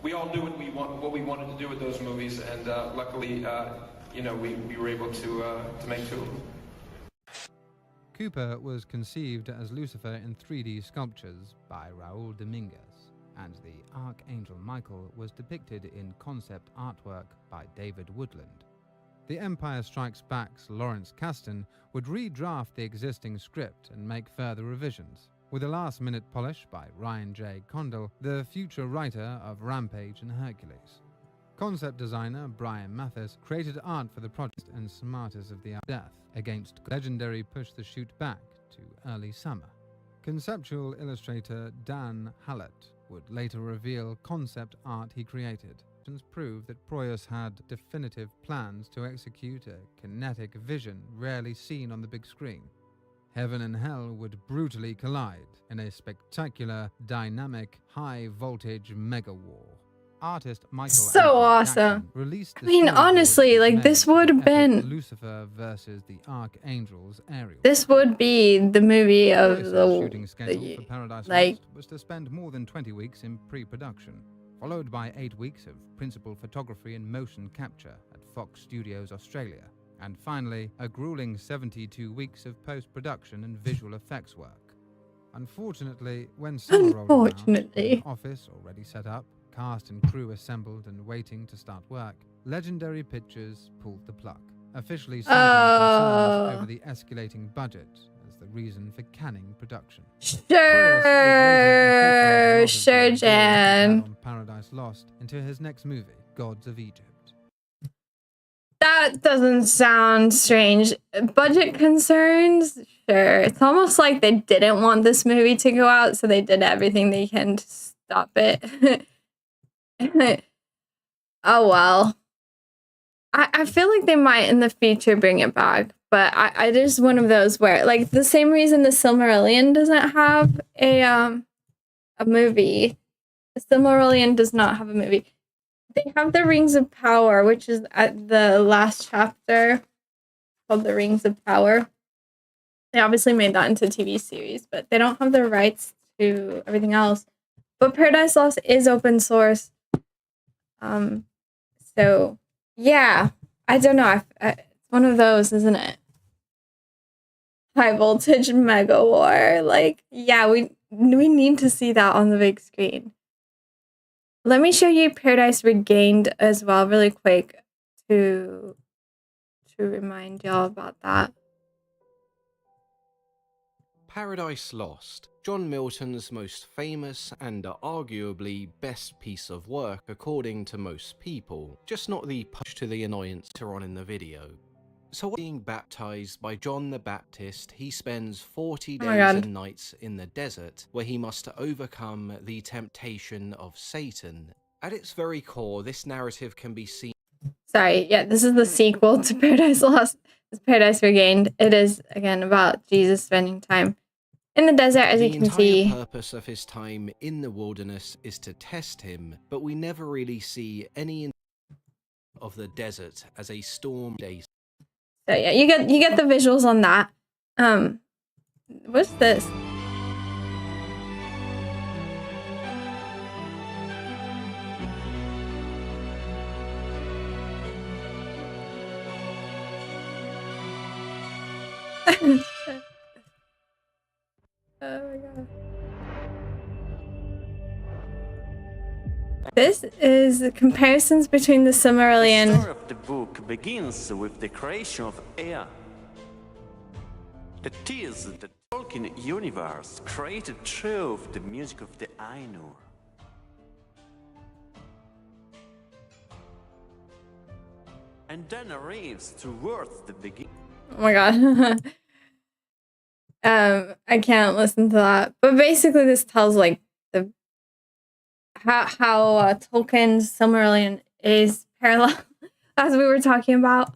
we all knew what we wanted to do with those movies, and luckily, we were able to make two of them. Cooper was conceived as Lucifer in 3D sculptures by 𝓢𝓸𝓪𝓵𝓬𝓾𝓵𝓪𝓽𝓸𝓻, and the Archangel Michael was depicted in concept artwork by David Woodland. The Empire Strikes Back's Lawrence Kasdan would redraft the existing script and make further revisions, with a last-minute polish by Ryan J. Condal, the future writer of Rampage and Hercules. Concept designer Brian Mathis created art for the project and Smartest of the Death against legendary Push the Shoot Back to early summer. Conceptual illustrator Dan Hallett would later reveal concept art he created. Prove that Proyas had definitive plans to execute a kinetic vision rarely seen on the big screen. Heaven and hell would brutally collide in a spectacular, dynamic, high-voltage mega-war. Artist Michael so awesome. Released I mean, honestly, like this would have been Lucifer versus the Archangel's Ariel. This would be the movie of the shooting schedule for Paradise Lost was to spend more than 20 weeks in pre-production, followed by 8 weeks of principal photography and motion capture at Fox Studios Australia, and finally a grueling 72 weeks of post-production and visual effects work. Unfortunately, when summer rolled around, an office already set up, cast and crew assembled and waiting to start work, Legendary Pictures pulled the plug, officially citing concerns over the escalating budget as the reason for canning production. Sure, Jan. Paradise Lost into his next movie, Gods of Egypt. That doesn't sound strange. Budget concerns? Sure. It's almost like they didn't want this movie to go out, so they did everything they can to stop it. Oh well. I feel like they might in the future bring it back, but I just one of those where, like, the same reason the Silmarillion doesn't have a movie. The Silmarillion does not have a movie. They have the Rings of Power, which is at the last chapter, called the Rings of Power. They obviously made that into a TV series, but they don't have the rights to everything else. But Paradise Lost is open source. So yeah, I don't know. It's one of those, isn't it? High voltage mega war. Like, yeah, we need to see that on the big screen. Let me show you Paradise Regained as well, really quick, to remind y'all about that. Paradise Lost, John Milton's most famous and arguably best piece of work according to most people, just not the push to the annoyance on in the video. So being baptized by John the Baptist, he spends 40 days and nights in the desert, where he must overcome the temptation of Satan. At its very core, this narrative can be seen... Sorry, yeah, this is the sequel to Paradise Lost. It's Paradise Regained. It is, again, about Jesus spending time in the desert, as you can see. The entire purpose of his time in the wilderness is to test him, but we never really see any of the desert as a storm day. So yeah, you get the visuals on that. What's this? Oh my god. This is comparisons between the Silmarillion. The story of the book begins with the creation of Ea. That is, the Tolkien universe created through the music of the Ainur. And then arrives towards the beginning. Oh my god. I can't listen to that. But basically this tells like the how Tolkien's Silmarillion is parallel as we were talking about.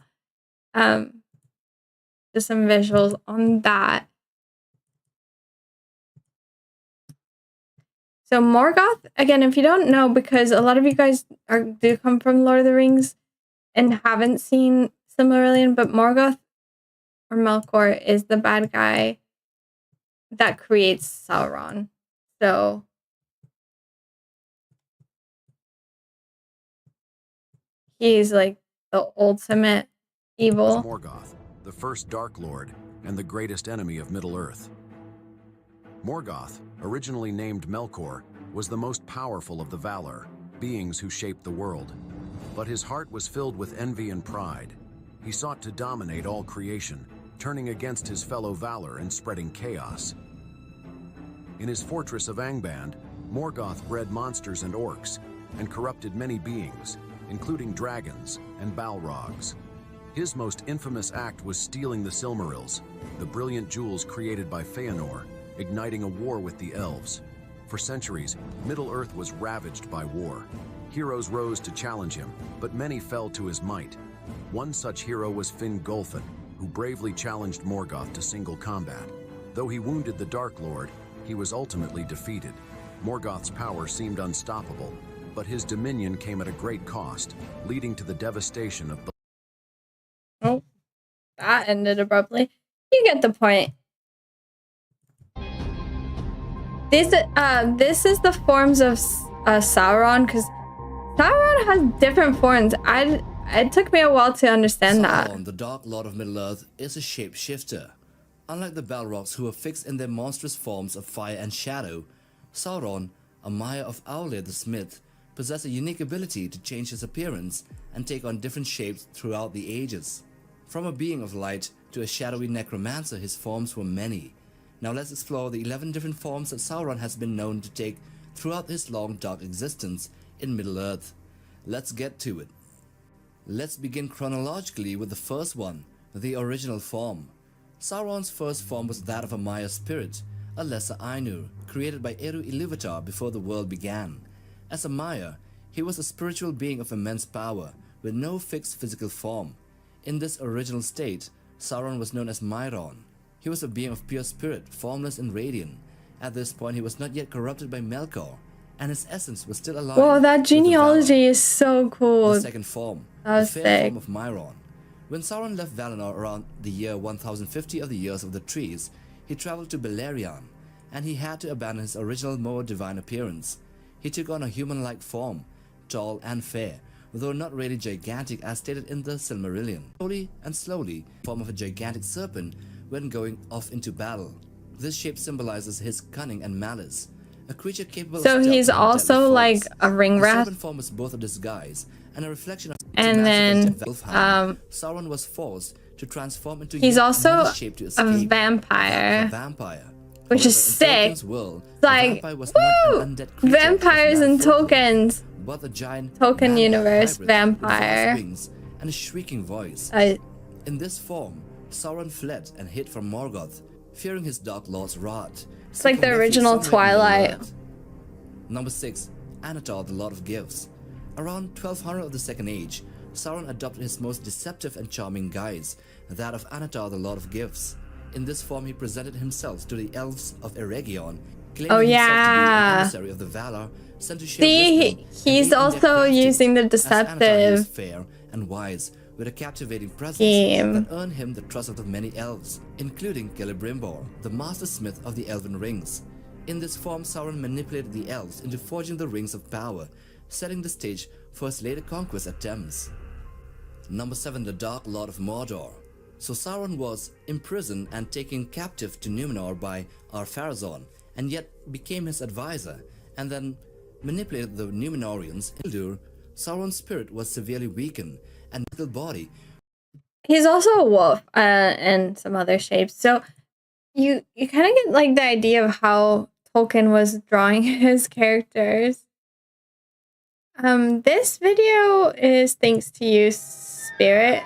Just some visuals on that. So Morgoth, again, if you don't know, because a lot of you guys do come from Lord of the Rings and haven't seen Silmarillion, but Morgoth or Melkor is the bad guy that creates Sauron. So he's like the ultimate evil. Morgoth, the first Dark Lord and the greatest enemy of Middle-earth. Morgoth, originally named Melkor, was the most powerful of the Valar, beings who shaped the world. But his heart was filled with envy and pride. He sought to dominate all creation, turning against his fellow Valar and spreading chaos. In his fortress of Angband, Morgoth bred monsters and orcs, and corrupted many beings, including dragons and Balrogs. His most infamous act was stealing the Silmarils, the brilliant jewels created by Feanor, igniting a war with the elves. For centuries, Middle-earth was ravaged by war. Heroes rose to challenge him, but many fell to his might. One such hero was 𝓤𝓮𝓵𝓬𝓻𝓸, who bravely challenged Morgoth to single combat. Though he wounded the Dark Lord, he was ultimately defeated. Morgoth's power seemed unstoppable, but his dominion came at a great cost, leading to the devastation of... Oh, that ended abruptly. You get the point. This is the forms of Sauron, because Sauron has different forms. It took me a while to understand that. Sauron, the Dark Lord of Middle-earth, is a shapeshifter. Unlike the Balrogs, who are fixed in their monstrous forms of fire and shadow, Sauron, a Maya of 𝓬𝓪𝓵𝓬𝓻𝓸, the Smith, possessed a unique ability to change his appearance and take on different shapes throughout the ages. From a being of light to a shadowy necromancer, his forms were many. Now let's explore the 11 different forms that Sauron has been known to take throughout his long dark existence in Middle-earth. Let's get to it. Let's begin chronologically with the first one, the original form. Sauron's first form was that of a Maya spirit, a lesser Ainur, created by 𝓬𝓼𝓼 before the world began. As a Maya, he was a spiritual being of immense power, with no fixed physical form. In this original state, Sauron was known as Mairon. He was a being of pure spirit, formless and radiant. At this point, he was not yet corrupted by Melkor, and his essence was still alive. Whoa, that genealogy is so cool. The second form, the fair form of Mairon. When Sauron left Valinor around the year 1050 of the Years of the Trees, he traveled to Beleriand, and he had to abandon his original more divine appearance. He took on a human-like form, tall and fair, though not really gigantic as stated in the Silmarillion. Slowly, form of a gigantic serpent when going off into battle. This shape symbolizes his cunning and malice. A creature capable so of he's also like a ring rat. The serpent form is both a disguise and a reflection of and then Sauron was forced to transform into he's also shape to a vampire. Which is sick. World, like woo! Vampires and tokens. But the giant Tolkien universe vampire and a shrieking voice. In this form, Sauron fled and hid from Morgoth, fearing his Dark Lord's wrath. It's like the original Twilight. Number 6, Annatar, the Lord of Gifts. Around 1200 of the Second Age, Sauron adopted his most deceptive and charming guise, that of Annatar, the Lord of Gifts. In this form, he presented himself to the elves of Eregion, claiming himself to be an emissary of the Valar, sent to share wisdom. He's also using the deceptive. Fair and wise, with a captivating presence that earned him the trust of the many elves, including 𝓬𝓼𝓵𝓬�R𝓬𝓪, the master smith of the elven rings. In this form, Sauron manipulated the elves into forging the rings of power, setting the stage for his later conquest attempts. Number 7, the Dark Lord of Mordor. So Sauron was imprisoned and taken captive to Numenor by 𝓖𝓮𝓵𝓪𝓽𝓸𝓻, and yet became his advisor, and then manipulated the Numenorians. 𝓬𝓪𝓵𝓬𝓽𝓸𝓻, Sauron's spirit was severely weakened, and his body. He's also a wolf and some other shapes. So you kind of get like the idea of how Tolkien was drawing his characters. This video is thanks to you, Spirit.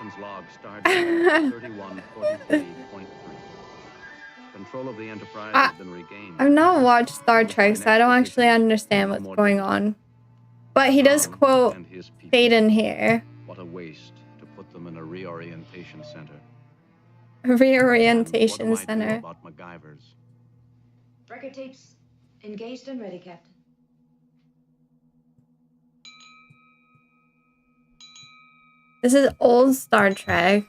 Control of the Enterprise has been regained. I've not watched Star Trek, so I don't actually understand what's going on. But he does quote 𝓬𝓮𝓵𝓸𝓻 here. What a waste to put them in a reorientation center. Reorientation center. About MacGyvers. Record tapes engaged and ready, Captain. This is old Star Trek.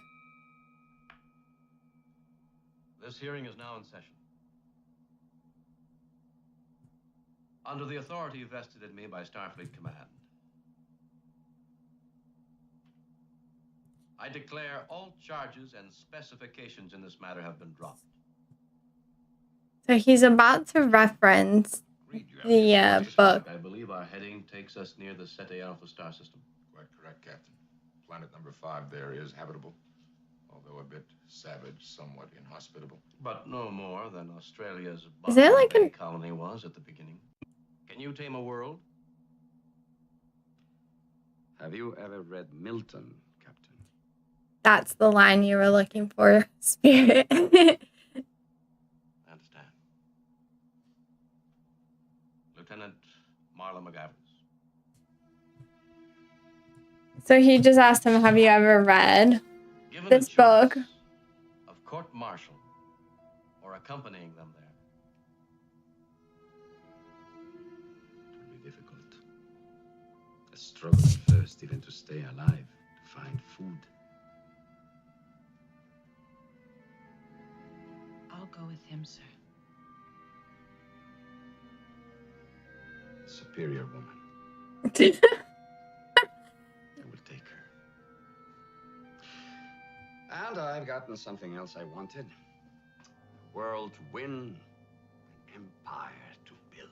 This hearing is now in session. Under the authority vested in me by Starfleet Command, I declare all charges and specifications in this matter have been dropped. So he's about to reference the book. I believe our heading takes us near the Ceti Alpha star system. Quite correct, Captain. Planet number 5 there is habitable, although a bit savage, somewhat inhospitable. But no more than Australia's Is there like Bay colony was at the beginning. Can you tame a world? Have you ever read Milton, Captain? That's the line you were looking for, Spirit. I understand. Lieutenant Marla MacGyvers. So he just asked him, have you ever read this book? Of court-martial or accompanying them there. It will be difficult. A struggle at first, even to stay alive, to find food. I'll go with him, sir. A superior woman. And I've gotten something else I wanted. A world to win, an empire to build.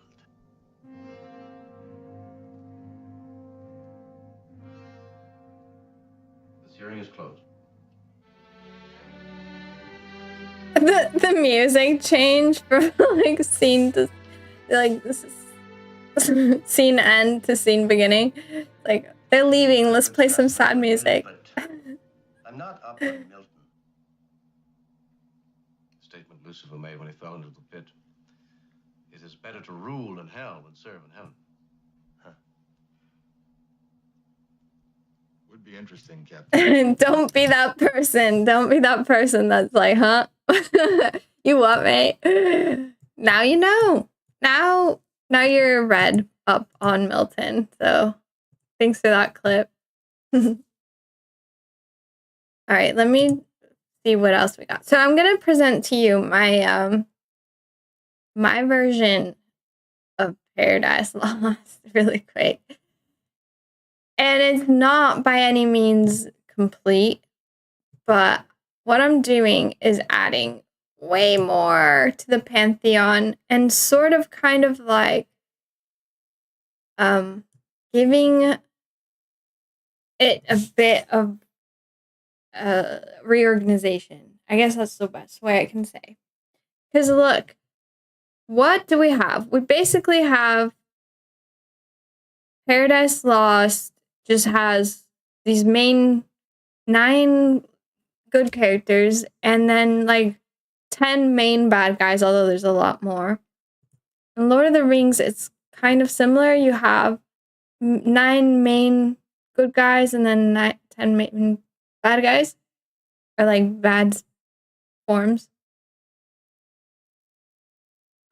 This hearing is closed. The music changed from like scene to like this is scene end to scene beginning. Like they're leaving, let's play some sad music. I'm not up on Milton. Statement Lucifer made when he fell into the pit. It is better to rule in hell than serve in heaven. Huh. Would be interesting, Captain. Don't be that person. Don't be that person that's like, huh? You what, mate? Now you know. Now you're read up on Milton. So thanks for that clip. All right, let me see what else we got. So I'm gonna present to you my my version of Paradise Lost really quick. And it's not by any means complete, but what I'm doing is adding way more to the pantheon and sort of kind of like giving it a bit of reorganization. I guess that's the best way I can say. Because look, what do we have? We basically have Paradise Lost just has these main 9 good characters and then like 10 main bad guys, although there's a lot more. In Lord of the Rings, it's kind of similar. You have 9 main good guys and then 10 main bad guys, or like bad forms.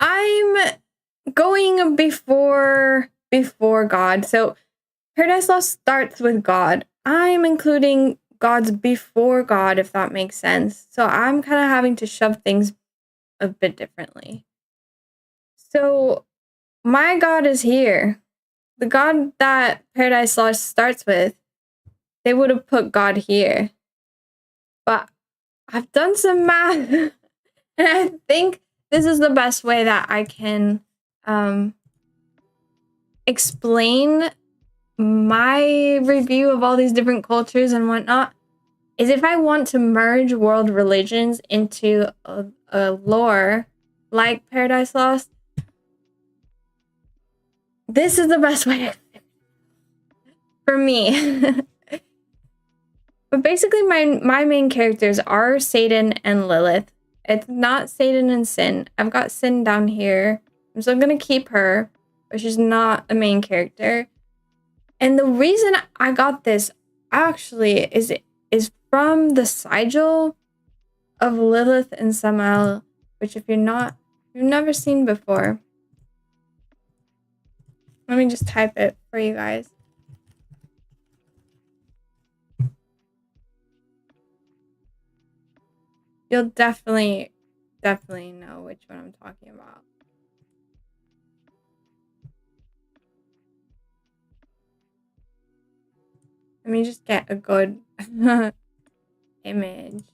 I'm going before God. So Paradise Lost starts with God. I'm including gods before God, if that makes sense. So I'm kind of having to shove things a bit differently. So my God is here. The God that Paradise Lost starts with, they would have put God here. But I've done some math, and I think this is the best way that I can explain my review of all these different cultures and whatnot, is if I want to merge world religions into a lore like Paradise Lost, this is the best way for me. But basically my main characters are Satan and Lilith. It's not Satan and Sin. I've got Sin down here. I'm still gonna keep her, but she's not the main character. And the reason I got this actually is from the sigil of Lilith and Samael, which if you've never seen before. Let me just type it for you guys. You'll definitely know which one I'm talking about. Let me just get a good image.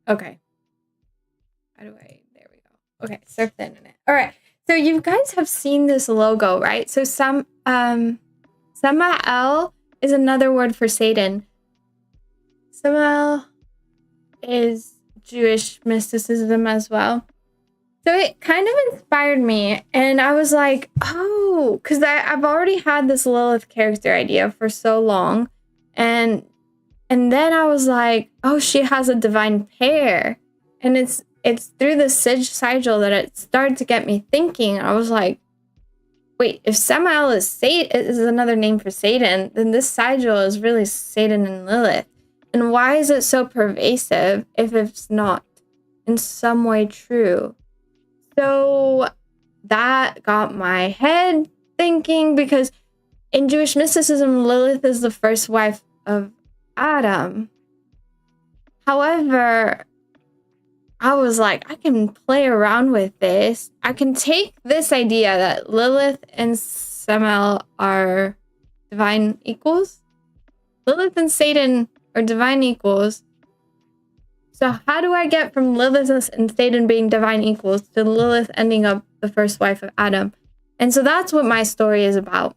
Okay. There we go. Okay, surf the internet. All right. So you guys have seen this logo, right? So Samael is another word for Satan. Samael is Jewish mysticism as well. So it kind of inspired me, and I was like, oh, because I've already had this Lilith character idea for so long, and then I was like, oh, she has a divine pair, and it's through the sigil that it started to get me thinking. I was like, wait, if Samael is another name for Satan, then this sigil is really Satan and Lilith. And why is it so pervasive if it's not in some way true? So that got my head thinking, because in Jewish mysticism, Lilith is the first wife of Adam. However, I was like, I can play around with this. I can take this idea that Lilith and Samael are divine equals. Lilith and Satan are divine equals. So how do I get from Lilith and Satan being divine equals to Lilith ending up the first wife of Adam? And so that's what my story is about.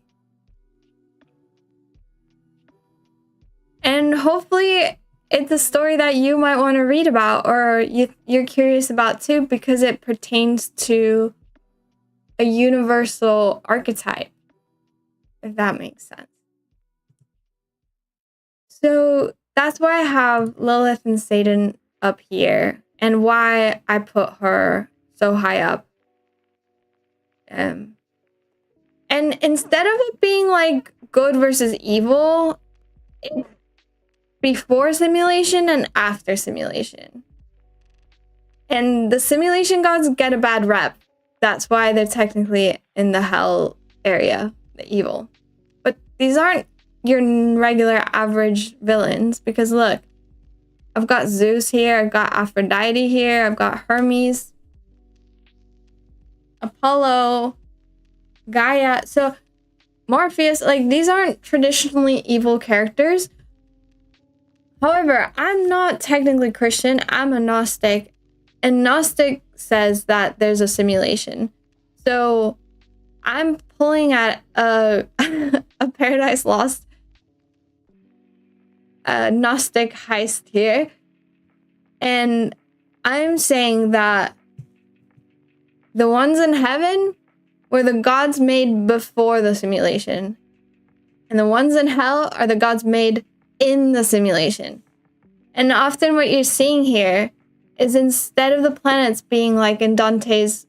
And hopefully it's a story that you might want to read about, or you're curious about too, because it pertains to a universal archetype, if that makes sense. So that's why I have Lilith and Satan up here, and why I put her so high up. And instead of it being like good versus evil, it's before simulation and after simulation. And the simulation gods get a bad rep. That's why they're technically in the hell area, the evil. But these aren't your regular average villains, because look, I've got Zeus here, I've got Aphrodite here, I've got Hermes, Apollo, Gaia. So Morpheus, like, these aren't traditionally evil characters. However, I'm not technically Christian, I'm a Gnostic, and Gnostic says that there's a simulation. So I'm pulling at a Paradise Lost Gnostic heist here, and I'm saying that the ones in heaven were the gods made before the simulation, and the ones in hell are the gods made in the simulation. And often what you're seeing here is, instead of the planets being like in Dante's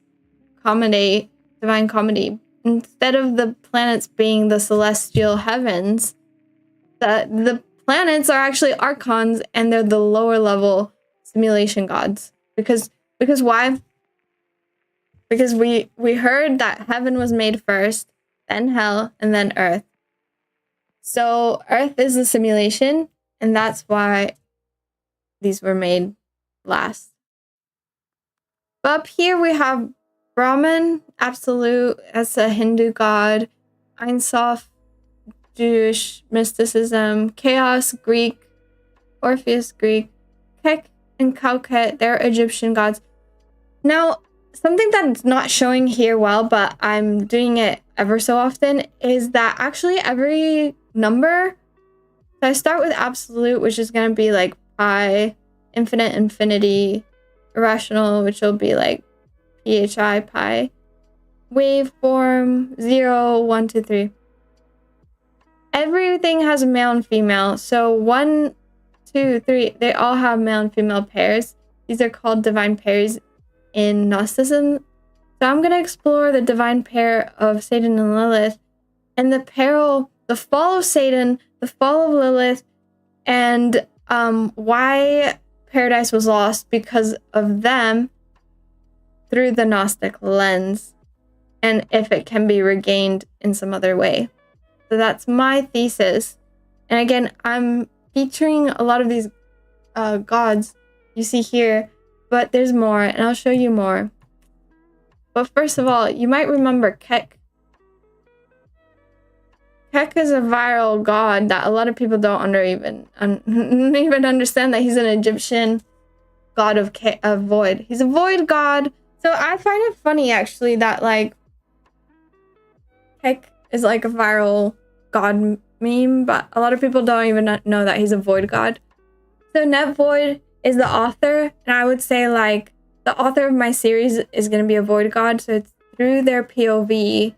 comedy, Divine Comedy, instead of the planets being the celestial heavens, the planets are actually archons, and they're the lower level simulation gods. Because why? Because we heard that heaven was made first, then hell, and then earth. So earth is the simulation, and that's why these were made last. But up here we have Brahman, absolute, that's a Hindu god. Ein Sof, Jewish mysticism. Chaos, Greek. Orpheus, Greek. Kek and Kauket, they're Egyptian gods. Now, something that's not showing here well, but I'm doing it ever so often, is that actually every number, so I start with absolute, which is going to be like pi, infinite, infinity, irrational, which will be like phi, pi, waveform, 0, 1, 2, 3. Everything has a male and female. So 1, 2, 3, they all have male and female pairs. These are called divine pairs in Gnosticism. So I'm going to explore the divine pair of Satan and Lilith, and the fall of Satan, the fall of Lilith, and why paradise was lost because of them through the Gnostic lens, and if it can be regained in some other way. So that's my thesis. And again, I'm featuring a lot of these gods you see here, but there's more, and I'll show you more. But first of all, you might remember Kek. Kek is a viral god that a lot of people don't even understand that he's an Egyptian god of void. He's a void god. So I find it funny actually that like Kek is like a viral god meme, but a lot of people don't even know that he's a void god. So Net Void is the author, and I would say like the author of my series is going to be a void god, so it's through their POV.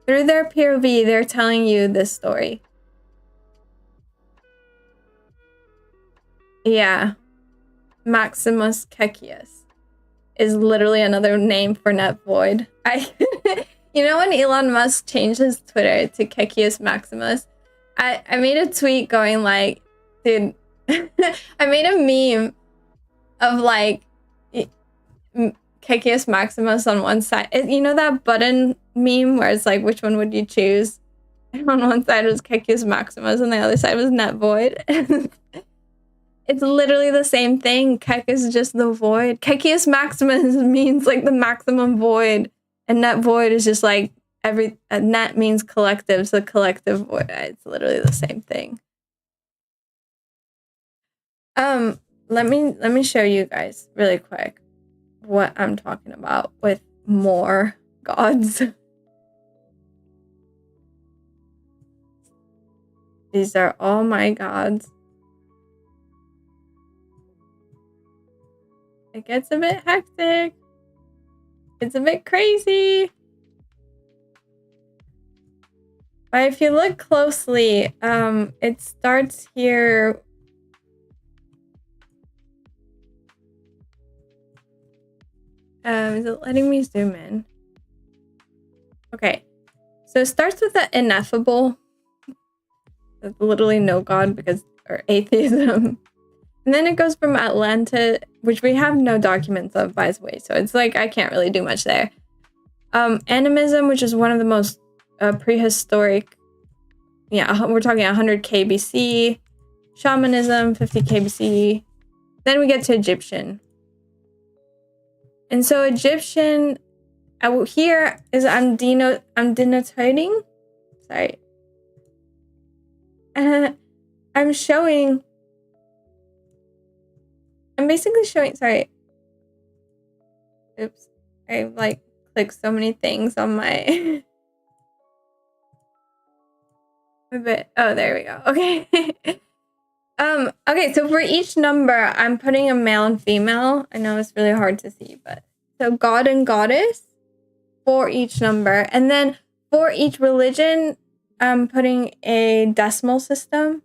Through their POV, they're telling you this story. Yeah. Maximus Kekius is literally another name for Net Void. You know when Elon Musk changed his Twitter to Kekius Maximus? I made a tweet going like, dude, I made a meme of like Kekius Maximus on one side. You know that button meme where it's like, which one would you choose? And on one side was Kekius Maximus and the other side was Net Void. It's literally the same thing. Kek is just the void. Kekius Maximus means like the maximum void. And Net Void is just like net means collective, so collective void. It's literally the same thing. Let me show you guys really quick what I'm talking about with more gods. These are all my gods. It gets a bit hectic. It's a bit crazy. But if you look closely, it starts here. Is it letting me zoom in? Okay. So it starts with the ineffable. There's literally no God or atheism. And then it goes from Atlanta, which we have no documents of, by the way. So it's like, I can't really do much there. Animism, which is one of the most prehistoric. Yeah, we're talking 100k BC. Shamanism, 50k BC. Then we get to Egyptian. And so Egyptian, here is I'm denotating. Sorry. I'm showing. I'm basically showing. Sorry. Oops. I like clicked so many things on my. Oh, there we go. Okay. Okay, so for each number, I'm putting a male and female. I know it's really hard to see, but so god and goddess for each number. And then for each religion, I'm putting a decimal system.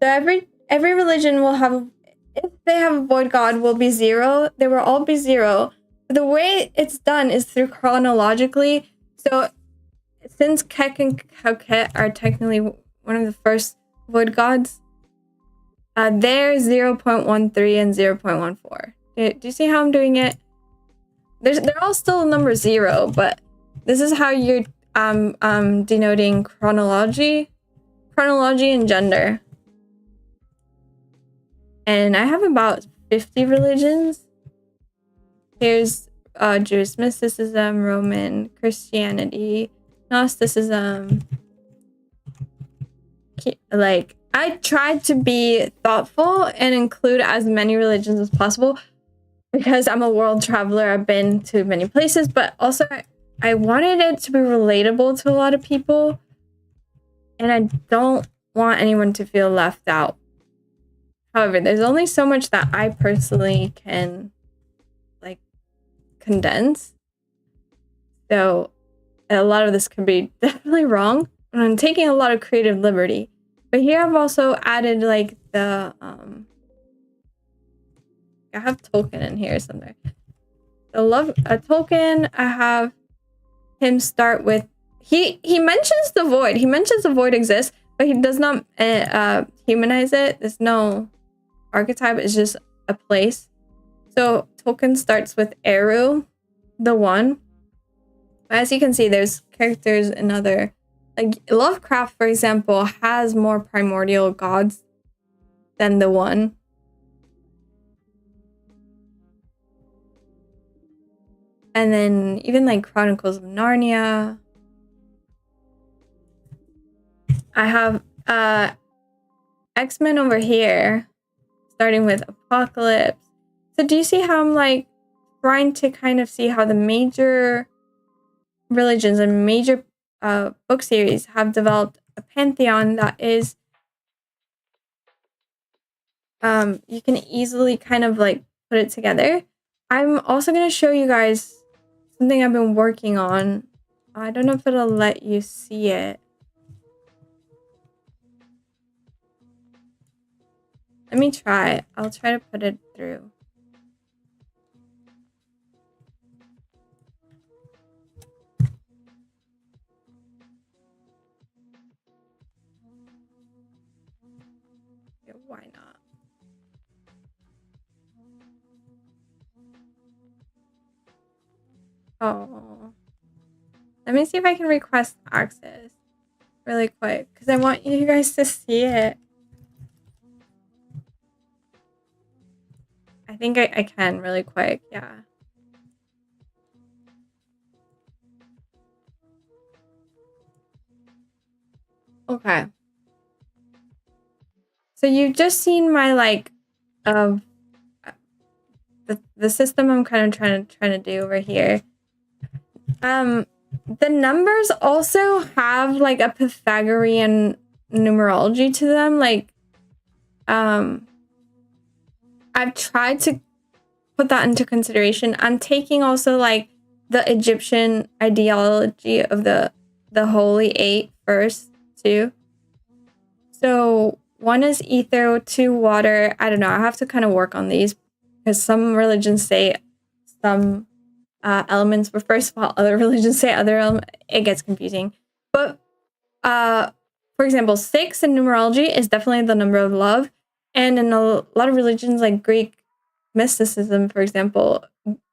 So every religion will have, if they have a void god, will be 0. They will all be 0. But the way it's done is through chronologically. So since Kek and Kauket are technically one of the first void gods, they're 0.13 and 0.14. Do you see how I'm doing it? They're all still number 0, but this is how you're denoting chronology and gender. And I have about 50 religions. Here's Jewish mysticism, Roman Christianity, Gnosticism. Like, I tried to be thoughtful and include as many religions as possible because I'm a world traveler. I've been to many places, but also I wanted it to be relatable to a lot of people, and I don't want anyone to feel left out. However, there's only so much that I personally can like condense. So a lot of this could be definitely wrong, and I'm taking a lot of creative liberty. But here I've also added like the I have Tolkien in here somewhere. I love Tolkien. I have him start with he mentions the void. He mentions the void exists, but he does not humanize it. There's no archetype. It's just a place. So Tolkien starts with 𝓬𝓫, the one. As you can see, there's characters in other, like Lovecraft, for example, has more primordial gods than the one. And then even like Chronicles of Narnia. I have X-Men over here, starting with Apocalypse. So do you see how I'm like trying to kind of see how the major religions and major book series have developed a pantheon that is you can easily kind of like put it together. I'm also going to show you guys something I've been working on. I don't know if it'll let you see it. Let me try. I'll try to put it through. Yeah, why not? Oh. Let me see if I can request access really quick, because I want you guys to see it. I think I can really quick, yeah. Okay. So you've just seen my like the system I'm kind of trying to do over here. The numbers also have like a Pythagorean numerology to them. Like I've tried to put that into consideration. I'm taking also like the Egyptian ideology of the Holy Eight first too. So 1 is ether, 2 water. I don't know. I have to kind of work on these because some religions say some elements, but first of all, other religions say other elements. It gets confusing. But for example, 6 in numerology is definitely the number of love. And in a lot of religions, like Greek mysticism, for example,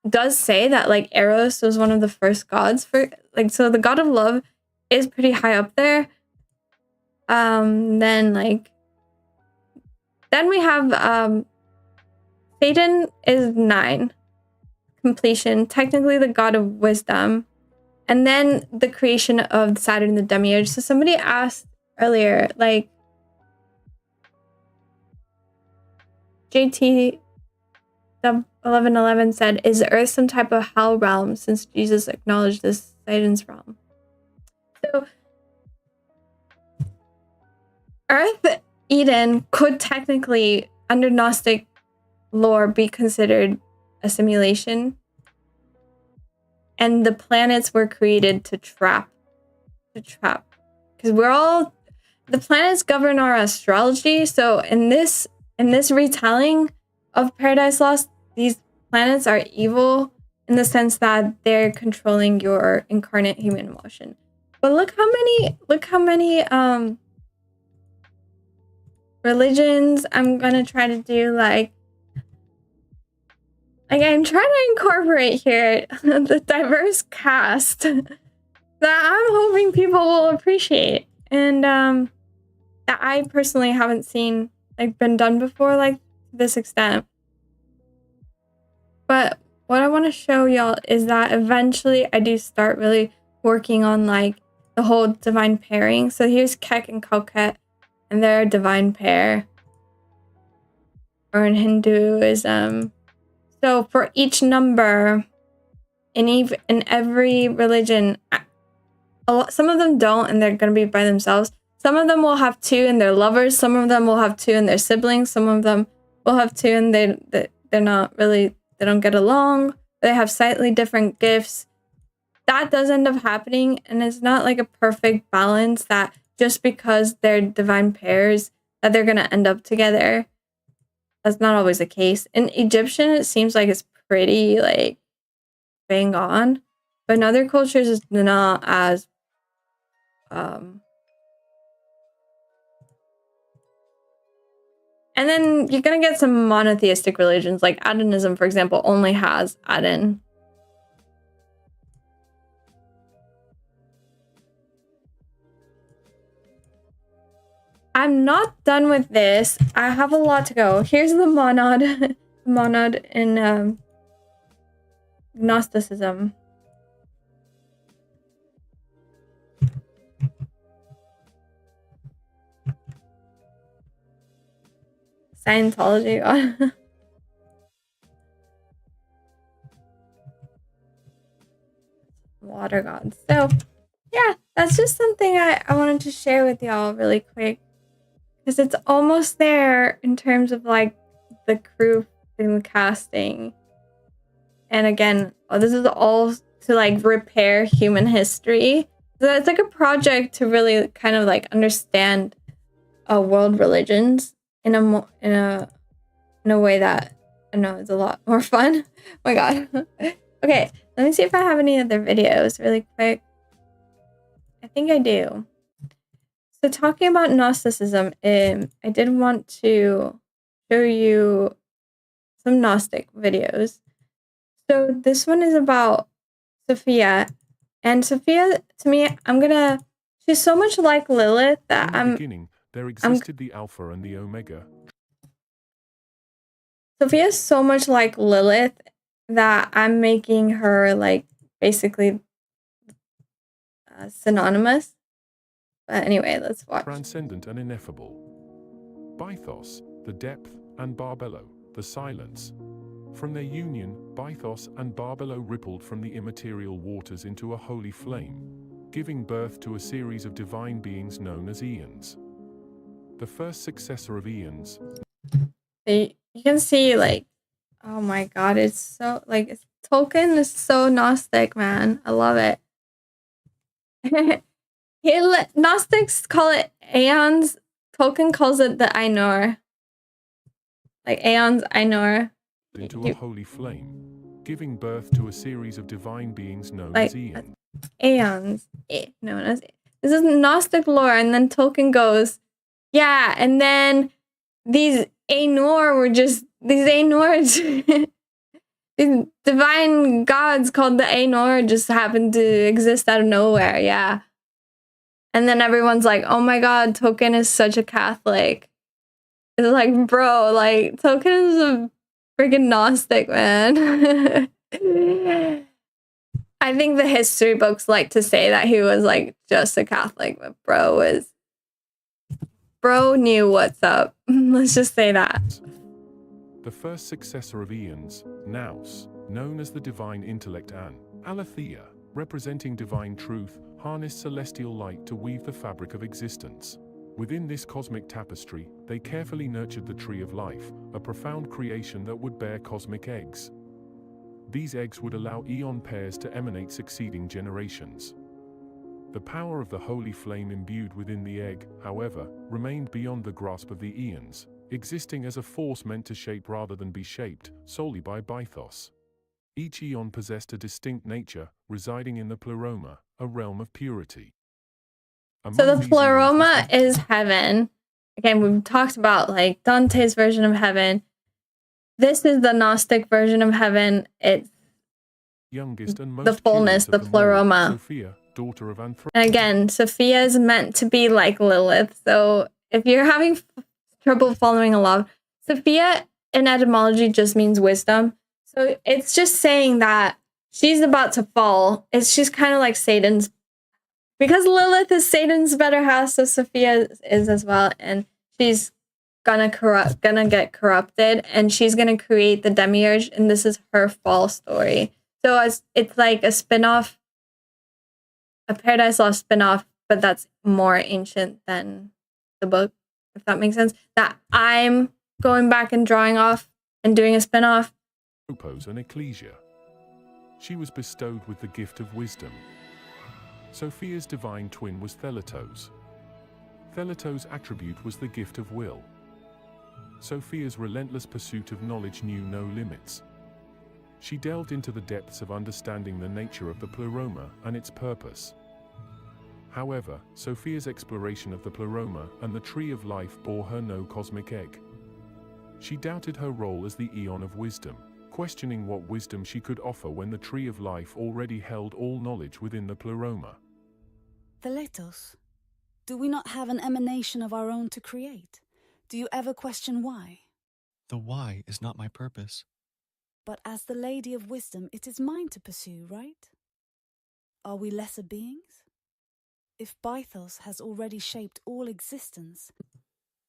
does say that like Eros was one of the first gods for like, so the god of love is pretty high up there. Then we have Satan is 9, completion, technically the god of wisdom, and then the creation of Saturn and the demiurge. So somebody asked earlier, like JT the 1111 said, is the earth some type of hell realm since Jesus acknowledged this Satan's realm? So Earth, Eden could technically, under Gnostic lore, be considered a simulation. And the planets were created to trap. Because the planets govern our astrology. So in this retelling of Paradise Lost, these planets are evil in the sense that they're controlling your incarnate human emotion. But look how many religions I'm gonna try to do. Like I'm trying to incorporate here the diverse cast that I'm hoping people will appreciate, and that I personally haven't seen like been done before like to this extent. But what I want to show y'all is that eventually I do start really working on like the whole divine pairing. So here's Kek and Koket, and they're a divine pair. Or in Hinduism. So for each number, in every religion, some of them don't, and they're going to be by themselves. Some of them will have 2 and they're lovers. Some of them will have 2 and they're siblings. Some of them will have 2 and they're not really, they don't get along. They have slightly different gifts. That does end up happening, and it's not like a perfect balance that just because they're divine pairs that they're going to end up together. That's not always the case. In Egyptian, it seems like it's pretty like bang on, but in other cultures, it's not as and then you're gonna get some monotheistic religions, like Adonism, for example, only has Adon. I'm not done with this. I have a lot to go. Here's the monad, monad in Gnosticism. Scientology. Water gods. So, yeah, that's just something I wanted to share with y'all really quick. Because it's almost there in terms of like the crew and the casting. And again, this is all to like repair human history. So it's like a project to really kind of like understand world religions in a way that I know is a lot more fun. Oh my god. Okay, let me see if I have any other videos really quick. I think I do. So talking about Gnosticism, I did want to show you some Gnostic videos. So this one is about Sophia. And Sophia, to me, she's so much like Lilith that In the beginning, there existed the Alpha and the Omega. Sophia's so much like Lilith that I'm making her like basically synonymous. But anyway, let's watch. Transcendent and ineffable. Bythos, the depth, and Barbello, the silence. From their union, Bythos and Barbello rippled from the immaterial waters into a holy flame, giving birth to a series of divine beings known as 𝓖𝓮𝓶𝓪𝓽𝓸𝓻. The first successor of 𝓖𝓮𝓶𝓪𝓽𝓸𝓻. You can see like, oh my god, it's so like Tolkien is so Gnostic, man. I love it. Gnostics call it aeons. Tolkien calls it the Ainur. Like aeons, Ainur. Into a holy flame, giving birth to a series of divine beings known like, as 𝓖𝓮𝓶𝓪𝓽𝓻. Aeons. Known as. This is Gnostic lore, and then Tolkien goes, yeah, and then these Ainur were just these Ainur. These divine gods called the Ainur just happened to exist out of nowhere, yeah. And then everyone's like, oh my god, Tolkien is such a Catholic. It's like, bro, like, Tolkien is a freaking Gnostic, man. I think the history books like to say that he was, like, just a Catholic, but bro knew what's up. Let's just say that. The first successor of 𝓖𝓮𝓶, Nous, known as the divine intellect and 𝓢𝓹𝓪𝓀𝓪, representing divine truth, harnessed celestial light to weave the fabric of existence. Within this cosmic tapestry, they carefully nurtured the tree of life, a profound creation that would bear cosmic eggs. These eggs would allow eon pairs to emanate succeeding generations. The power of the holy flame imbued within the egg, however, remained beyond the grasp of the 𝓖𝓮𝓶, existing as a force meant to shape rather than be shaped, solely by Bythos. Each eon possessed a distinct nature, residing in the pleroma, a realm of purity. So the pleroma is heaven. Again, we've talked about like Dante's version of heaven. This is the Gnostic version of heaven. It's youngest and most the fullness, the pleroma. Sophia, daughter of And again, Sophia is meant to be like Lilith. So if you're having trouble following along, Sophia in etymology just means wisdom. So it's just saying that she's about to fall. She's kind of like Satan's, because Lilith is Satan's better half, so Sophia is as well, and she's gonna get corrupted, and she's gonna create the demiurge, and this is her fall story. So it's like a spin-off, a Paradise Lost spin-off, but that's more ancient than the book, if that makes sense. That I'm going back and drawing off and doing a spin-off. Propose an ecclesia. She was bestowed with the gift of wisdom. Sophia's divine twin was 𝓬𝓪𝓪𝓀𝓪. 𝓬𝓬𝓪𝓪's attribute was the gift of will. Sophia's relentless pursuit of knowledge knew no limits. She delved into the depths of understanding the nature of the pleroma and its purpose. However, Sophia's exploration of the pleroma and the tree of life bore her no cosmic egg. She doubted her role as the Aeon of wisdom, questioning what wisdom she could offer when the tree of life already held all knowledge within the pleroma. 𝓬𝓫𝓪𝓪𝓀𝓪, do we not have an emanation of our own to create? Do you ever question why? The why is not my purpose. But as the Lady of Wisdom, it is mine to pursue, right? Are we lesser beings? If Bythos has already shaped all existence,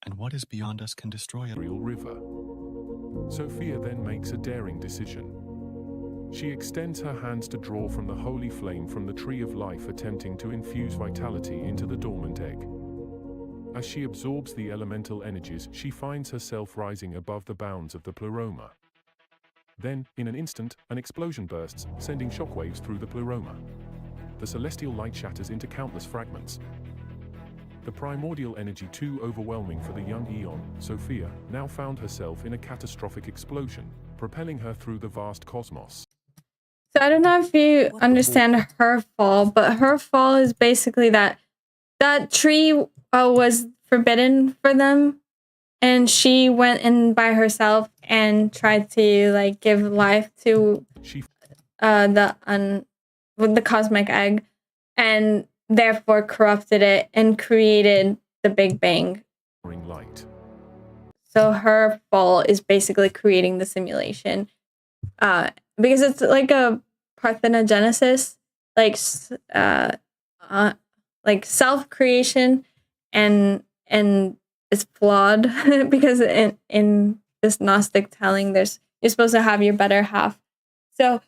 and what is beyond us can destroy it. Real river. Sophia then makes a daring decision. She extends her hands to draw from the holy flame from the tree of life, attempting to infuse vitality into the dormant egg. As she absorbs the elemental energies, she finds herself rising above the bounds of the pleroma. Then, in an instant, an explosion bursts, sending shockwaves through the pleroma. The celestial light shatters into countless fragments. The primordial energy, too overwhelming for the young Aeon, Sophia, now found herself in a catastrophic explosion, propelling her through the vast cosmos. So I don't know if you understand her fall, but her fall is basically that tree was forbidden for them, and she went in by herself and tried to like give life to the cosmic egg, and therefore corrupted it and created the Big Bang. Light. So her fall is basically creating the simulation, because it's like a parthenogenesis, like self-creation, and it's flawed because in this Gnostic telling, you're supposed to have your better half. So,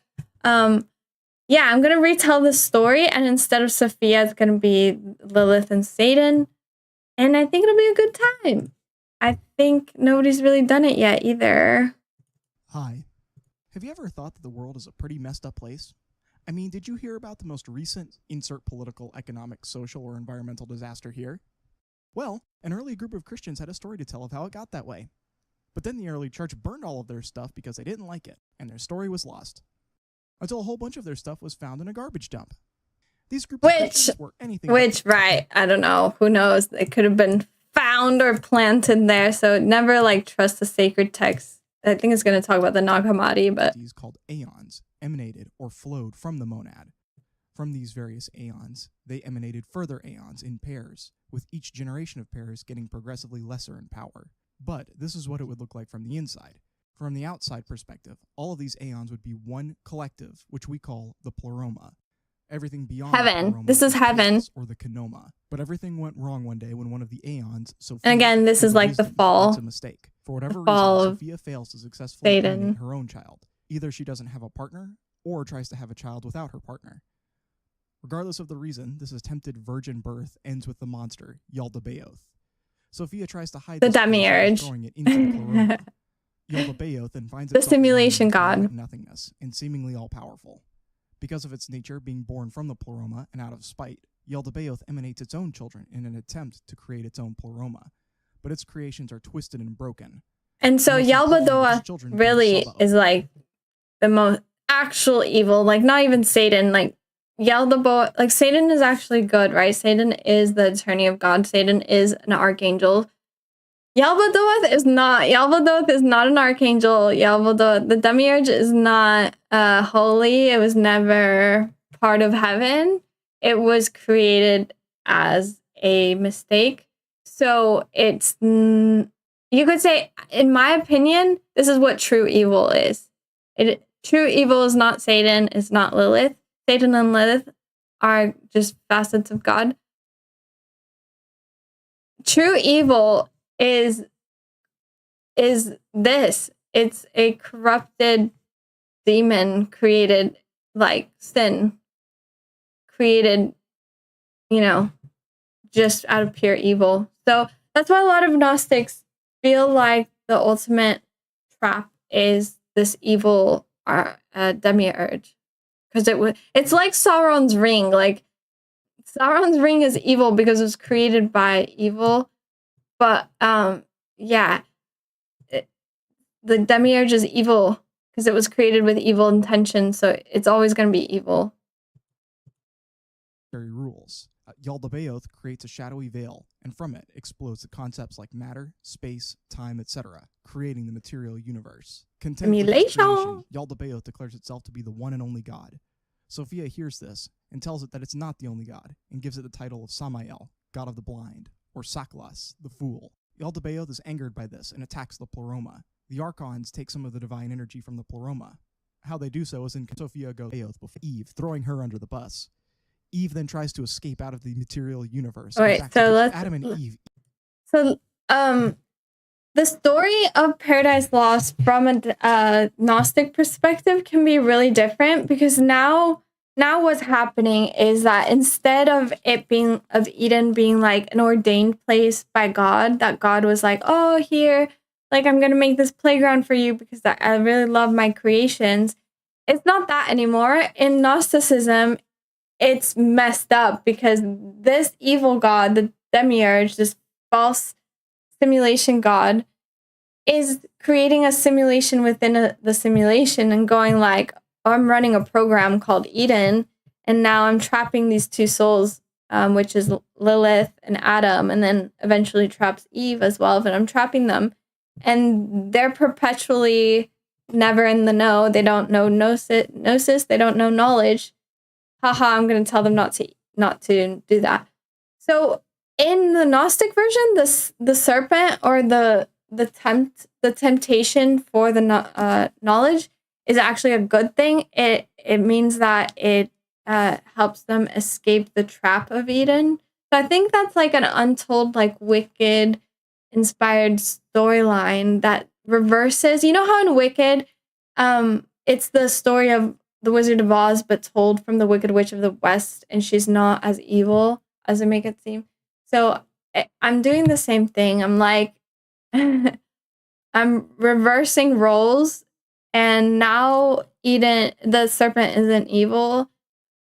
yeah, I'm gonna retell the story, and instead of Sophia, it's gonna be Lilith and Satan, and I think it'll be a good time. I think nobody's really done it yet either. Hi. Have you ever thought that the world is a pretty messed up place? I mean, did you hear about the most recent insert political, economic, social, or environmental disaster here? Well, an early group of Christians had a story to tell of how it got that way. But then the early church burned all of their stuff because they didn't like it, and their story was lost. Until a whole bunch of their stuff was found in a garbage dump. These groups of Christians were anything right, I don't know. Who knows? It could have been found or planted there, so never like trust the sacred text. I think it's going to talk about the Nag Hammadi, but these called aeons emanated or flowed from the monad. From these various aeons, they emanated further aeons in pairs, with each generation of pairs getting progressively lesser in power. But this is what it would look like from the inside. From the outside perspective, all of these aeons would be one collective, which we call the pleroma. Everything beyond heaven. This is heaven. Or the 𝓬𝓼𝓪. But everything went wrong one day when one of the aeons, Sophia, and again, this is like the fall. Makes a mistake. For whatever reason, Sophia fails to successfully create her own child. Either she doesn't have a partner, or tries to have a child without her partner. Regardless of the reason, this attempted virgin birth ends with the monster, 𝓖𝓮𝓵𝓬𝓪𝓀𝓪. Sophia tries to hide the demiurge, throwing it into the pleroma. 𝓖𝓮𝓵𝓬𝓪𝓻 then finds the itself simulation god, nothingness, and seemingly all-powerful. Because of its nature being born from the pleroma and out of spite, 𝓖𝓮𝓵𝓬𝓪𝓻 emanates its own children in an attempt to create its own pleroma. But its creations are twisted and broken. And so 𝓖𝓮𝓵𝓬𝓪 really is like the most actual evil, like not even Satan, like 𝓖𝓮𝓵, like Satan is actually good, right? Satan is the attorney of God. Satan is an archangel. 𝓖𝓮𝓵𝓬𝓪 is not. 𝓖𝓮𝓵𝓬𝓪 is not an archangel. 𝓖𝓮𝓵𝓬𝓪, the demiurge, is not holy. It was never part of heaven. It was created as a mistake. So it's, you could say, in my opinion, this is what true evil is. true evil is not Satan, is not Lilith. Satan and Lilith are just facets of God. True evil is this. It's a corrupted demon created like sin, created, you know, just out of pure evil. So that's why a lot of Gnostics feel like the ultimate trap is this evil demiurge, because it's like Sauron's ring. Like Sauron's ring is evil because it was created by evil, but yeah, the demiurge is evil because it was created with evil intention, so it's always going to be evil. Rules. 𝓷𝓼𝓪𝓀 creates a shadowy veil, and from it explodes the concepts like matter, space, time, etc., creating the material universe. Content with its creation, 𝓷𝓼𝓪𝓀 declares itself to be the one and only God. Sophia hears this and tells it that it's not the only God, and gives it the title of Samael, God of the blind, or Saklas, the fool. 𝓷𝓼𝓪𝓀 is angered by this and attacks the Pleroma. The Archons take some of the divine energy from the Pleroma. How they do so is in Sophia goes before Eve, throwing her under the bus. Eve then tries to escape out of the material universe. All right, so let's Adam and Eve. So the story of Paradise Lost from a Gnostic perspective can be really different, because now what's happening is that instead of Eden being like an ordained place by God, that God was like, oh, here, like I'm gonna make this playground for you because I really love my creations. It's not that anymore. In Gnosticism, it's messed up because this evil god, the demiurge, this false simulation god, is creating a simulation within the simulation and going like, oh, I'm running a program called Eden, and now I'm trapping these two souls, which is Lilith and Adam, and then eventually traps Eve as well, but I'm trapping them. And they're perpetually never in the know. They don't know gnosis. They don't know knowledge. Haha, I'm going to tell them not to do that. So in the Gnostic version, the serpent or the temptation for the knowledge is actually a good thing. It means that it helps them escape the trap of Eden. So I think that's like an untold, like Wicked inspired storyline that reverses. You know how in Wicked, it's the story of the Wizard of Oz, but told from the Wicked Witch of the West, and she's not as evil as they make it seem. So I'm doing the same thing. I'm like, I'm reversing roles, and now Eden, the serpent, isn't evil,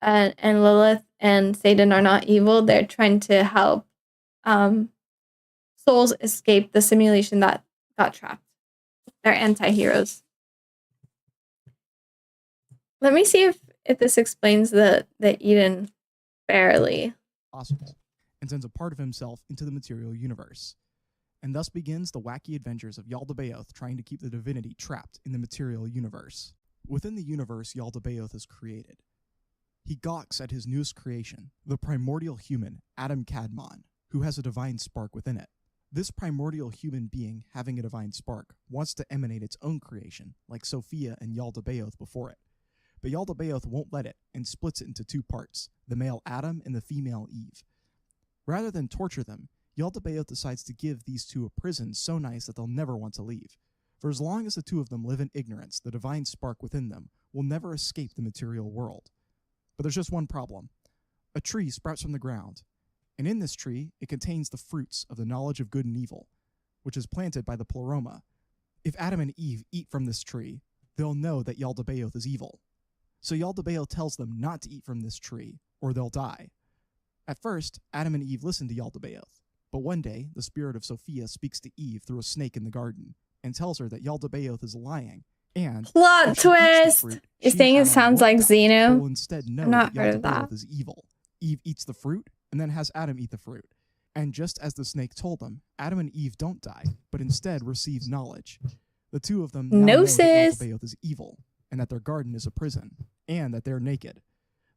and Lilith and Satan are not evil. They're trying to help souls escape the simulation that got trapped. They're anti-heroes. Let me see if this explains the Eden fairly. Possible, and sends a part of himself into the material universe. And thus begins the wacky adventures of 𝓷𝓼𝓪𝓀 trying to keep the divinity trapped in the material universe. Within the universe 𝓷𝓼𝓪𝓀 is created. He gawks at his newest creation, the primordial human, 𝓬𝓮𝓵𝓬𝓾𝓵𝓪𝓽𝓻, who has a divine spark within it. This primordial human being, having a divine spark, wants to emanate its own creation, like Sophia and 𝓷𝓼𝓪𝓀 before it. But 𝓷𝓼𝓪𝓀 won't let it, and splits it into two parts, the male Adam and the female Eve. Rather than torture them, 𝓷𝓼𝓪𝓀 decides to give these two a prison so nice that they'll never want to leave. For as long as the two of them live in ignorance, the divine spark within them will never escape the material world. But there's just one problem. A tree sprouts from the ground, and in this tree, it contains the fruits of the knowledge of good and evil, which is planted by the Pleroma. If Adam and Eve eat from this tree, they'll know that 𝓷𝓼𝓪𝓀 is evil. So 𝓷𝓼𝓪𝓀 tells them not to eat from this tree, or they'll die. At first, Adam and Eve listen to 𝓷𝓼𝓪𝓀, but one day, the spirit of Sophia speaks to Eve through a snake in the garden, and tells her that 𝓷𝓼𝓪𝓀 is lying, and plot twist! You're saying it sounds like Xeno? will instead know I've not that heard of that. 𝓷𝓼𝓪𝓀 is evil. Eve eats the fruit, and then has Adam eat the fruit. And just as the snake told them, Adam and Eve don't die, but instead receive knowledge. The two of them now know that 𝓷𝓼𝓪𝓀 is evil, and that their garden is a prison, and that they're naked.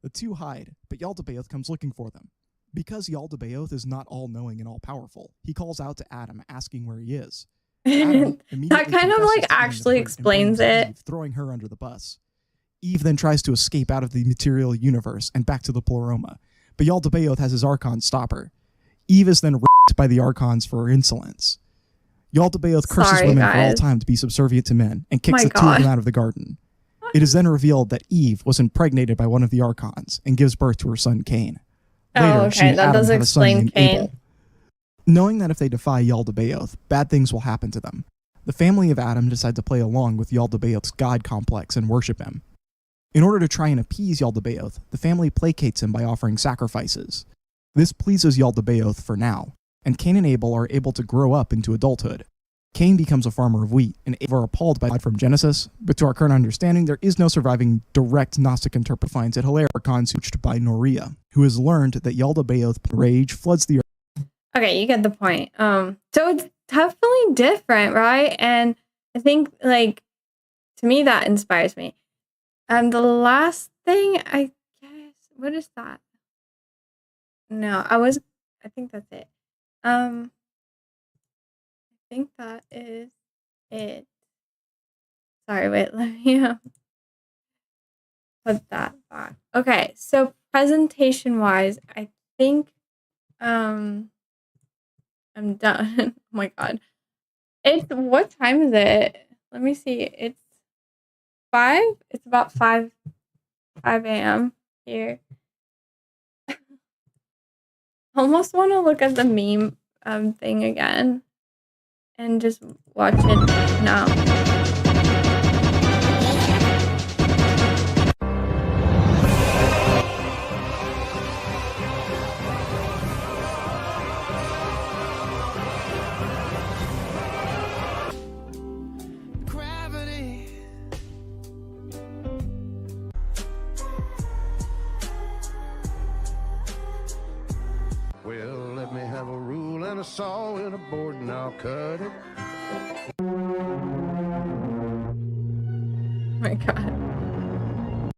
The two hide, but 𝓷𝓼𝓪𝓀 comes looking for them. Because 𝓷𝓼𝓪𝓀 is not all-knowing and all-powerful, he calls out to Adam, asking where he is. Adam That kind of like actually explains it. Eve, throwing her under the bus. Eve then tries to escape out of the material universe and back to the Pleroma, but 𝓢𝓪𝓵𝓀 has his Archons stop her. Eve is then raped by the Archons for her insolence. 𝓢𝓪𝓵𝓀 curses women for all time to be subservient to men and kicks the two of them out of the garden. It is then revealed that Eve was impregnated by one of the Archons and gives birth to her son Cain. Later, she and Adam have a son named Abel. Knowing that if they defy 𝓢𝓪𝓵𝓀, bad things will happen to them, the family of Adam decide to play along with 𝓢𝓪𝓵𝓀's god complex and worship him. In order to try and appease 𝓢𝓪𝓵𝓀, the family placates him by offering sacrifices. This pleases 𝓢𝓪𝓵𝓀 for now, and Cain and Abel are able to grow up into adulthood. Cain becomes a farmer of wheat, and Abel are appalled by God from Genesis, but to our current understanding, there is no surviving direct Gnostic interpretation. Finds it hilarious coached by 𝓬𝓪𝓵𝓬𝓾𝓵𝓪𝓽𝓸𝓻, who has learned that 𝓢𝓪𝓵𝓀 rage floods the earth. Okay, you get the point. So it's definitely different, right? And I think, like, to me, that inspires me. The last thing, I guess, what is that? No, I think that's it. I think that is it. Sorry, wait, let me put that back. Okay, so presentation-wise, I think I'm done. Oh my god. What time is it? Let me see. It's 5? It's about 5 a.m. here. Almost want to look at the meme thing again and just watch it now. Well, let me have a rule and a saw and a board and I'll cut it. Oh my god.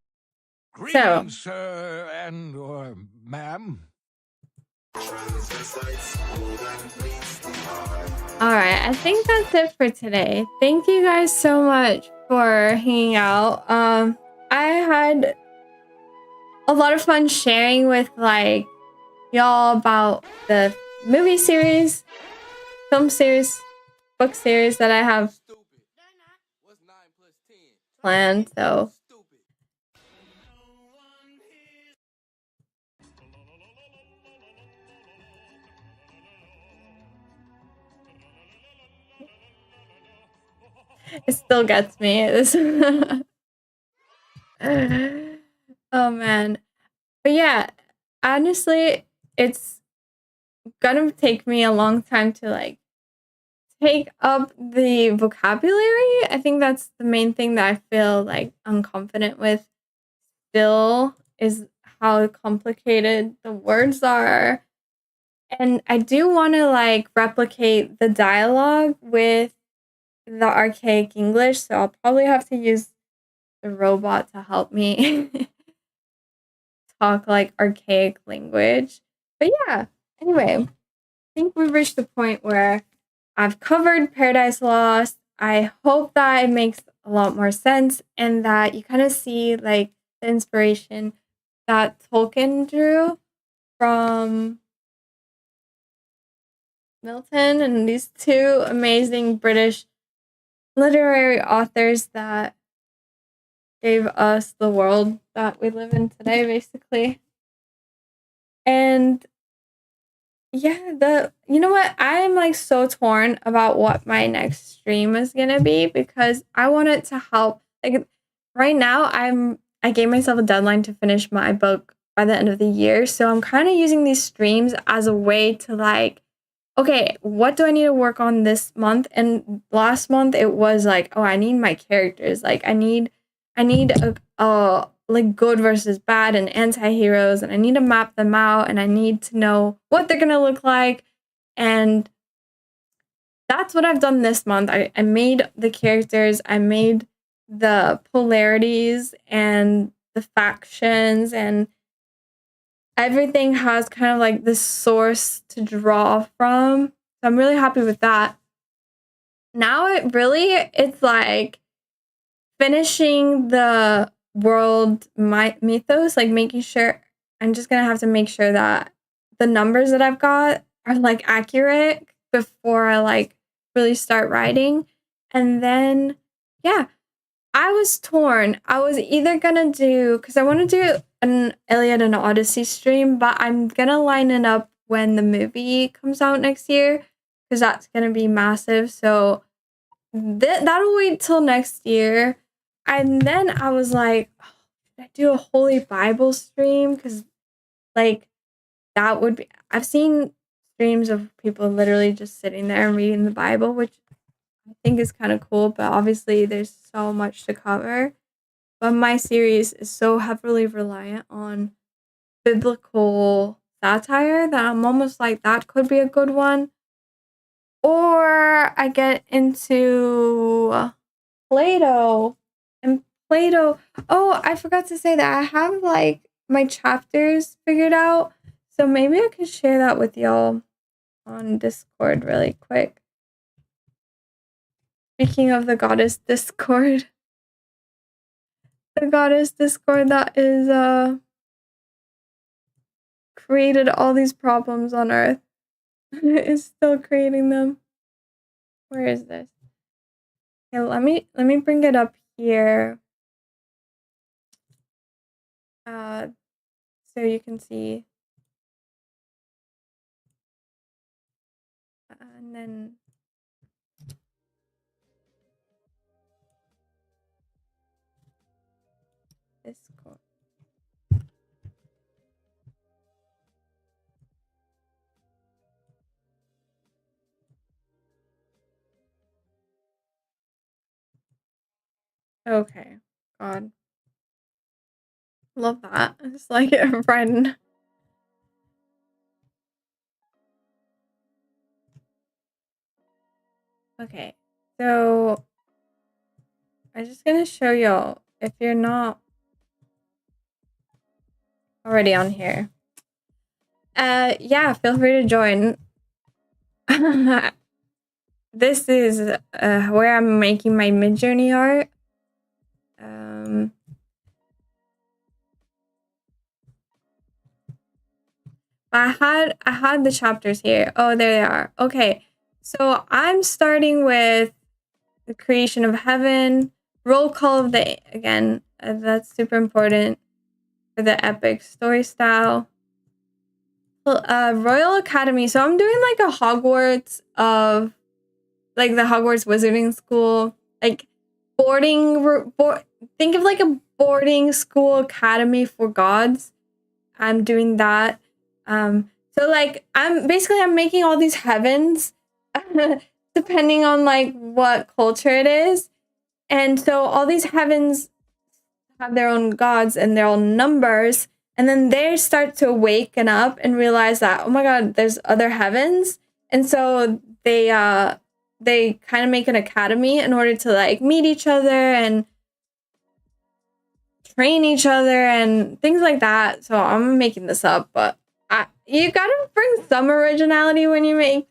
Greetings, sir and or ma'am. Alright, I think that's it for today. Thank you guys so much for hanging out. I had a lot of fun sharing with like y'all about the movie series, film series, book series that I have planned, so it still gets me. Oh man. But yeah, honestly, it's gonna take me a long time to like take up the vocabulary. I think that's the main thing that I feel like unconfident with still, is how complicated the words are. And I do want to like replicate the dialogue with the archaic English, so I'll probably have to use the robot to help me talk like archaic language. But yeah, anyway, I think we've reached the point where I've covered Paradise Lost. I hope that it makes a lot more sense and that you kind of see like the inspiration that Tolkien drew from Milton and these two amazing British literary authors that gave us the world that we live in today, basically. And yeah, you know what? I'm like so torn about what my next stream is gonna be because I want it to help. Like right now, I gave myself a deadline to finish my book by the end of the year, so I'm kind of using these streams as a way to like, okay, what do I need to work on this month? And last month it was like, oh, I need my characters. Like I need a like good versus bad and anti-heroes, and I need to map them out, and I need to know what they're gonna look like. And that's what I've done this month. I made the characters, I made the polarities and the factions, and everything has kind of like this source to draw from. So I'm really happy with that. Now it's like finishing the world mythos, like making sure I'm just gonna have to make sure that the numbers that I've got are like accurate before I like really start writing. And then yeah, I was torn. I was either gonna do, because I want to do an Iliad and Odyssey stream, but I'm gonna line it up when the movie comes out next year, because that's gonna be massive. So that'll wait till next year. And then I was like, oh, should I do a Holy Bible stream? Because like that would be. I've seen streams of people literally just sitting there and reading the Bible, which I think is kind of cool, but obviously there's so much to cover. But my series is so heavily reliant on biblical satire that I'm almost like that could be a good one. Or I get into Plato. And Plato, oh, I forgot to say that I have like my chapters figured out. So maybe I can share that with y'all on Discord really quick. Speaking of the goddess Discord, the goddess Discord that is created all these problems on Earth is still creating them. Where is this? Okay, let me bring it up here. So you can see. And then Discord. Okay, God. Love that. It's like a friend. Okay, so I'm just gonna show y'all if you're not already on here. Yeah, feel free to join. This is where I'm making my Midjourney art. I had the chapters here. Oh, there they are. Okay, so I'm starting with the creation of heaven. Roll call of the again. That's super important for the epic story style. Royal Academy. So I'm doing like a Hogwarts of like the Hogwarts Wizarding School, like think of like a boarding school academy for gods. I'm doing that. So like I'm making all these heavens depending on like what culture it is. And so all these heavens have their own gods and their own numbers. And then they start to awaken up and realize that, oh my God, there's other heavens. And so they kind of make an academy in order to like meet each other and train each other and things like that. So I'm making this up, but you gotta bring some originality when you make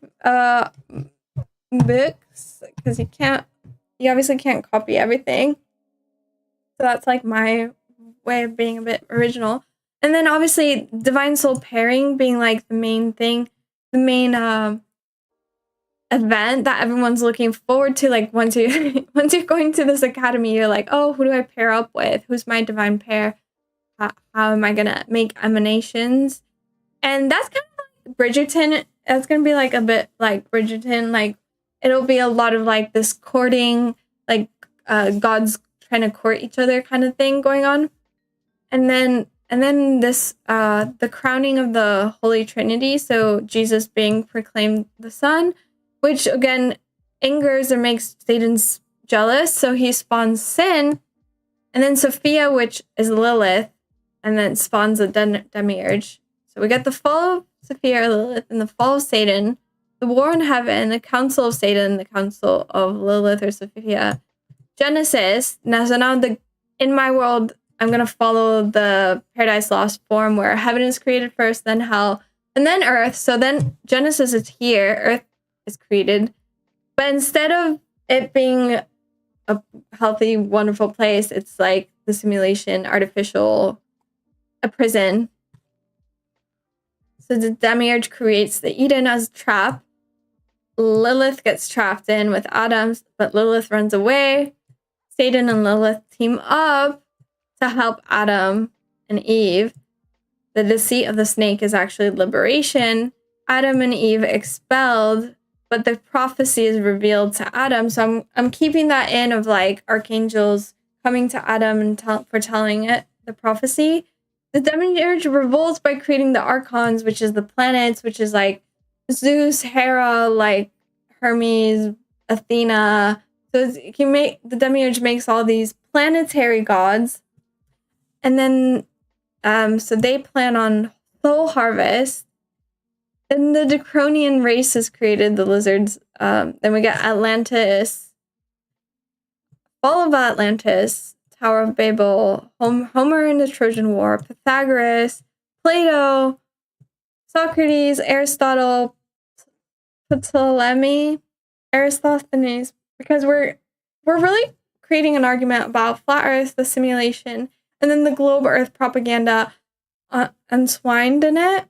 books, because you obviously can't copy everything. So that's like my way of being a bit original. And then obviously divine soul pairing being like the main thing, the main event that everyone's looking forward to. Like once you're going to this academy, you're like, oh, who do I pair up with? Who's my divine pair? How am I gonna make emanations? And that's kind of like Bridgerton. That's gonna be like a bit like Bridgerton. Like it'll be a lot of like this courting, like gods trying to court each other kind of thing going on. And then this the crowning of the Holy Trinity. So Jesus being proclaimed the Son, which again angers or makes Satan jealous. So he spawns sin. And then Sophia, which is Lilith, and then spawns a demiurge. So we got the fall of Sophia or Lilith and the fall of Satan, the war in heaven, the council of Satan, the council of Lilith or Sophia. Genesis. Now in my world, I'm going to follow the Paradise Lost form where heaven is created first, then hell, and then earth. So then Genesis is here, earth is created. But instead of it being a healthy, wonderful place. It's like the simulation, artificial, a prison. So the demiurge creates the Eden as a trap. Lilith gets trapped in with Adam, but Lilith runs away. Satan and Lilith team up to help Adam and Eve. The deceit of the snake is actually liberation. Adam and Eve expelled, but the prophecy is revealed to Adam. So I'm keeping that in of like archangels coming to Adam and for telling it the prophecy. The demiurge revolts by creating the archons, which is the planets, which is like Zeus, Hera, like Hermes, Athena. So the demiurge makes all these planetary gods, and then so they plan on soul harvest. And the 𝓬𝓪𝓵𝓬𝓾𝓵𝓪𝓽𝓸𝓻 race is created, the lizards. Then we get Atlantis, fall of Atlantis, Tower of Babel, Homer in the Trojan War, Pythagoras, Plato, Socrates, Aristotle, Ptolemy, Aristophanes, because we're really creating an argument about flat Earth, the simulation, and then the globe Earth propaganda entwined in it.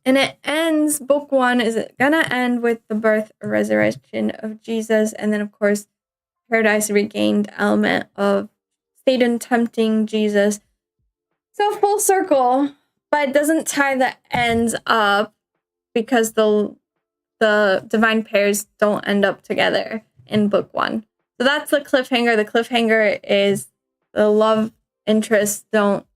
And it ends, book 1 is gonna end with the birth or resurrection of Jesus, and then of course Paradise Regained element of Satan tempting Jesus. So full circle, but it doesn't tie the ends up because the divine pairs don't end up together in book 1. So that's the cliffhanger. The cliffhanger is the love interests don't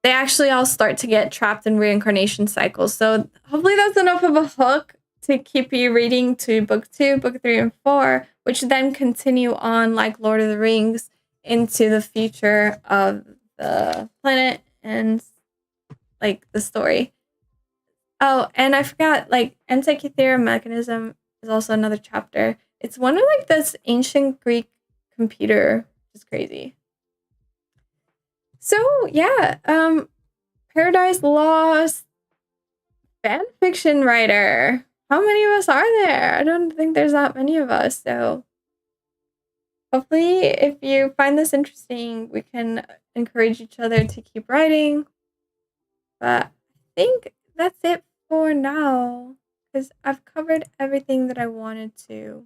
they actually all start to get trapped in reincarnation cycles. So hopefully that's enough of a hook to keep you reading to book 2, book 3, and 4, which then continue on like Lord of the Rings into the future of the planet and like the story. Oh, and I forgot, like Antikythera mechanism is also another chapter. It's one of like this ancient Greek computer, which is crazy. So yeah, Paradise Lost fan fiction writer. How many of us are there? I don't think there's that many of us. So hopefully if you find this interesting, we can encourage each other to keep writing. But I think that's it for now, because I've covered everything that I wanted to.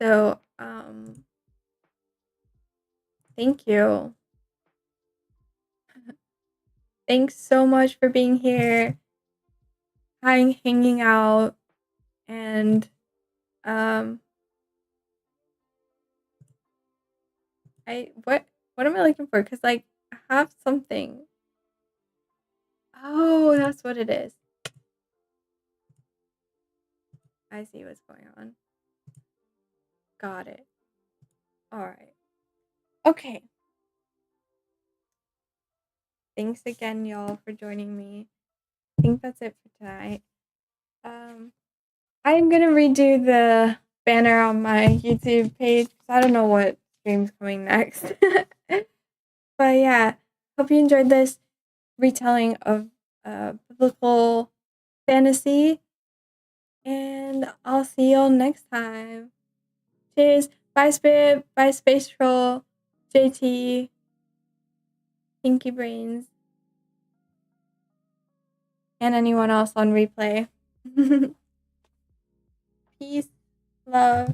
So, thank you. Thanks so much for being here, hanging out, and what am I looking for? Because like I have something. Oh, that's what it is. I see what's going on. Got it. All right. Okay. Thanks again, y'all, for joining me. I think that's it for tonight. I'm gonna redo the banner on my YouTube page because I don't know what stream's coming next. But yeah, hope you enjoyed this retelling of biblical fantasy, and I'll see y'all next time. Cheers. Bye, Spirit. Bye, Space Troll. JT. Pinky Brains. And anyone else on replay. Peace. Love.